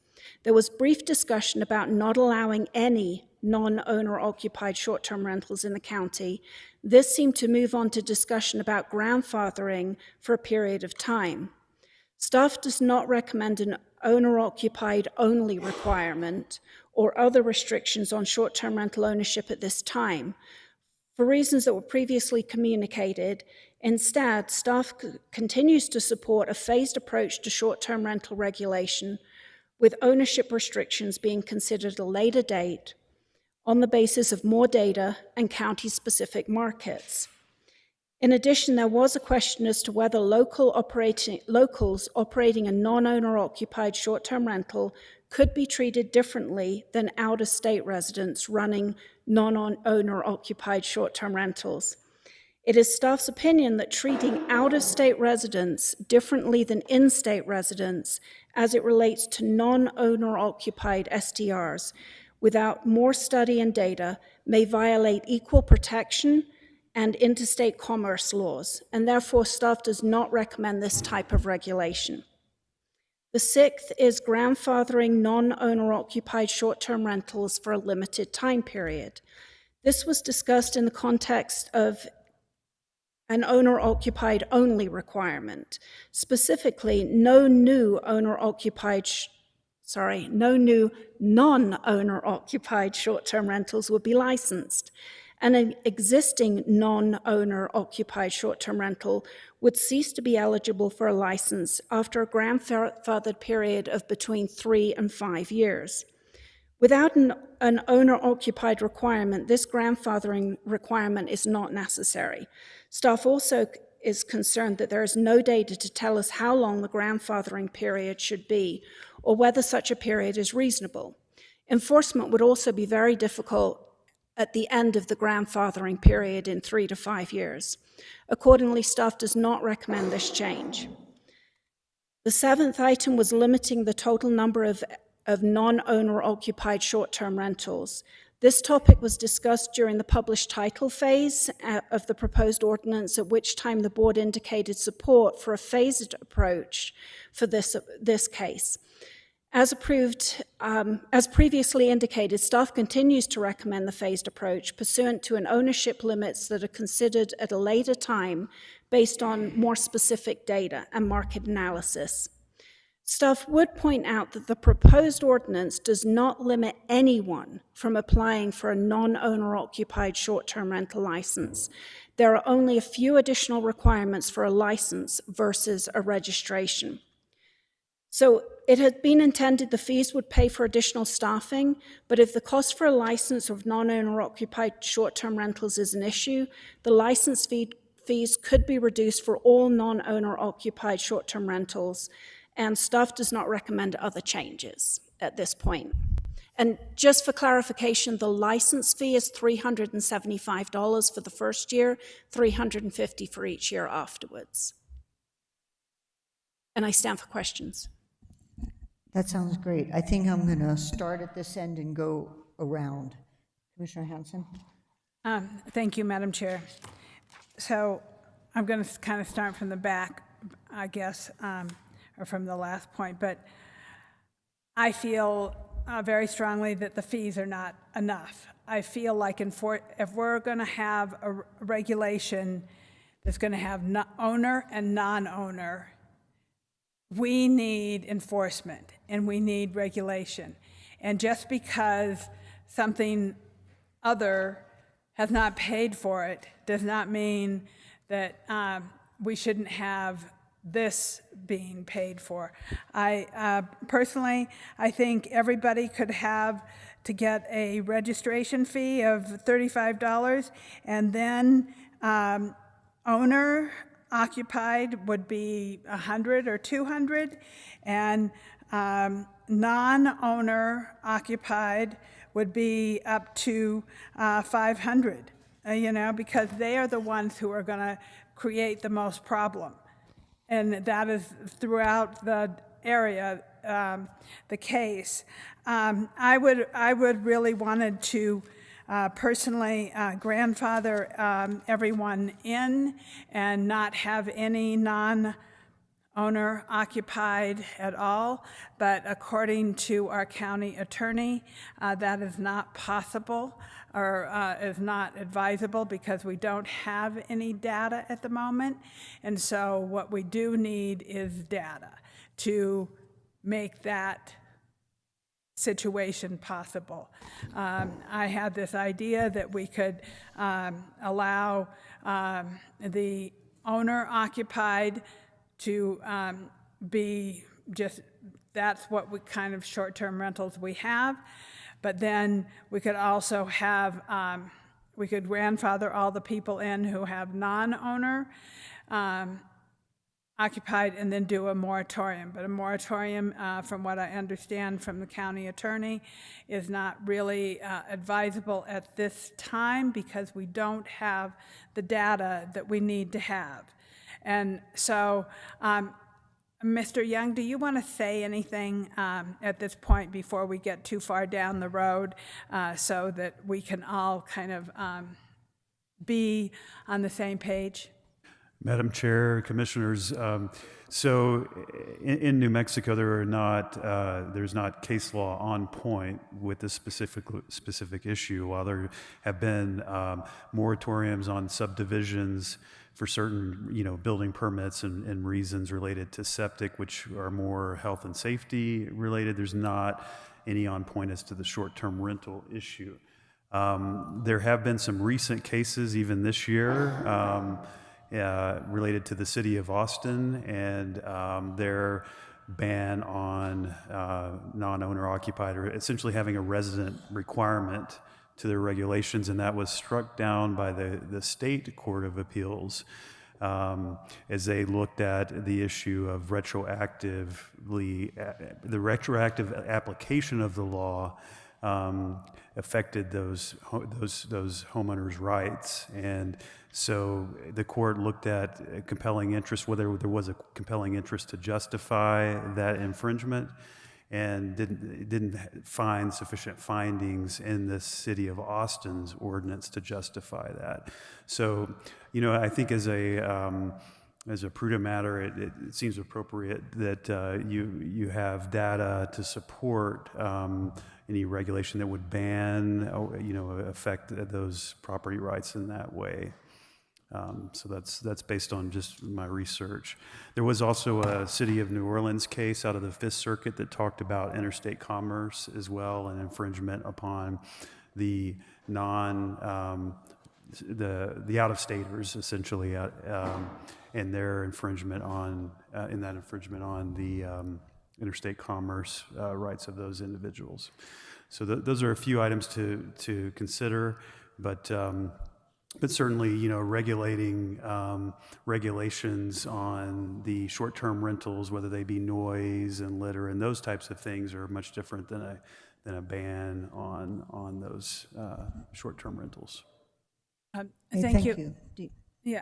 There was brief discussion about not allowing any non-owner occupied short-term rentals in the county. This seemed to move on to discussion about grandfathering for a period of time. Staff does not recommend an owner-occupied only requirement or other restrictions on short-term rental ownership at this time. For reasons that were previously communicated, instead, staff continues to support a phased approach to short-term rental regulation, with ownership restrictions being considered at a later date on the basis of more data and county-specific markets. In addition, there was a question as to whether locals operating a non-owner occupied short-term rental could be treated differently than out-of-state residents running non-owner occupied short-term rentals. It is staff's opinion that treating out-of-state residents differently than in-state residents as it relates to non-owner occupied STRs without more study and data may violate equal protection and interstate commerce laws, and therefore staff does not recommend this type of regulation. The sixth is grandfathering non-owner occupied short-term rentals for a limited time period. This was discussed in the context of an owner-occupied only requirement. Specifically, no new non-owner occupied short-term rentals would be licensed, and an existing non-owner occupied short-term rental would cease to be eligible for a license after a grandfathered period of between 3 and 5 years. Without an owner-occupied requirement, this grandfathering requirement is not necessary. Staff also is concerned that there is no data to tell us how long the grandfathering period should be, or whether such a period is reasonable. Enforcement would also be very difficult at the end of the grandfathering period in 3 to 5 years. Accordingly, staff does not recommend this change. The seventh item was limiting the total number of non-owner occupied short-term rentals. This topic was discussed during the published title phase of the proposed ordinance, at which time the board indicated support for a phased approach for this case. As previously indicated, staff continues to recommend the phased approach pursuant to an ownership limits that are considered at a later time based on more specific data and market analysis. Staff would point out that the proposed ordinance does not limit anyone from applying for a non-owner occupied short-term rental license. There are only a few additional requirements for a license versus a registration. So it had been intended the fees would pay for additional staffing, but if the cost for a license of non-owner occupied short-term rentals is an issue, the license fees could be reduced for all non-owner occupied short-term rentals, and staff does not recommend other changes at this point. And just for clarification, the license fee is $375 for the first year, $350 for each year afterwards. And I stand for questions. That sounds great. I think I'm going to start at this end and go around. Commissioner Hanson? Thank you, Madam Chair. So I'm going to kind of start from the back, I guess, or from the last point, but I feel very strongly that the fees are not enough. I feel like if we're going to have a regulation that's going to have owner and non-owner, we need enforcement and we need regulation. And just because something other has not paid for it does not mean that we shouldn't have this being paid for. Personally, I think everybody could have to get a registration fee of $35, and then owner occupied would be $100 or $200, and non-owner occupied would be up to $500, because they are the ones who are going to create the most problem. And that is throughout the area, the case. I would really wanted to personally grandfather everyone in and not have any non-owner occupied at all, but according to our county attorney, that is not possible or is not advisable because we don't have any data at the moment. And so what we do need is data to make that situation possible. I had this idea that we could allow the owner occupied to be just, that's what we kind of short-term rentals we have. But then we could also have, we could grandfather all the people in who have non-owner occupied and then do a moratorium. But a moratorium, from what I understand from the county attorney, is not really advisable at this time because we don't have the data that we need to have. And so, Mr. Young, do you want to say anything at this point before we get too far down the road so that we can all kind of be on the same page? Madam Chair, Commissioners, so in New Mexico, there's not case law on point with this specific issue. While there have been moratoriums on subdivisions for certain, building permits and reasons related to septic, which are more health and safety related, there's not any on point as to the short-term rental issue. There have been some recent cases, even this year, related to the city of Austin and their ban on non-owner occupied, or essentially having a resident requirement to their regulations, and that was struck down by the state court of appeals as they looked at the issue of the retroactive application of the law affected those homeowners' rights. And so the court looked at a compelling interest, whether there was a compelling interest to justify that infringement, and didn't find sufficient findings in the city of Austin's ordinance to justify that. So, I think as a prudent matter, it seems appropriate that you have data to support any regulation that would ban, affect those property rights in that way. So that's based on just my research. There was also a City of New Orleans case out of the Fifth Circuit that talked about interstate commerce as well, and infringement upon the the out-of-staters essentially, and their infringement on the interstate commerce rights of those individuals. So those are a few items to consider, but certainly, regulating regulations on the short-term rentals, whether they be noise and litter and those types of things, are much different than a ban on those short-term rentals. Thank you. Yeah,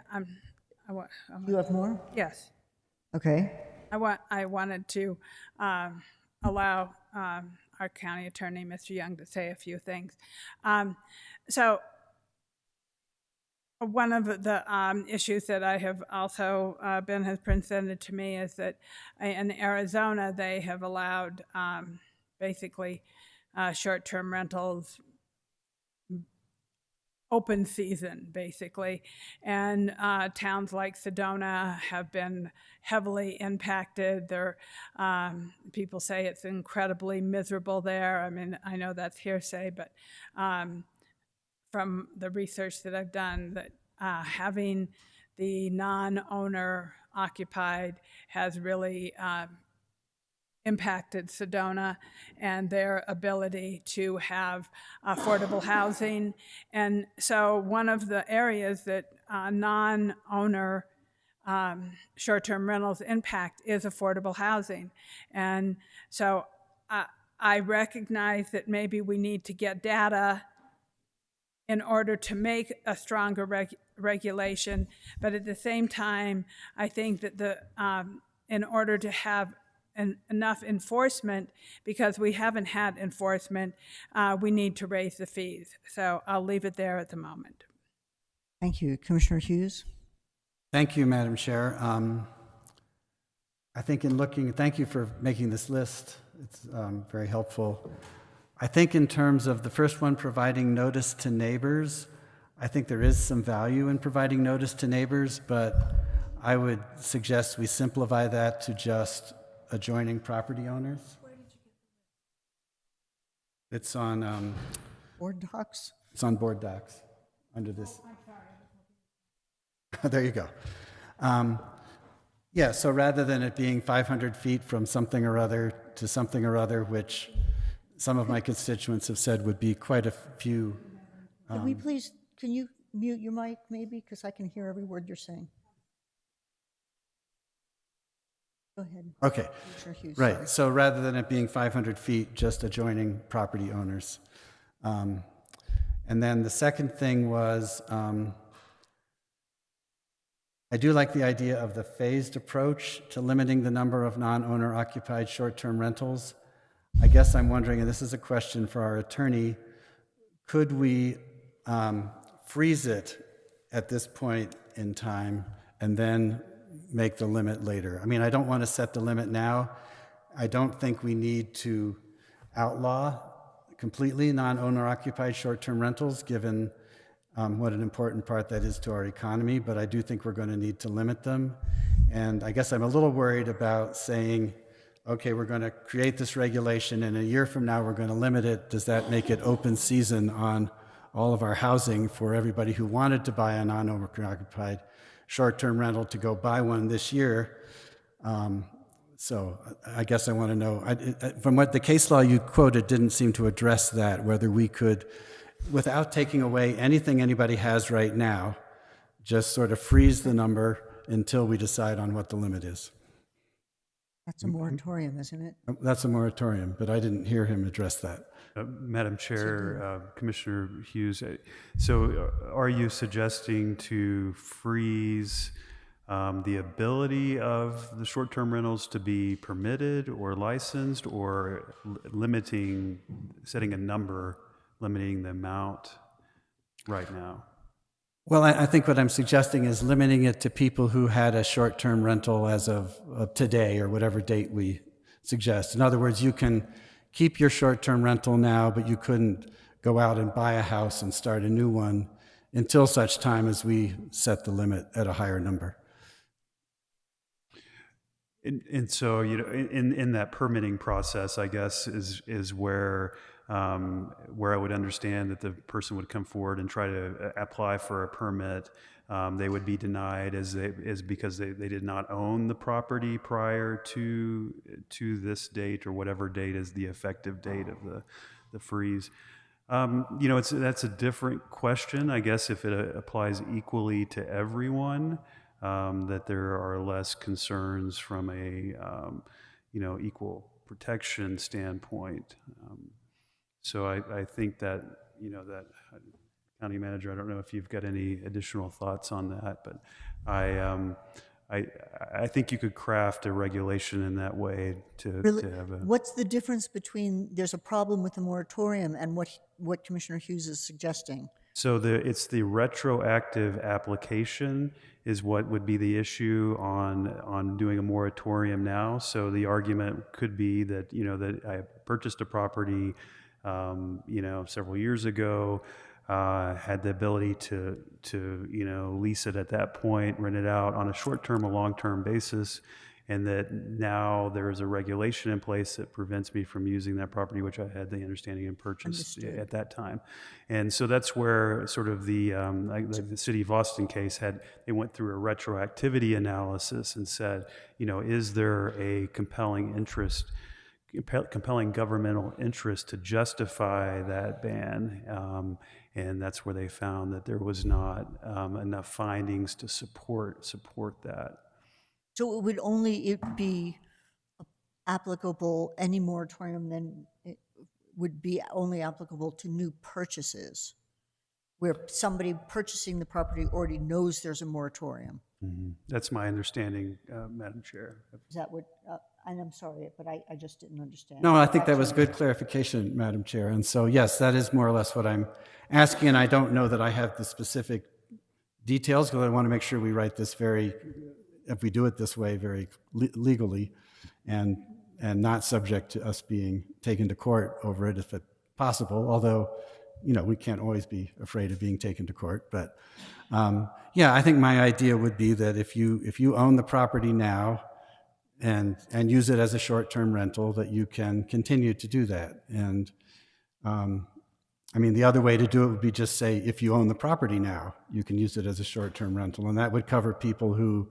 you have more? Yes. Okay. I wanted to allow our county attorney, Mr. Young, to say a few things. So one of the issues that I have also has presented to me is that in Arizona, they have allowed basically short-term rentals open season, basically. And towns like Sedona have been heavily impacted. People say it's incredibly miserable there. I mean, I know that's hearsay, but from the research that I've done, that having the non-owner occupied has really impacted Sedona and their ability to have affordable housing. And so one of the areas that non-owner short-term rentals impact is affordable housing. And so I recognize that maybe we need to get data in order to make a stronger regulation, but at the same time, I think that in order to have enough enforcement, because we haven't had enforcement, we need to raise the fees. So I'll leave it there at the moment. Thank you. Commissioner Hughes? Thank you, Madam Chair. I think thank you for making this list. It's very helpful. I think in terms of the first one, providing notice to neighbors, I think there is some value in providing notice to neighbors, but I would suggest we simplify that to just adjoining property owners. Where did you get It's on Board docs? It's on board docs under this. I'm sorry. There you go. Yeah, so rather than it being 500 feet from something or other to something or other, which some of my constituents have said would be quite a few. Can you mute your mic maybe? Because I can hear every word you're saying. Go ahead. Okay, Hughes, right. sorry. So rather than it being 500 feet, just adjoining property owners. And then the second thing was, I do like the idea of the phased approach to limiting the number of non-owner occupied short-term rentals. I guess I'm wondering, and this is a question for our attorney, could we freeze it at this point in time and then make the limit later? I mean, I don't want to set the limit now. I don't think we need to outlaw completely non-owner occupied short-term rentals, given what an important part that is to our economy, but I do think we're going to need to limit them. And I guess I'm a little worried about saying, okay, we're going to create this regulation and a year from now we're going to limit it. Does that make it open season on all of our housing for everybody who wanted to buy a non-owner occupied short-term rental to go buy one this year? So I guess I want to know, from what the case law you quoted didn't seem to address that, whether we could, without taking away anything anybody has right now, just sort of freeze the number until we decide on what the limit is. That's a moratorium, isn't it? That's a moratorium, but I didn't hear him address that. Madam Chair, Commissioner Hughes, so are you suggesting to freeze the ability of the short-term rentals to be permitted or licensed, or setting a number, limiting the amount right now? Well, I think what I'm suggesting is limiting it to people who had a short-term rental as of today or whatever date we suggest. In other words, you can keep your short-term rental now, but you couldn't go out and buy a house and start a new one until such time as we set the limit at a higher number. And so, you know, in that permitting process, I guess, is where I would understand that the person would come forward and try to apply for a permit. They would be denied because they did not own the property prior to this date, or whatever date is the effective date of the freeze. You know, that's a different question, I guess, if it applies equally to everyone. That there are less concerns from a equal protection standpoint. So I think that, you know, that County Manager, I don't know if you've got any additional thoughts on that, but I think you could craft a regulation in that way to have a. What's the difference between there's a problem with the moratorium and what Commissioner Hughes is suggesting? So it's the retroactive application is what would be the issue on doing a moratorium now. So the argument could be that, that I purchased a property, several years ago, had the ability to lease it at that point, rent it out on a short-term or long-term basis, and that now there is a regulation in place that prevents me from using that property, which I had the understanding and purchased at that time. And so that's where sort of the City of Austin case they went through a retroactivity analysis and said, is there a compelling governmental interest to justify that ban? And that's where they found that there was not enough findings to support that. So it would only be applicable, any moratorium then it would be only applicable to new purchases, where somebody purchasing the property already knows there's a moratorium. Mm-hmm. That's my understanding, Madam Chair. Is that what, and I'm sorry, but I just didn't understand. No, I think that was good clarification, Madam Chair. And so, yes, that is more or less what I'm asking, and I don't know that I have the specific details, because I want to make sure we write this if we do it this way, very legally, and not subject to us being taken to court over it if it's possible, although, we can't always be afraid of being taken to court. But I think my idea would be that if you own the property now and use it as a short-term rental, that you can continue to do that. And the other way to do it would be just say, if you own the property now, you can use it as a short-term rental, and that would cover people who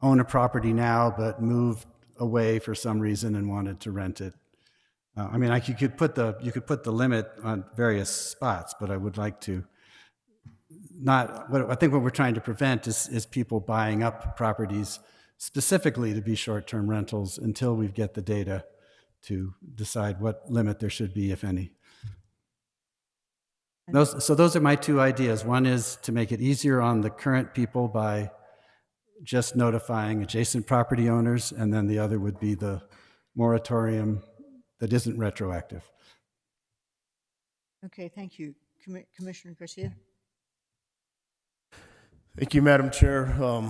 own a property now but moved away for some reason and wanted to rent it. You could put the limit on various spots, but I would like to I think what we're trying to prevent is people buying up properties specifically to be short-term rentals until we get the data to decide what limit there should be, if any. Those are my two ideas. One is to make it easier on the current people by just notifying adjacent property owners, and then the other would be the moratorium that isn't retroactive. Okay, thank you. Commissioner Garcia? Thank you, Madam Chair. I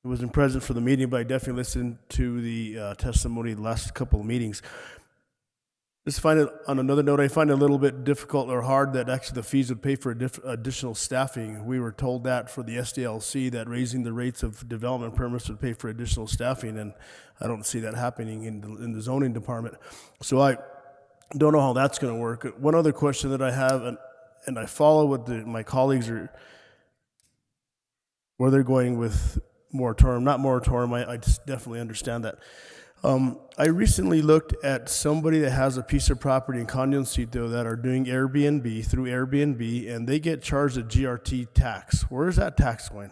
wasn't present for the meeting, but I definitely listened to the testimony the last couple of meetings. Just find it, on another note, I find it a little bit difficult or hard that actually the fees would pay for additional staffing. We were told that for the SDLC, that raising the rates of development permits would pay for additional staffing, and I don't see that happening in the zoning department. So I don't know how that's going to work. One other question that I have, and I follow what my colleagues are, where they're going with moratorium, not moratorium, I just definitely understand that. I recently looked at somebody that has a piece of property in Conservancy that are doing Airbnb through Airbnb, and they get charged a GRT tax. Where is that tax going?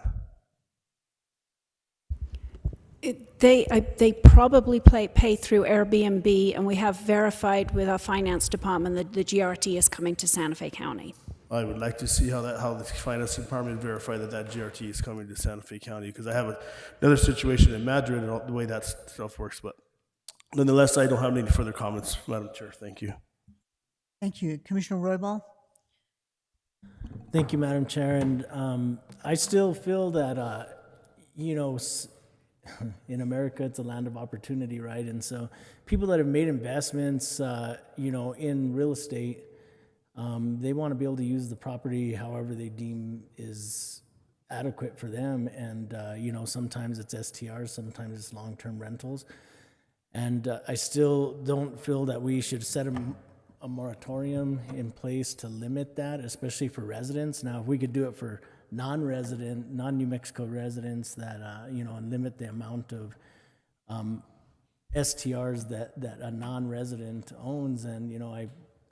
They probably pay through Airbnb, and we have verified with our finance department that the GRT is coming to Santa Fe County. I would like to see how the finance department verify that GRT is coming to Santa Fe County, because I have another situation in Madrid and the way that stuff works. But nonetheless, I don't have any further comments, Madam Chair. Thank you. Thank you. Commissioner Roybal? Thank you, Madam Chair. And I still feel that, in America, it's a land of opportunity, right? And so people that have made investments, in real estate, they want to be able to use the property however they deem is adequate for them. And, sometimes it's STRs, sometimes it's long-term rentals. And I still don't feel that we should set a moratorium in place to limit that, especially for residents. Now, if we could do it for non-resident, non-New Mexico residents that, and limit the amount of STRs that a non-resident owns, and,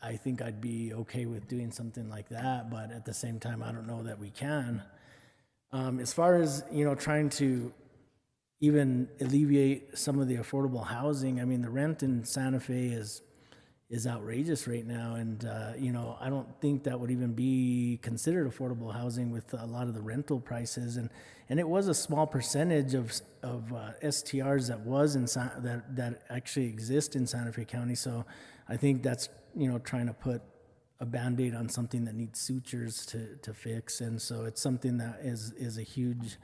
I think I'd be okay with doing something like that, but at the same time, I don't know that we can. As far as, trying to even alleviate some of the affordable housing, the rent in Santa Fe is is outrageous right now. And, you know, I don't think that would even be considered affordable housing with a lot of the rental prices. And it was a small percentage of STRs that was in that actually exist in Santa Fe County. So I think that's, you know, trying to put a Band-Aid on something that needs sutures to fix. And so it's something that is a huge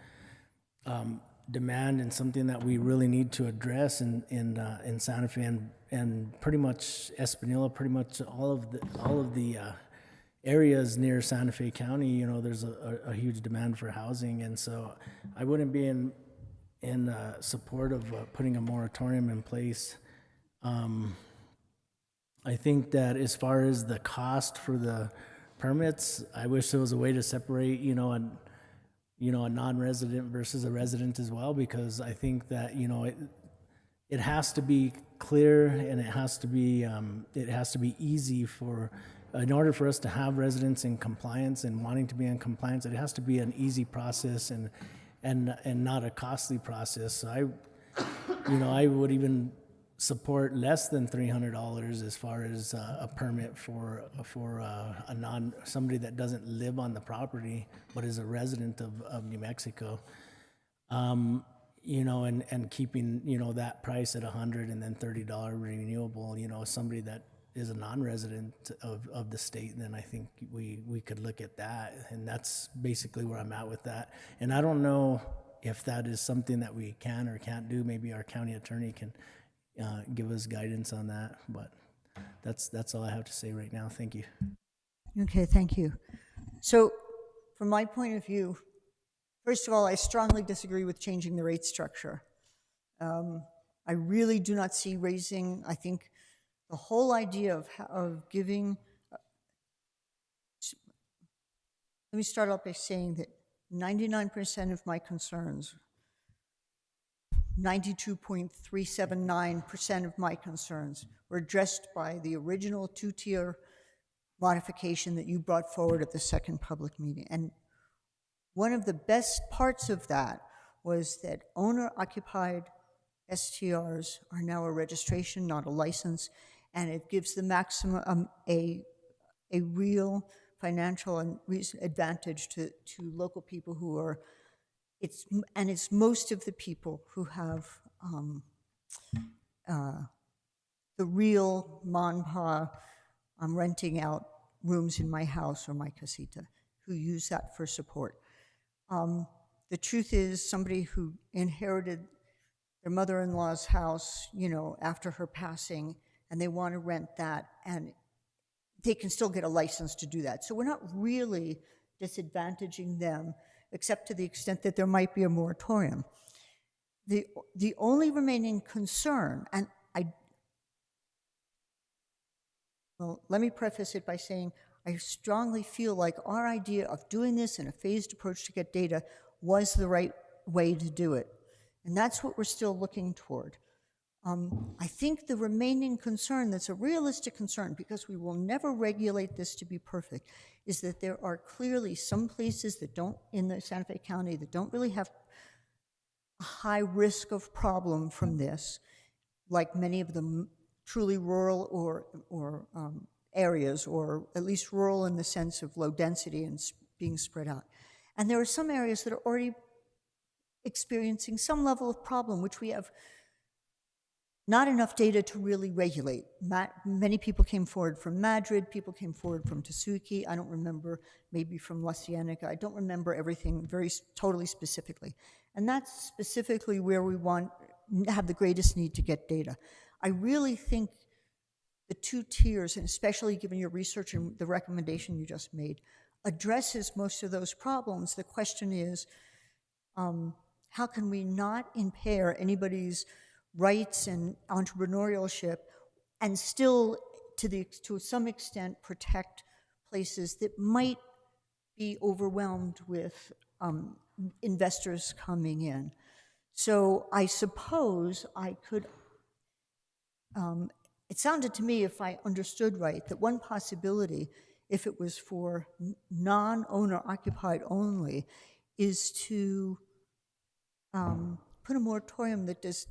demand and something that we really need to address in Santa Fe and pretty much Espanola, pretty much all of the areas near Santa Fe County. You know, there's a huge demand for housing, and so I wouldn't be in support of putting a moratorium in place. I think that as far as the cost for the permits, I wish there was a way to separate, you know, a non-resident versus a resident as well, because I think that, you know, it has to be clear and it has to be easy in order for us to have residents in compliance and wanting to be in compliance. It has to be an easy process and not a costly process. So I would even support less than $300 as far as a permit for somebody that doesn't live on the property but is a resident of New Mexico. You know, and keeping, you know, that price at $100 and then $30 renewable. You know, somebody that is a non-resident of the state, then I think we could look at that, and that's basically where I'm at with that. And I don't know if that is something that we can or can't do. Maybe our county attorney can give us guidance on that, but that's all I have to say right now. Thank you. Okay, thank you. So from my point of view, first of all, I strongly disagree with changing the rate structure. I really do not see raising, I think the whole idea of giving, let me start off by saying that 99% of my concerns, 92.379% of my concerns were addressed by the original two-tier modification that you brought forward at the second public meeting. And one of the best parts of that was that owner-occupied STRs are now a registration, not a license, and it gives the maximum a real financial and advantage to local people who are. It's most of the people who have the real manpa. I'm renting out rooms in my house or my casita, who use that for support. The truth is, somebody who inherited their mother-in-law's house, you know, after her passing, and they want to rent that, and they can still get a license to do that. So we're not really disadvantaging them, except to the extent that there might be a moratorium. The only remaining concern, and let me preface it by saying I strongly feel like our idea of doing this in a phased approach to get data was the right way to do it. And that's what we're still looking toward. I think the remaining concern that's a realistic concern, because we will never regulate this to be perfect, is that there are clearly some places that don't, in the Santa Fe County, that don't really have a high risk of problem from this, like many of the truly rural or areas, or at least rural in the sense of low density and being spread out. And there are some areas that are already experiencing some level of problem, which we have not enough data to really regulate. Many people came forward from Madrid, people came forward from Tesuque, I don't remember, maybe from La Cienega, I don't remember everything totally specifically. And that's specifically where we have the greatest need to get data. I really think the two tiers, and especially given your research and the recommendation you just made, addresses most of those problems. The question is, how can we not impair anybody's rights and entrepreneurship, and still, to some extent, protect places that might be overwhelmed with investors coming in? So I suppose I could, it sounded to me, if I understood right, that one possibility, if it was for non-owner occupied only, is to put a moratorium that does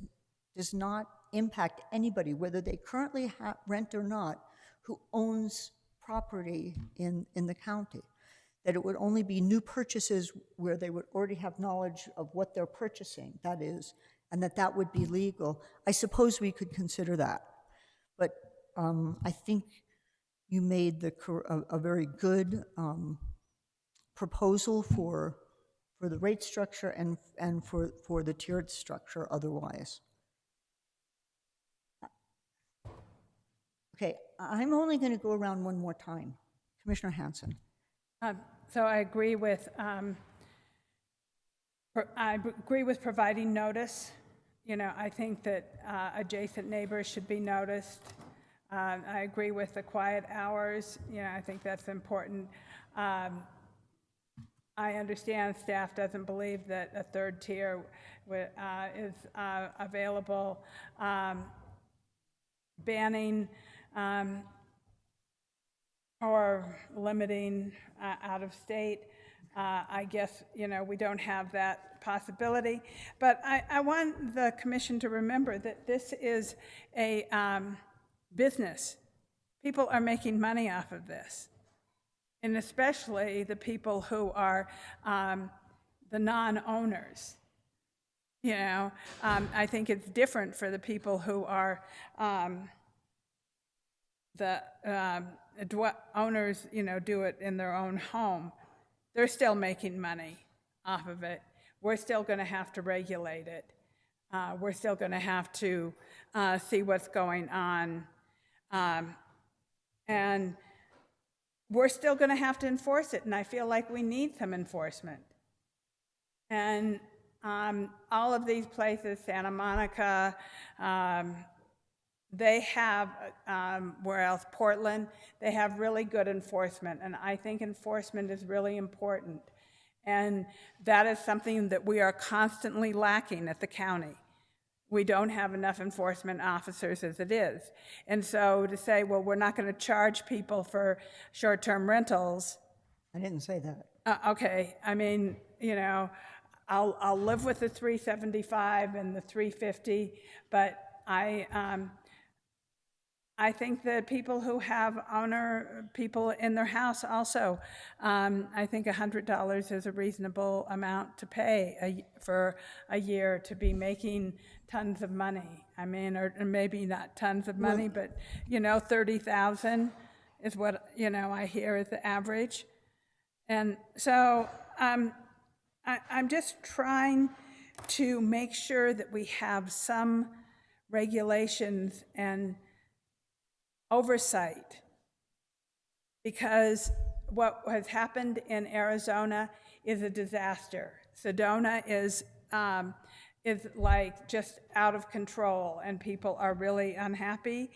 not impact anybody, whether they currently rent or not, who owns property in the county. That it would only be new purchases where they would already have knowledge of what they're purchasing, that is, and that would be legal. I suppose we could consider that. But I think you made a very good proposal for the rate structure and for the tiered structure otherwise. Okay, I'm only going to go around one more time. Commissioner Hanson. So I agree with providing notice. You know, I think that adjacent neighbors should be noticed. I agree with the quiet hours. You know, I think that's important. I understand staff doesn't believe that a third tier is available. Banning or limiting out of state. I guess, you know, we don't have that possibility. But I want the commission to remember that this is a business. People are making money off of this. And especially the people who are the non-owners. You know, I think it's different for the people who are owners, you know, do it in their own home. They're still making money off of it. We're still going to have to regulate it. We're still going to have to see what's going on. And we're still going to have to enforce it, and I feel like we need some enforcement. And all of these places, Santa Monica, they have, where else? Portland, they have really good enforcement, and I think enforcement is really important. And that is something that we are constantly lacking at the county. We don't have enough enforcement officers as it is. And so to say, well, we're not going to charge people for short-term rentals. I didn't say that. Okay, I mean, you know, I'll live with the $375 and the $350, but I think that people who have people in their house also, I think $100 is a reasonable amount to pay for a year to be making tons of money. I mean, or maybe not tons of money, but, you know, $30,000 is what, you know, I hear is the average. And so I'm just trying to make sure that we have some regulations and oversight, because what has happened in Arizona is a disaster. Sedona is like just out of control, and people are really unhappy,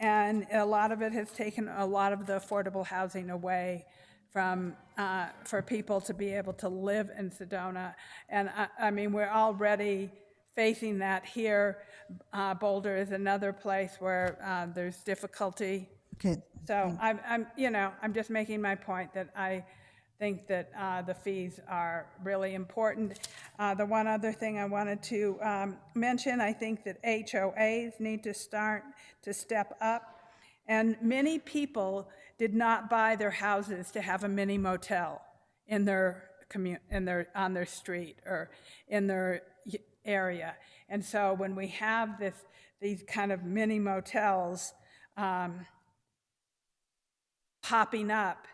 and a lot of it has taken a lot of the affordable housing away from for people to be able to live in Sedona. And I mean, we're already facing that here. Boulder is another place where there's difficulty. Okay. So I'm just making my point that I think that the fees are really important. The one other thing I wanted to mention, I think that HOAs need to start to step up. And many people did not buy their houses to have a mini motel in their on their street or in their area. And so when we have these kind of mini motels popping up,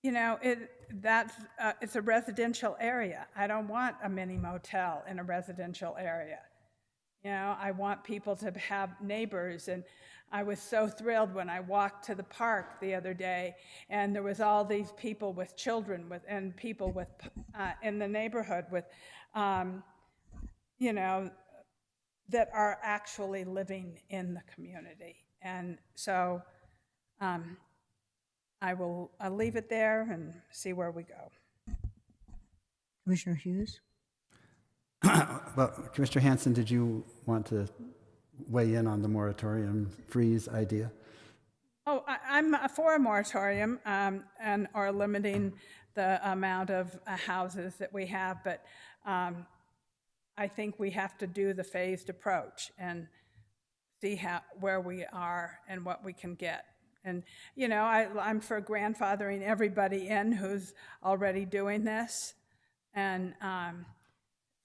you know, it's a residential area. I don't want a mini motel in a residential area. You know, I want people to have neighbors. And I was so thrilled when I walked to the park the other day, and there was all these people with children and people with in the neighborhood with, you know, that are actually living in the community. And so I'll leave it there and see where we go. Commissioner Hughes? Well, Commissioner Hanson, did you want to weigh in on the moratorium freeze idea? Oh, I'm for a moratorium or limiting the amount of houses that we have, but I think we have to do the phased approach. And see where we are and what we can get. And, you know, I'm for grandfathering everybody in who's already doing this and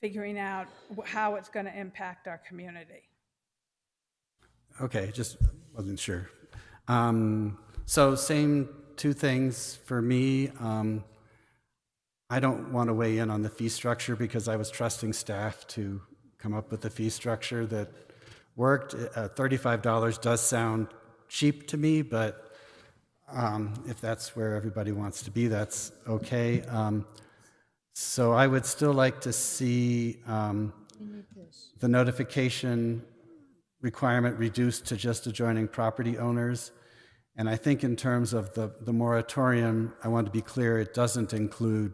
figuring out how it's going to impact our community. Okay, just wasn't sure. So same two things for me. I don't want to weigh in on the fee structure because I was trusting staff to come up with a fee structure that worked. $35 does sound cheap to me, but if that's where everybody wants to be, that's okay. So I would still like to see the notification requirement reduced to just adjoining property owners. And I think in terms of the moratorium, I want to be clear, it doesn't include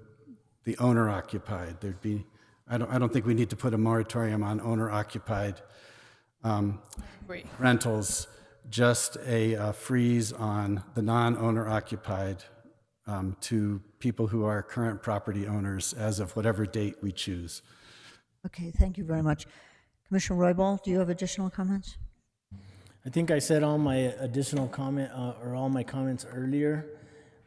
the owner-occupied. I don't think we need to put a moratorium on owner-occupied rentals, just a freeze on the non-owner occupied to people who are current property owners as of whatever date we choose. Okay, thank you very much. Commissioner Roybal, do you have additional comments? I think I said all my additional comment or all my comments earlier.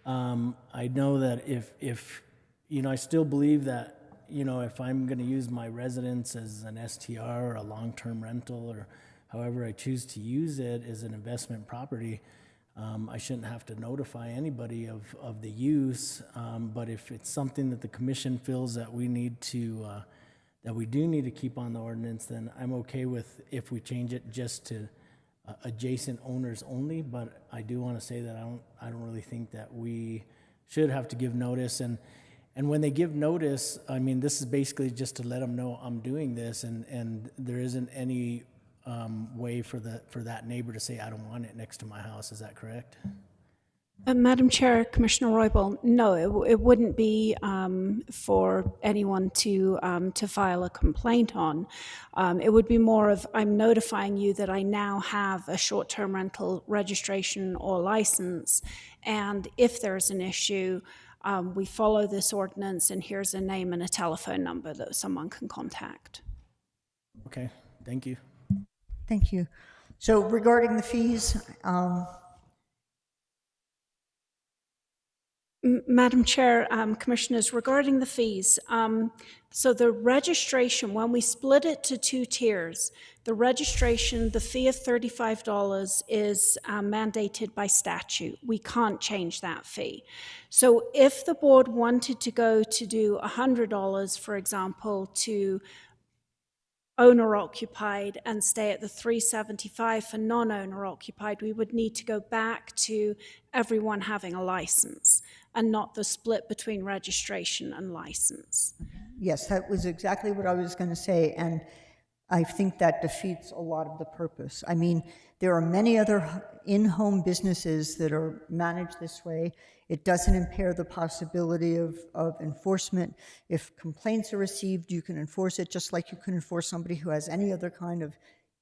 I know that if you know, I still believe that, you know, if I'm going to use my residence as an STR or a long-term rental or however I choose to use it as an investment property, I shouldn't have to notify anybody of the use. But if it's something that the commission feels that we need to, that we do need to keep on the ordinance, then I'm okay with if we change it just to adjacent owners only. But I do want to say that I don't really think that we should have to give notice. And when they give notice, I mean, this is basically just to let them know I'm doing this, and there isn't any way for that neighbor to say, I don't want it next to my house. Is that correct? Madam Chair, Commissioner Roybal, no, it wouldn't be for anyone to file a complaint on. It would be more of, I'm notifying you that I now have a short-term rental registration or license, and if there's an issue, we follow this ordinance, and here's a name and a telephone number that someone can contact. Okay, thank you. Thank you. So regarding the fees, Madam Chair, Commissioners, regarding the fees, so the registration, when we split it to two tiers, the registration, the fee of $35 is mandated by statute. We can't change that fee. So if the board wanted to go to do $100, for example, to owner-occupied and stay at the $375 for non-owner-occupied, we would need to go back to everyone having a license and not the split between registration and license. yes, that was exactly what I was going to say, and I think that defeats a lot of the purpose. I mean, there are many other in-home businesses that are managed this way. It doesn't impair the possibility of enforcement. If complaints are received, you can enforce it just like you can enforce somebody who has any other kind of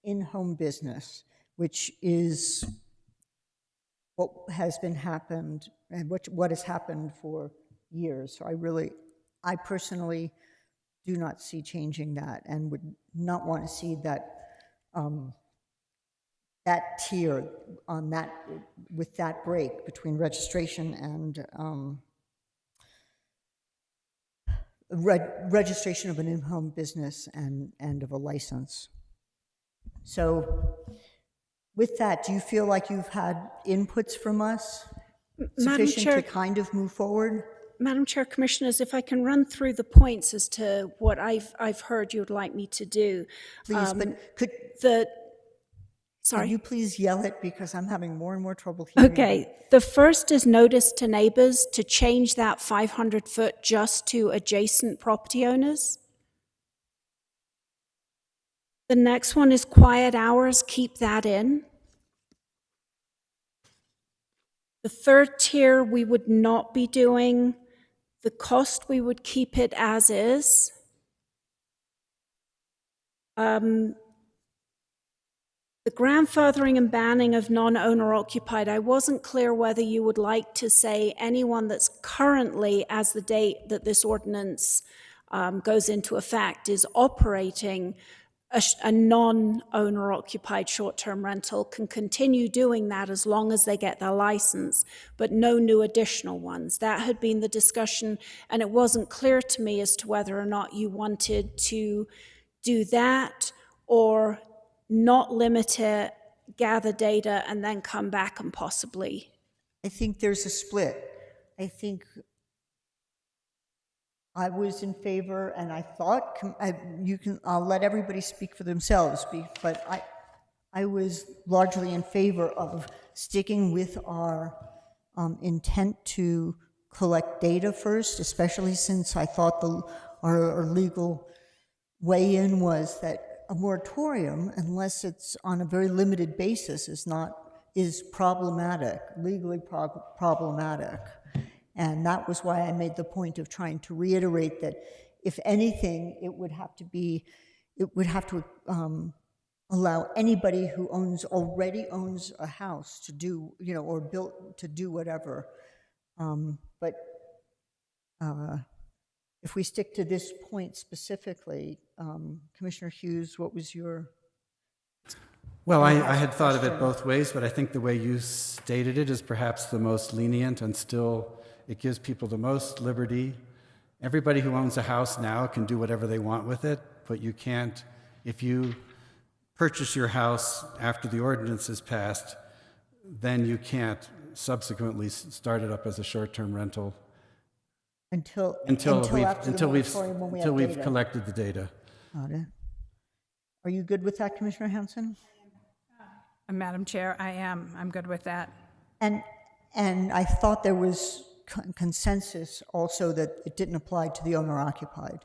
in-home business, which is what has been happened and what has happened for years. So I personally do not see changing that and would not want to see that that tier on that with that break between registration and registration of an in-home business and of a license. So with that, do you feel like you've had inputs from us sufficient to kind of move forward? Madam Chair, Commissioners, if I can run through the points as to what I've heard you would like me to do. Please, but could you please yell it, because I'm having more and more trouble hearing. Okay, the first is notice to neighbors to change that 500-foot just to adjacent property owners. The next one is quiet hours, keep that in. The third tier we would not be doing. The cost, we would keep it as is. The grandfathering and banning of non-owner occupied, I wasn't clear whether you would like to say anyone that's currently, as the date that this ordinance goes into effect, is operating a non-owner occupied short-term rental can continue doing that as long as they get their license, but no new additional ones. That had been the discussion, and it wasn't clear to me as to whether or not you wanted to do that or not limit it, gather data, and then come back and possibly. I think there's a split. I think I was in favor, and I thought, I'll let everybody speak for themselves, but I was largely in favor of sticking with our intent to collect data first, especially since I thought our legal weigh-in was that a moratorium, unless it's on a very limited basis, is problematic, legally problematic. And that was why I made the point of trying to reiterate that, if anything, it would have to allow anybody who already owns a house to do, or built to do whatever. But if we stick to this point specifically, Commissioner Hughes, what was your? Well, I had thought of it both ways, but I think the way you stated it is perhaps the most lenient, and still it gives people the most liberty. Everybody who owns a house now can do whatever they want with it, but you can't, if you purchase your house after the ordinance is passed, then you can't subsequently start it up as a short-term rental Until we've collected the data. Got it. Are you good with that, Commissioner Hanson? Madam Chair, I am. I'm good with that. And I thought there was consensus also that it didn't apply to the owner-occupied.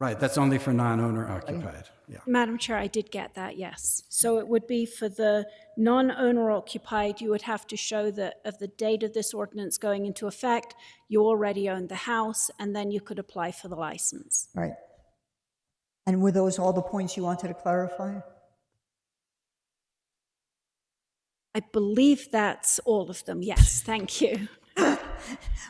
Right, that's only for non-owner occupied. Yeah. Madam Chair, I did get that, yes. So it would be for the non-owner occupied, you would have to show that of the date of this ordinance going into effect, you already owned the house, and then you could apply for the license. Right. And were those all the points you wanted to clarify? I believe that's all of them, yes, thank you.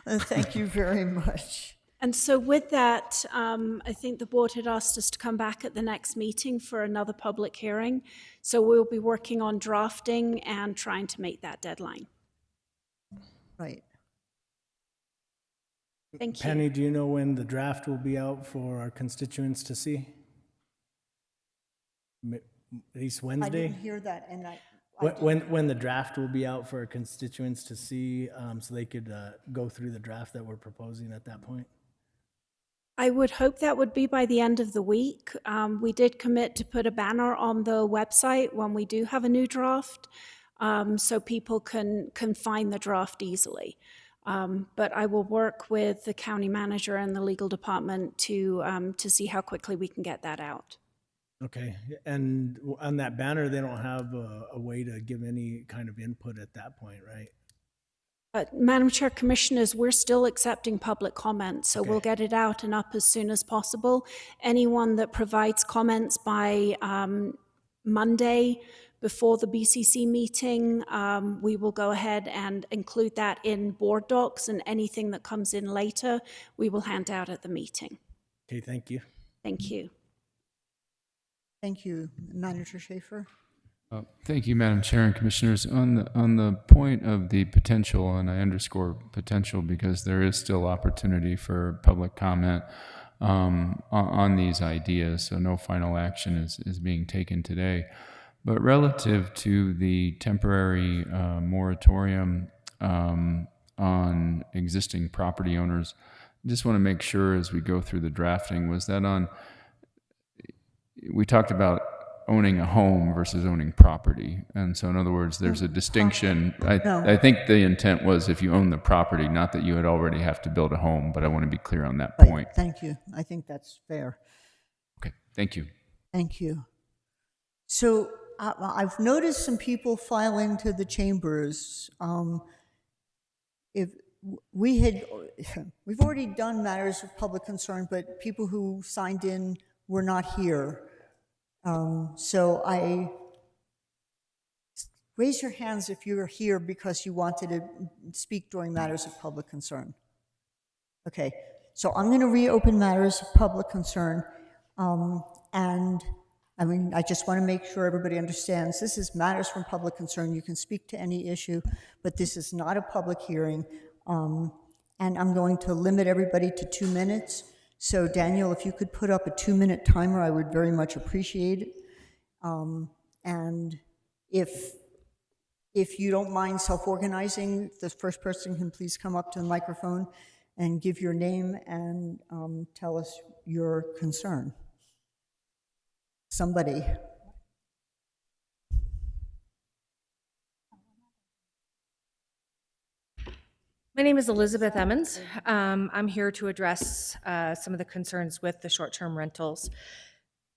Well, thank you very much. And so with that, I think the board had asked us to come back at the next meeting for another public hearing. So we'll be working on drafting and trying to meet that deadline. Right. Thank you. Penny, do you know when the draft will be out for our constituents to see? At least Wednesday? I didn't hear that, and when the draft will be out for our constituents to see, so they could go through the draft that we're proposing at that point? I would hope that would be by the end of the week. We did commit to put a banner on the website when we do have a new draft, so people can find the draft easily. But I will work with the county manager and the legal department to see how quickly we can get that out. Okay, and on that banner, they don't have a way to give any kind of input at that point, right? Madam Chair, Commissioners, we're still accepting public comments, so Okay. we'll get it out and up as soon as possible. Anyone that provides comments by Monday before the BCC meeting, we will go ahead and include that in board docs, and anything that comes in later, we will hand out at the meeting. Okay, thank you. Thank you. Thank you, Manager Schaefer. Thank you, Madam Chair and Commissioners. On the point of the potential, and I underscore potential because there is still opportunity for public comment on these ideas, so no final action is being taken today. But relative to the temporary moratorium on existing property owners, I just want to make sure as we go through the drafting, was that on, we talked about owning a home versus owning property. And so in other words, there's a distinction. I think the intent was if you own the property, not that you would already have to build a home, but I want to be clear on that point. Right, thank you. I think that's fair. Okay, thank you. Thank you. So I've noticed some people file into the chambers. If we've already done matters of public concern, but people who signed in were not here. So raise your hands if you're here because you wanted to speak during matters of public concern. Okay, so I'm going to reopen matters of public concern, and I mean, I just want to make sure everybody understands this is matters from public concern. You can speak to any issue, but this is not a public hearing. And I'm going to limit everybody to 2 minutes. So Daniel, if you could put up a 2-minute timer, I would very much appreciate it. And if you don't mind self-organizing, the first person can please come up to the microphone and give your name and tell us your concern. Somebody. My name is Elizabeth Emmons. I'm here to address some of the concerns with the short-term rentals.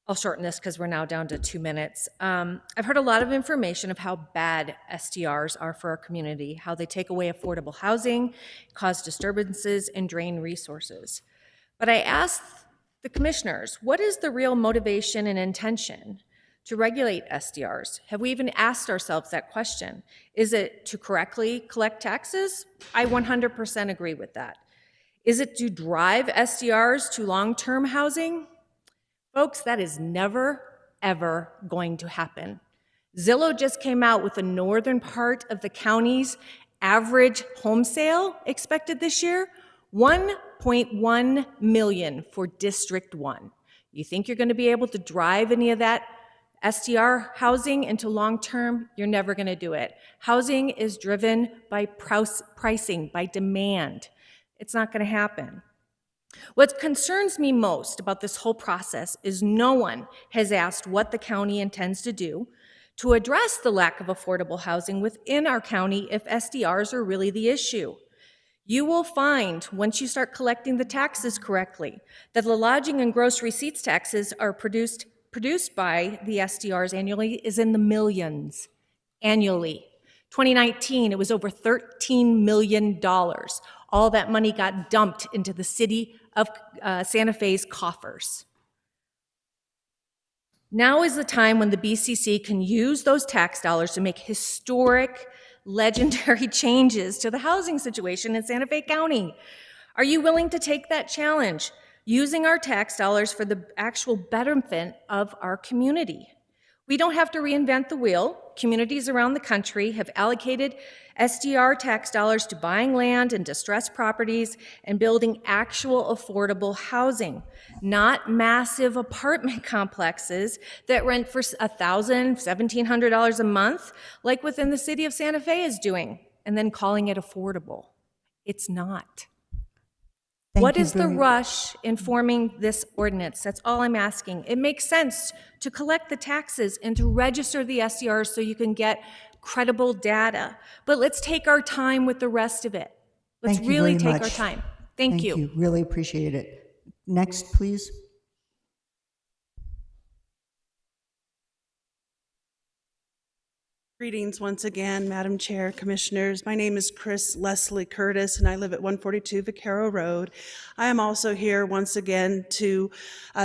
I'll shorten this because we're now down to 2 minutes. I've heard a lot of information of how bad STRs are for our community, how they take away affordable housing, cause disturbances, and drain resources. But I asked the commissioners, what is the real motivation and intention to regulate SDRs? Have we even asked ourselves that question? Is it to correctly collect taxes? I 100% agree with that. Is it to drive SDRs to long-term housing? Folks, that is never, ever going to happen. Zillow just came out with the northern part of the county's average home sale expected this year, 1.1 million for District 1. You think you're going to be able to drive any of that STR housing into long-term? You're never going to do it. Housing is driven by pricing, by demand. It's not going to happen. What concerns me most about this whole process is no one has asked what the county intends to do to address the lack of affordable housing within our county if SDRs are really the issue. You will find, once you start collecting the taxes correctly, that the lodging and gross receipts taxes are produced by the SDRs annually is in the millions annually. 2019, it was over $13 million. All that money got dumped into the city of Santa Fe's coffers. Now is the time when the BCC can use those tax dollars to make historic, legendary changes to the housing situation in Santa Fe County. Are you willing to take that challenge, using our tax dollars for the actual betterment of our community? We don't have to reinvent the wheel. Communities around the country have allocated SDR tax dollars to buying land and distressed properties and building actual affordable housing, not massive apartment complexes that rent for $1,000, $1,700 a month, like within the city of Santa Fe is doing, and then calling it affordable. It's not. What is the rush in forming this ordinance? That's all I'm asking. It makes sense to collect the taxes and to register the SDRs so you can get credible data. But let's take our time with the rest of it. Let's really take our time. Thank you. Thank you. Really appreciate it. Next, please. Greetings once again, Madam Chair, Commissioners. My name is Chris Leslie Curtis, and I live at 142 Vaquero Road. I am also here once again to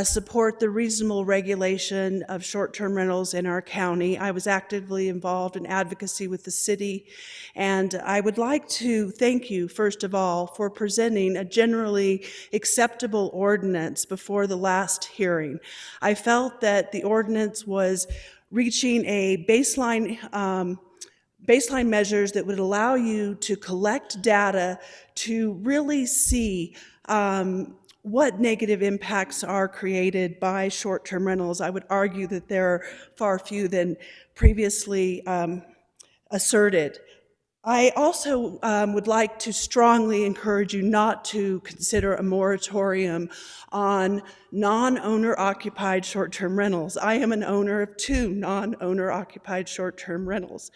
support the reasonable regulation of short-term rentals in our county. I was actively involved in advocacy with the city, and I would like to thank you, first of all, for presenting a generally acceptable ordinance before the last hearing. I felt that the ordinance was reaching a baseline measures that would allow you to collect data to really see what negative impacts are created by short-term rentals. I would argue that there are far fewer than previously asserted. I also would like to strongly encourage you not to consider a moratorium on non-owner occupied short-term rentals. I am an owner of 2 non-owner occupied short-term rentals.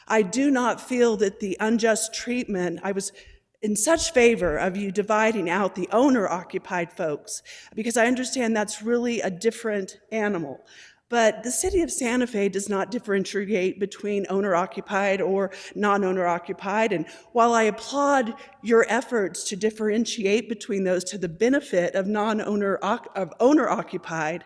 I do not feel that the unjust treatment, I was in such favor of you dividing out the owner-occupied folks, because I understand that's really a different animal. But the city of Santa Fe does not differentiate between owner-occupied or non-owner-occupied. And while I applaud your efforts to differentiate between those to the benefit of owner-occupied,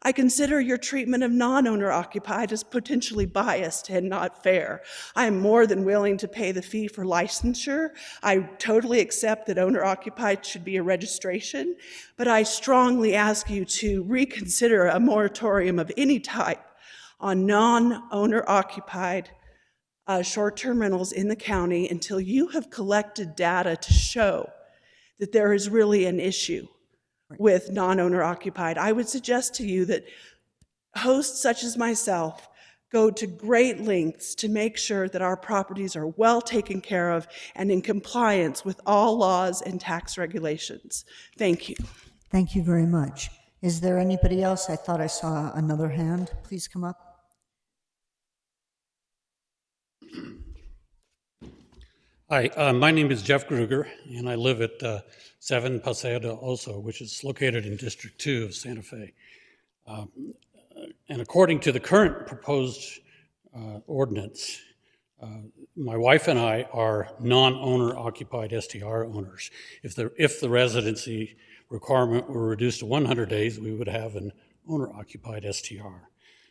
I consider your treatment of non-owner-occupied as potentially biased and not fair. I am more than willing to pay the fee for licensure. I totally accept that owner-occupied should be a registration, but I strongly ask you to reconsider a moratorium of any type on non-owner occupied short-term rentals in the county until you have collected data to show that there is really an issue with non-owner occupied. I would suggest to you that hosts such as myself go to great lengths to make sure that our properties are well taken care of and in compliance with all laws and tax regulations. Thank you. Thank you very much. Is there anybody else? I thought I saw another hand. Please come up. Hi, my name is Jeff Gruger, and I live at 7 Paseo del Oso, which is located in District 2 of Santa Fe. And according to the current proposed ordinance, my wife and I are non-owner occupied STR owners. If the residency requirement were reduced to 100 days, we would have an owner-occupied STR.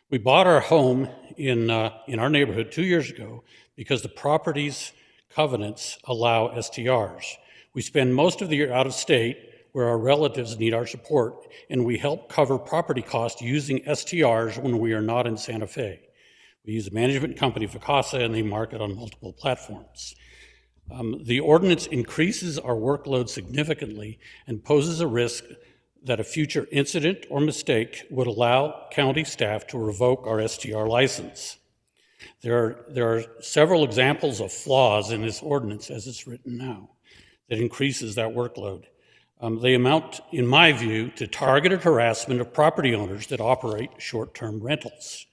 We bought our home in our neighborhood 2 years ago because the property's covenants allow STRs. We spend most of the year out of state where our relatives need our support, and we help cover property costs using STRs when we are not in Santa Fe. We use a management company, Vacasa, and they market on multiple platforms. The ordinance increases our workload significantly and poses a risk that a future incident or mistake would allow county staff to revoke our STR license. There are several examples of flaws in this ordinance as it's written now that increases that workload. They amount, in my view, to targeted harassment of property owners that operate short-term rentals.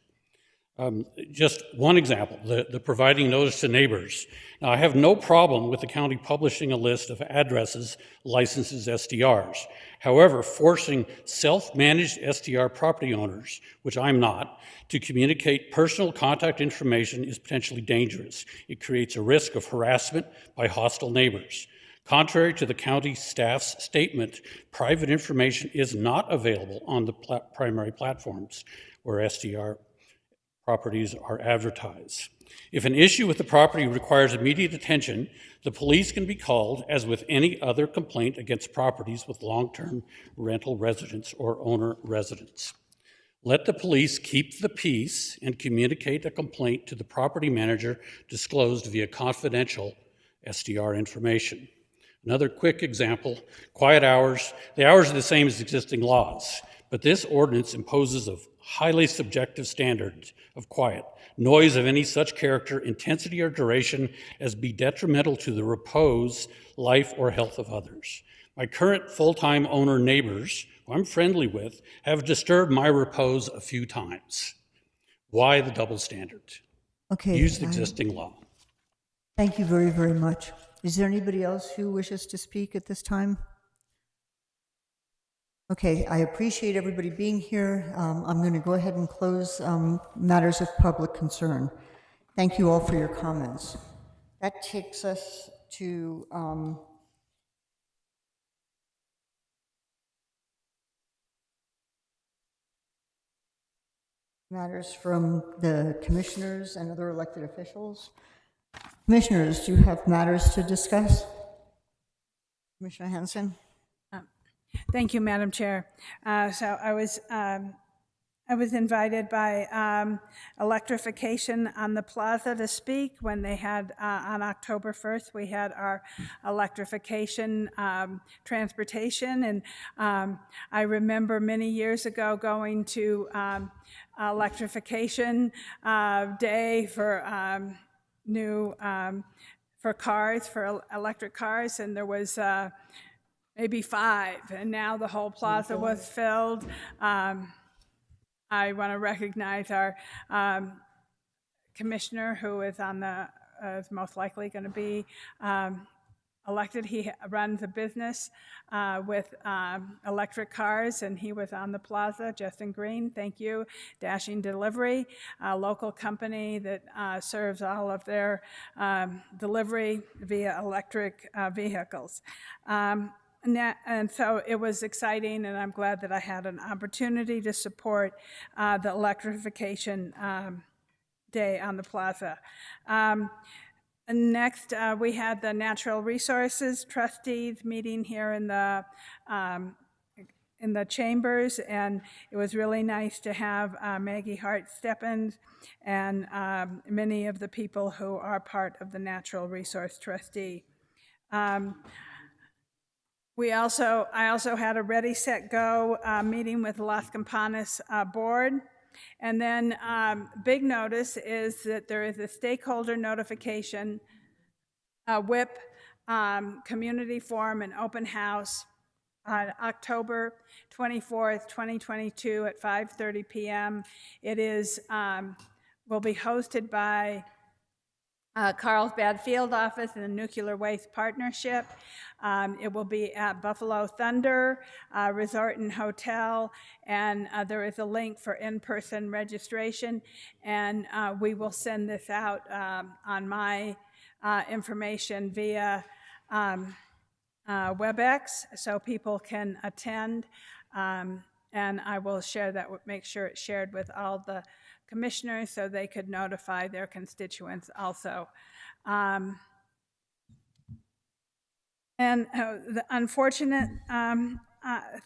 Just one example, the providing notice to neighbors. Now, I have no problem with the county publishing a list of addresses licensed as STRs. However, forcing self-managed STR property owners, which I'm not, to communicate personal contact information is potentially dangerous. It creates a risk of harassment by hostile neighbors. Contrary to the county staff's statement, private information is not available on the primary platforms where STR properties are advertised. If an issue with the property requires immediate attention, the police can be called as with any other complaint against properties with long-term rental residents or owner residents. Let the police keep the peace and communicate a complaint to the property manager disclosed via confidential STR information. Another quick example, quiet hours. The hours are the same as existing laws, but this ordinance imposes a highly subjective standard of quiet, noise of any such character, intensity, or duration as be detrimental to the repose, life, or health of others. My current full-time owner neighbors, who I'm friendly with, have disturbed my repose a few times. Why the double standard? Okay. Use the existing law. Thank you very, very much. Is there anybody else who wishes to speak at this time? Okay, I appreciate everybody being here. I'm going to go ahead and close matters of public concern. Thank you all for your comments. That takes us to matters from the commissioners and other elected officials. Commissioners, do you have matters to discuss? Commissioner Hanson? Thank you, Madam Chair. So I was invited by Electrification on the Plaza to speak when they had, on October 1st, we had our electrification transportation. And I remember many years ago going to electrification day for for cars, for electric cars, and there was maybe 5, and now the whole plaza was filled. I want to recognize our commissioner, who is is most likely going to be elected. He runs a business with electric cars, and he was on the plaza. Justin Green, thank you. Dashing Delivery, a local company that serves all of their delivery via electric vehicles. And so it was exciting, and I'm glad that I had an opportunity to support the electrification day on the plaza. Next, we had the Natural Resources Trustees meeting here in the in the chambers, and it was really nice to have Maggie Hart Steppens and many of the people who are part of the Natural Resource Trustee. I also had a Ready, Set, Go meeting with Las Campanas board. And then big notice is that there is a stakeholder notification, WIP, community forum and open house on October 24th, 2022 at 5:30 p.m. It is will be hosted by Carlsbad Field Office and the Nuclear Waste Partnership. It will be at Buffalo Thunder Resort and Hotel, and there is a link for in-person registration, and we will send this out on my information via WebEx so people can attend, and I will share that, make sure it's shared with all the commissioners so they could notify their constituents also. And the unfortunate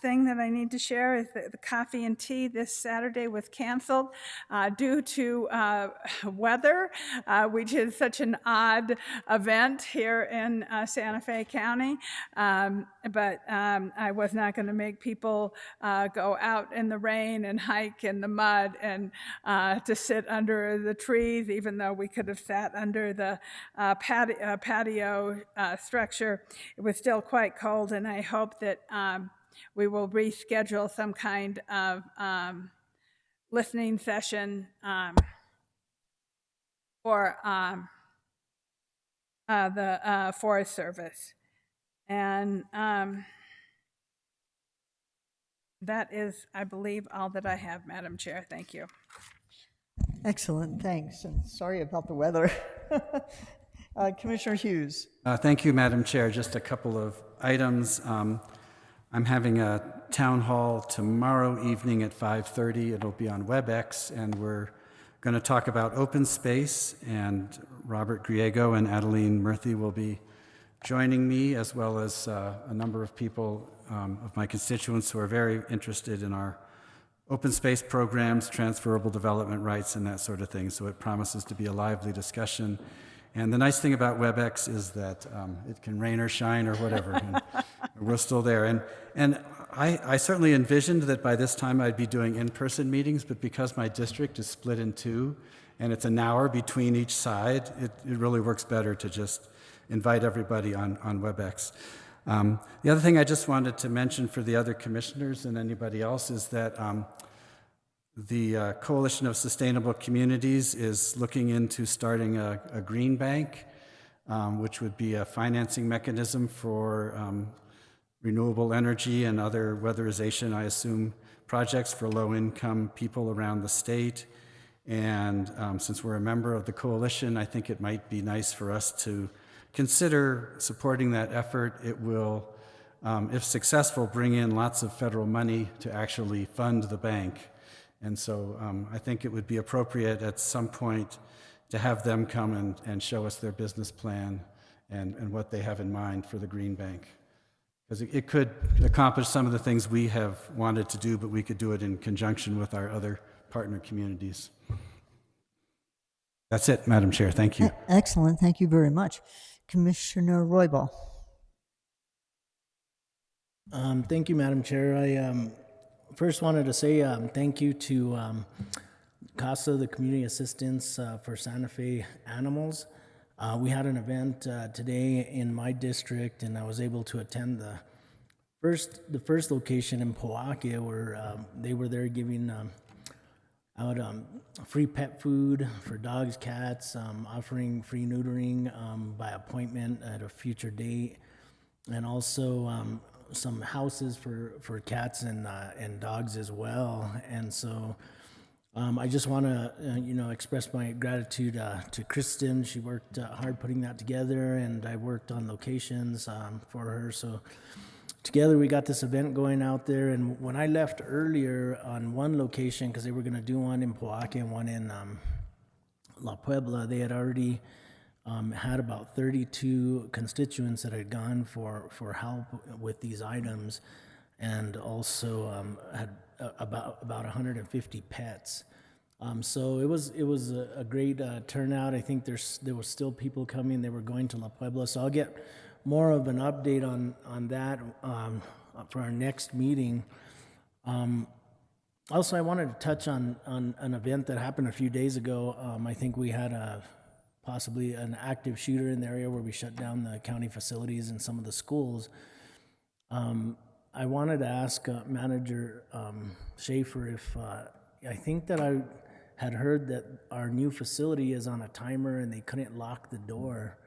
thing that I need to share is that the coffee and tea this Saturday was canceled due to weather, which is such an odd event here in Santa Fe County. But I was not going to make people go out in the rain and hike in the mud and to sit under the trees, even though we could have sat under the patio structure. It was still quite cold, and I hope that we will reschedule some kind of listening session for the Forest Service. And that is, I believe, all that I have, Madam Chair. Thank you. Excellent, thanks. And sorry about the weather. Commissioner Hughes. Thank you, Madam Chair. Just a couple of items. I'm having a town hall tomorrow evening at 5:30. It'll be on WebEx, and we're going to talk about open space, and Robert Griego and Adeline Murthy will be joining me, as well as a number of people of my constituents who are very interested in our open space programs, transferable development rights, and that sort of thing. So it promises to be a lively discussion. And the nice thing about WebEx is that it can rain or shine or whatever, and we're still there. And I certainly envisioned that by this time I'd be doing in-person meetings, but because my district is split in two, and it's an hour between each side, it really works better to just invite everybody on WebEx. The other thing I just wanted to mention for the other commissioners and anybody else is that the Coalition of Sustainable Communities is looking into starting a green bank, which would be a financing mechanism for renewable energy and other weatherization, I assume, projects for low-income people around the state. And since we're a member of the coalition, I think it might be nice for us to consider supporting that effort. It will, if successful, bring in lots of federal money to actually fund the bank. And so I think it would be appropriate at some point to have them come and show us their business plan and what they have in mind for the Green Bank. Because it could accomplish some of the things we have wanted to do, but we could do it in conjunction with our other partner communities. That's it, Madam Chair. Thank you. Excellent. Thank you very much. Commissioner Roybal. Thank you, Madam Chair. I first wanted to say thank you to CASA, the Community Assistance for Santa Fe Animals. We had an event today in my district, and I was able to attend the first location in Poakia, where they were there giving out free pet food for dogs, cats, offering free neutering by appointment at a future date, and also some houses for cats and dogs as well. And so I just want to express my gratitude to Kristen. She worked hard putting that together, and I worked on locations for her. So together we got this event going out there. And when I left earlier on one location, because they were going to do one in Poakia and one in La Puebla, they had already had about 32 constituents that had gone for help with these items. and also had about 150 pets. So it was a great turnout. I think there were still people coming. They were going to La Puebla. So I'll get more of an update on that for our next meeting. Also, I wanted to touch on an event that happened a few days ago. I think we had possibly an active shooter in the area where we shut down the county facilities and some of the schools. I wanted to ask Manager Schaefer if I think that I had heard that our new facility is on a timer and they couldn't lock the door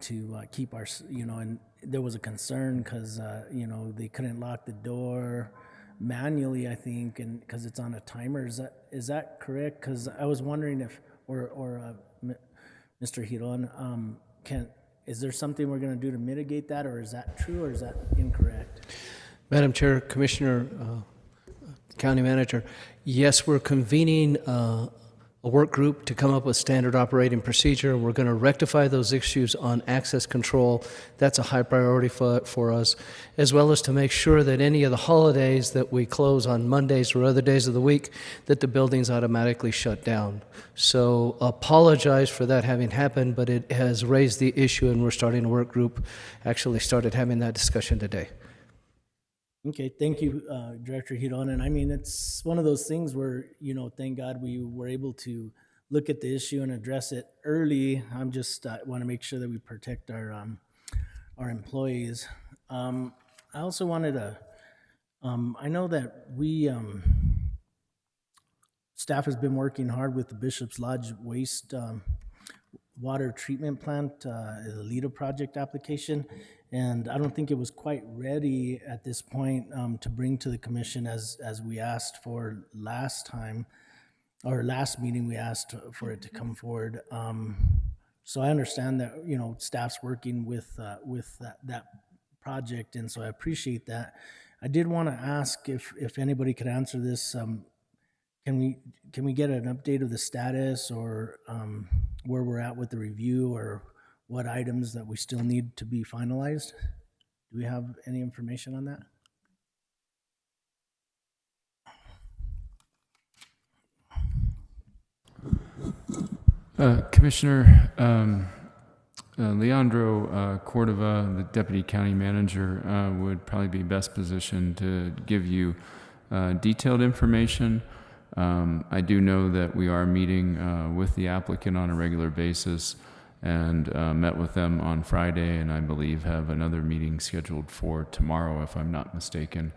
to keep our, and there was a concern because, they couldn't lock the door manually, I think, and because it's on a timer. Is that correct? Because I was wondering if, Mr. Giron, is there something we're going to do to mitigate that, or is that true, or is that incorrect? Madam Chair, Commissioner, County Manager, yes, we're convening a work group to come up with standard operating procedure. We're going to rectify those issues on access control. That's a high priority for us, as well as to make sure that any of the holidays that we close on Mondays or other days of the week, that the buildings automatically shut down. So apologize for that having happened, but it has raised the issue, and we're starting a work group. Actually started having that discussion today. Okay, thank you, Director Giron. And I mean, it's one of those things where, thank God we were able to look at the issue and address it early. I want to make sure that we protect our employees. I also wanted to, I know that staff has been working hard with the Bishop's Lodge waste water treatment plant, the LIDA project application. And I don't think it was quite ready at this point to bring to the commission as we asked for last time, or last meeting we asked for it to come forward. So I understand that, staff's working with that project, and so I appreciate that. I did want to ask if anybody could answer this. Can we get an update of the status, or where we're at with the review, or what items that we still need to be finalized? Do we have any information on that? Commissioner Leandro Cordova, the Deputy County Manager, would probably be best positioned to give you detailed information. I do know that we are meeting with the applicant on a regular basis, and met with them on Friday, and I believe have another meeting scheduled for tomorrow, if I'm not mistaken,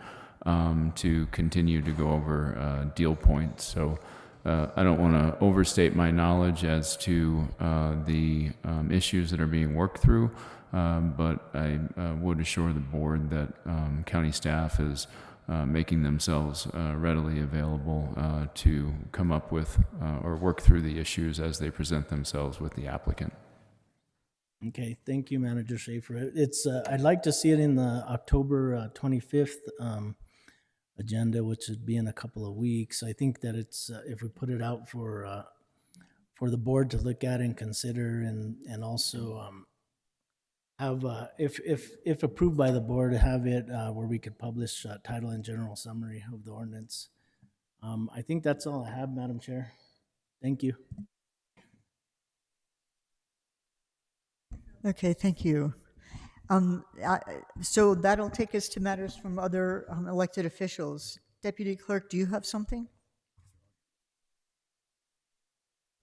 to continue to go over deal points. So I don't want to overstate my knowledge as to the issues that are being worked through, but I would assure the board that county staff is making themselves readily available to come up with or work through the issues as they present themselves with the applicant. Okay, thank you, Manager Schaefer. I'd like to see it in the October 25th agenda, which would be in a couple of weeks. I think that it's if we put it out for the board to look at and consider, and also have if approved by the board, have it where we could publish title and general summary of the ordinance. I think that's all I have, Madam Chair. Thank you. Okay, thank you. So that'll take us to matters from other elected officials. Deputy Clerk, do you have something?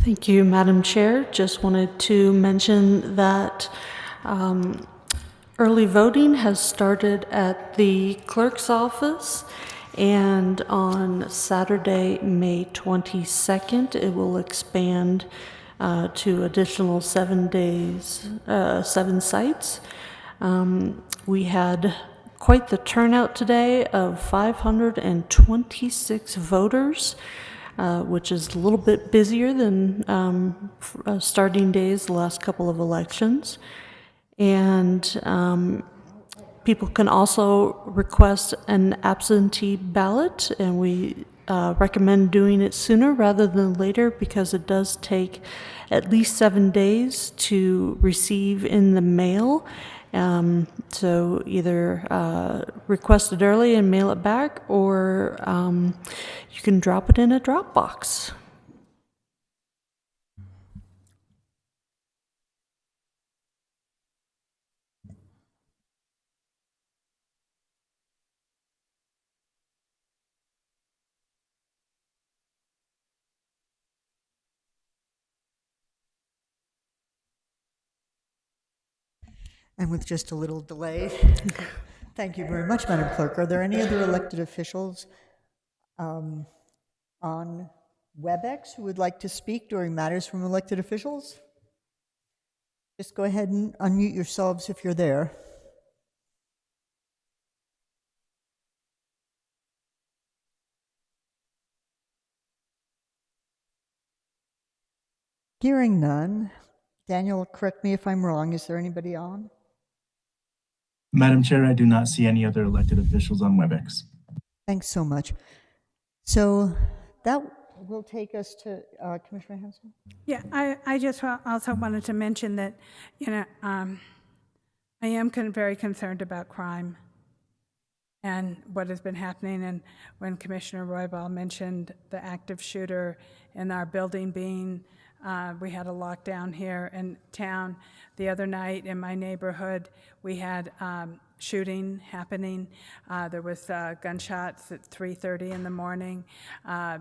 Thank you, Madam Chair. Just wanted to mention that early voting has started at the clerk's office, and on Saturday, May 22nd, it will expand to additional 7 days, 7 sites. We had quite the turnout today of 526 voters, which is a little bit busier than starting days the last couple of elections. And people can also request an absentee ballot, and we recommend doing it sooner rather than later, because it does take at least 7 days to receive in the mail. So either request it early and mail it back, or you can drop it in a Dropbox. And with just a little delay, thank you very much, Madam Clerk. Are there any other elected officials on WebEx who would like to speak during matters from elected officials? Just go ahead and unmute yourselves if you're there. Hearing none. Daniel, correct me if I'm wrong. Is there anybody on? Madam Chair, I do not see any other elected officials on WebEx. Thanks so much. So that will take us to Commissioner Hanson. Yeah, I just also wanted to mention that, I am very concerned about crime and what has been happening. And when Commissioner Roybal mentioned the active shooter in our building being, we had a lockdown here in town. The other night in my neighborhood, we had shooting happening. There was gunshots at 3:30 in the morning.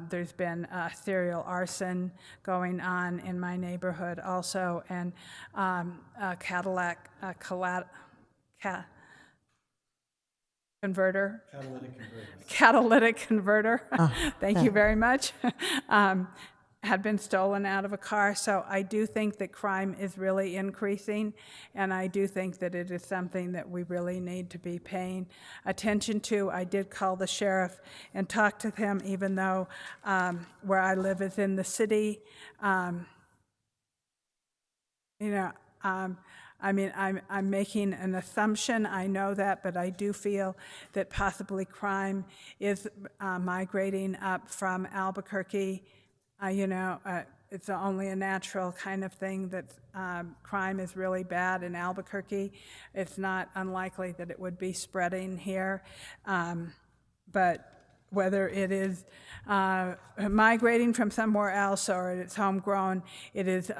There's been serial arson going on in my neighborhood also, and a catalytic converter. Thank you very much. Had been stolen out of a car. So I do think that crime is really increasing, and I do think that it is something that we really need to be paying attention to. I did call the sheriff and talk to him, even though where I live is in the city. I'm making an assumption, I know that, but I do feel that possibly crime is migrating up from Albuquerque. It's only a natural kind of thing that crime is really bad in Albuquerque. It's not unlikely that it would be spreading here. But whether it is migrating from somewhere else or it's homegrown, it is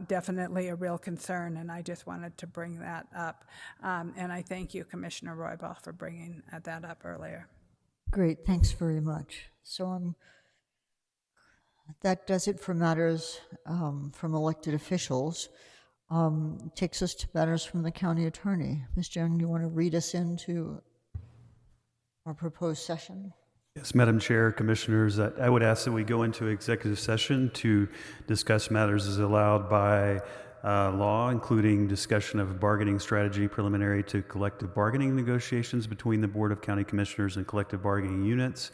definitely a real concern, and I just wanted to bring that up. And I thank you, Commissioner Roybal, for bringing that up earlier. Great, thanks very much. So that does it for matters from elected officials. Takes us to matters from the county attorney. Ms. Jung, do you want to read us into our proposed session? Yes, Madam Chair, Commissioners, I would ask that we go into executive session to discuss matters as allowed by law, including discussion of bargaining strategy preliminary to collective bargaining negotiations between the Board of County Commissioners and collective bargaining units,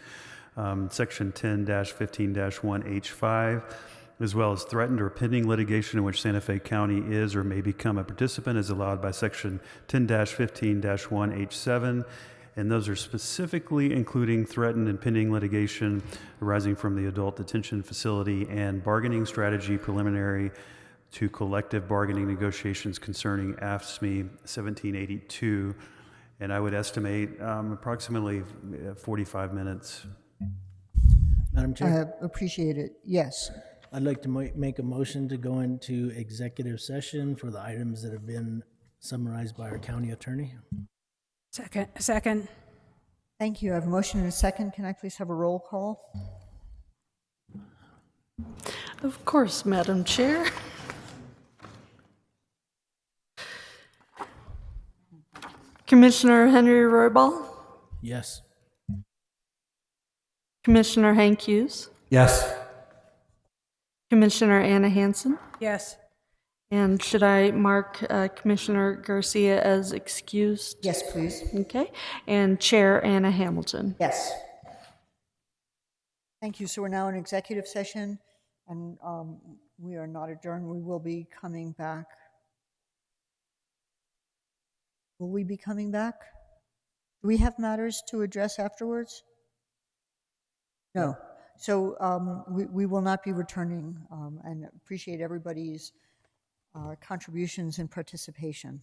Section 10-15-1H5, as well as threatened or pending litigation in which Santa Fe County is or may become a participant as allowed by Section 10-15-1H7. And those are specifically including threatened and pending litigation arising from the adult detention facility and bargaining strategy preliminary to collective bargaining negotiations concerning AFSCME 1782. And I would estimate approximately 45 minutes. Madam Chair? I appreciate it. Yes. I'd like to make a motion to go into executive session for the items that have been summarized by our county attorney. Second. Thank you. I have a motion and a second. Can I please have a roll call? Of course, Madam Chair. Commissioner Henry Roybal? Yes. Commissioner Hank Hughes? Yes. Commissioner Anna Hansen? Yes. And should I mark Commissioner Garcia as excused? Yes, please. Okay. And Chair Anna Hamilton? Yes. Thank you. So we're now in executive session, and we are not adjourned. We will be coming back. Will we be coming back? Do we have matters to address afterwards? No. So we will not be returning, and appreciate everybody's contributions and participation.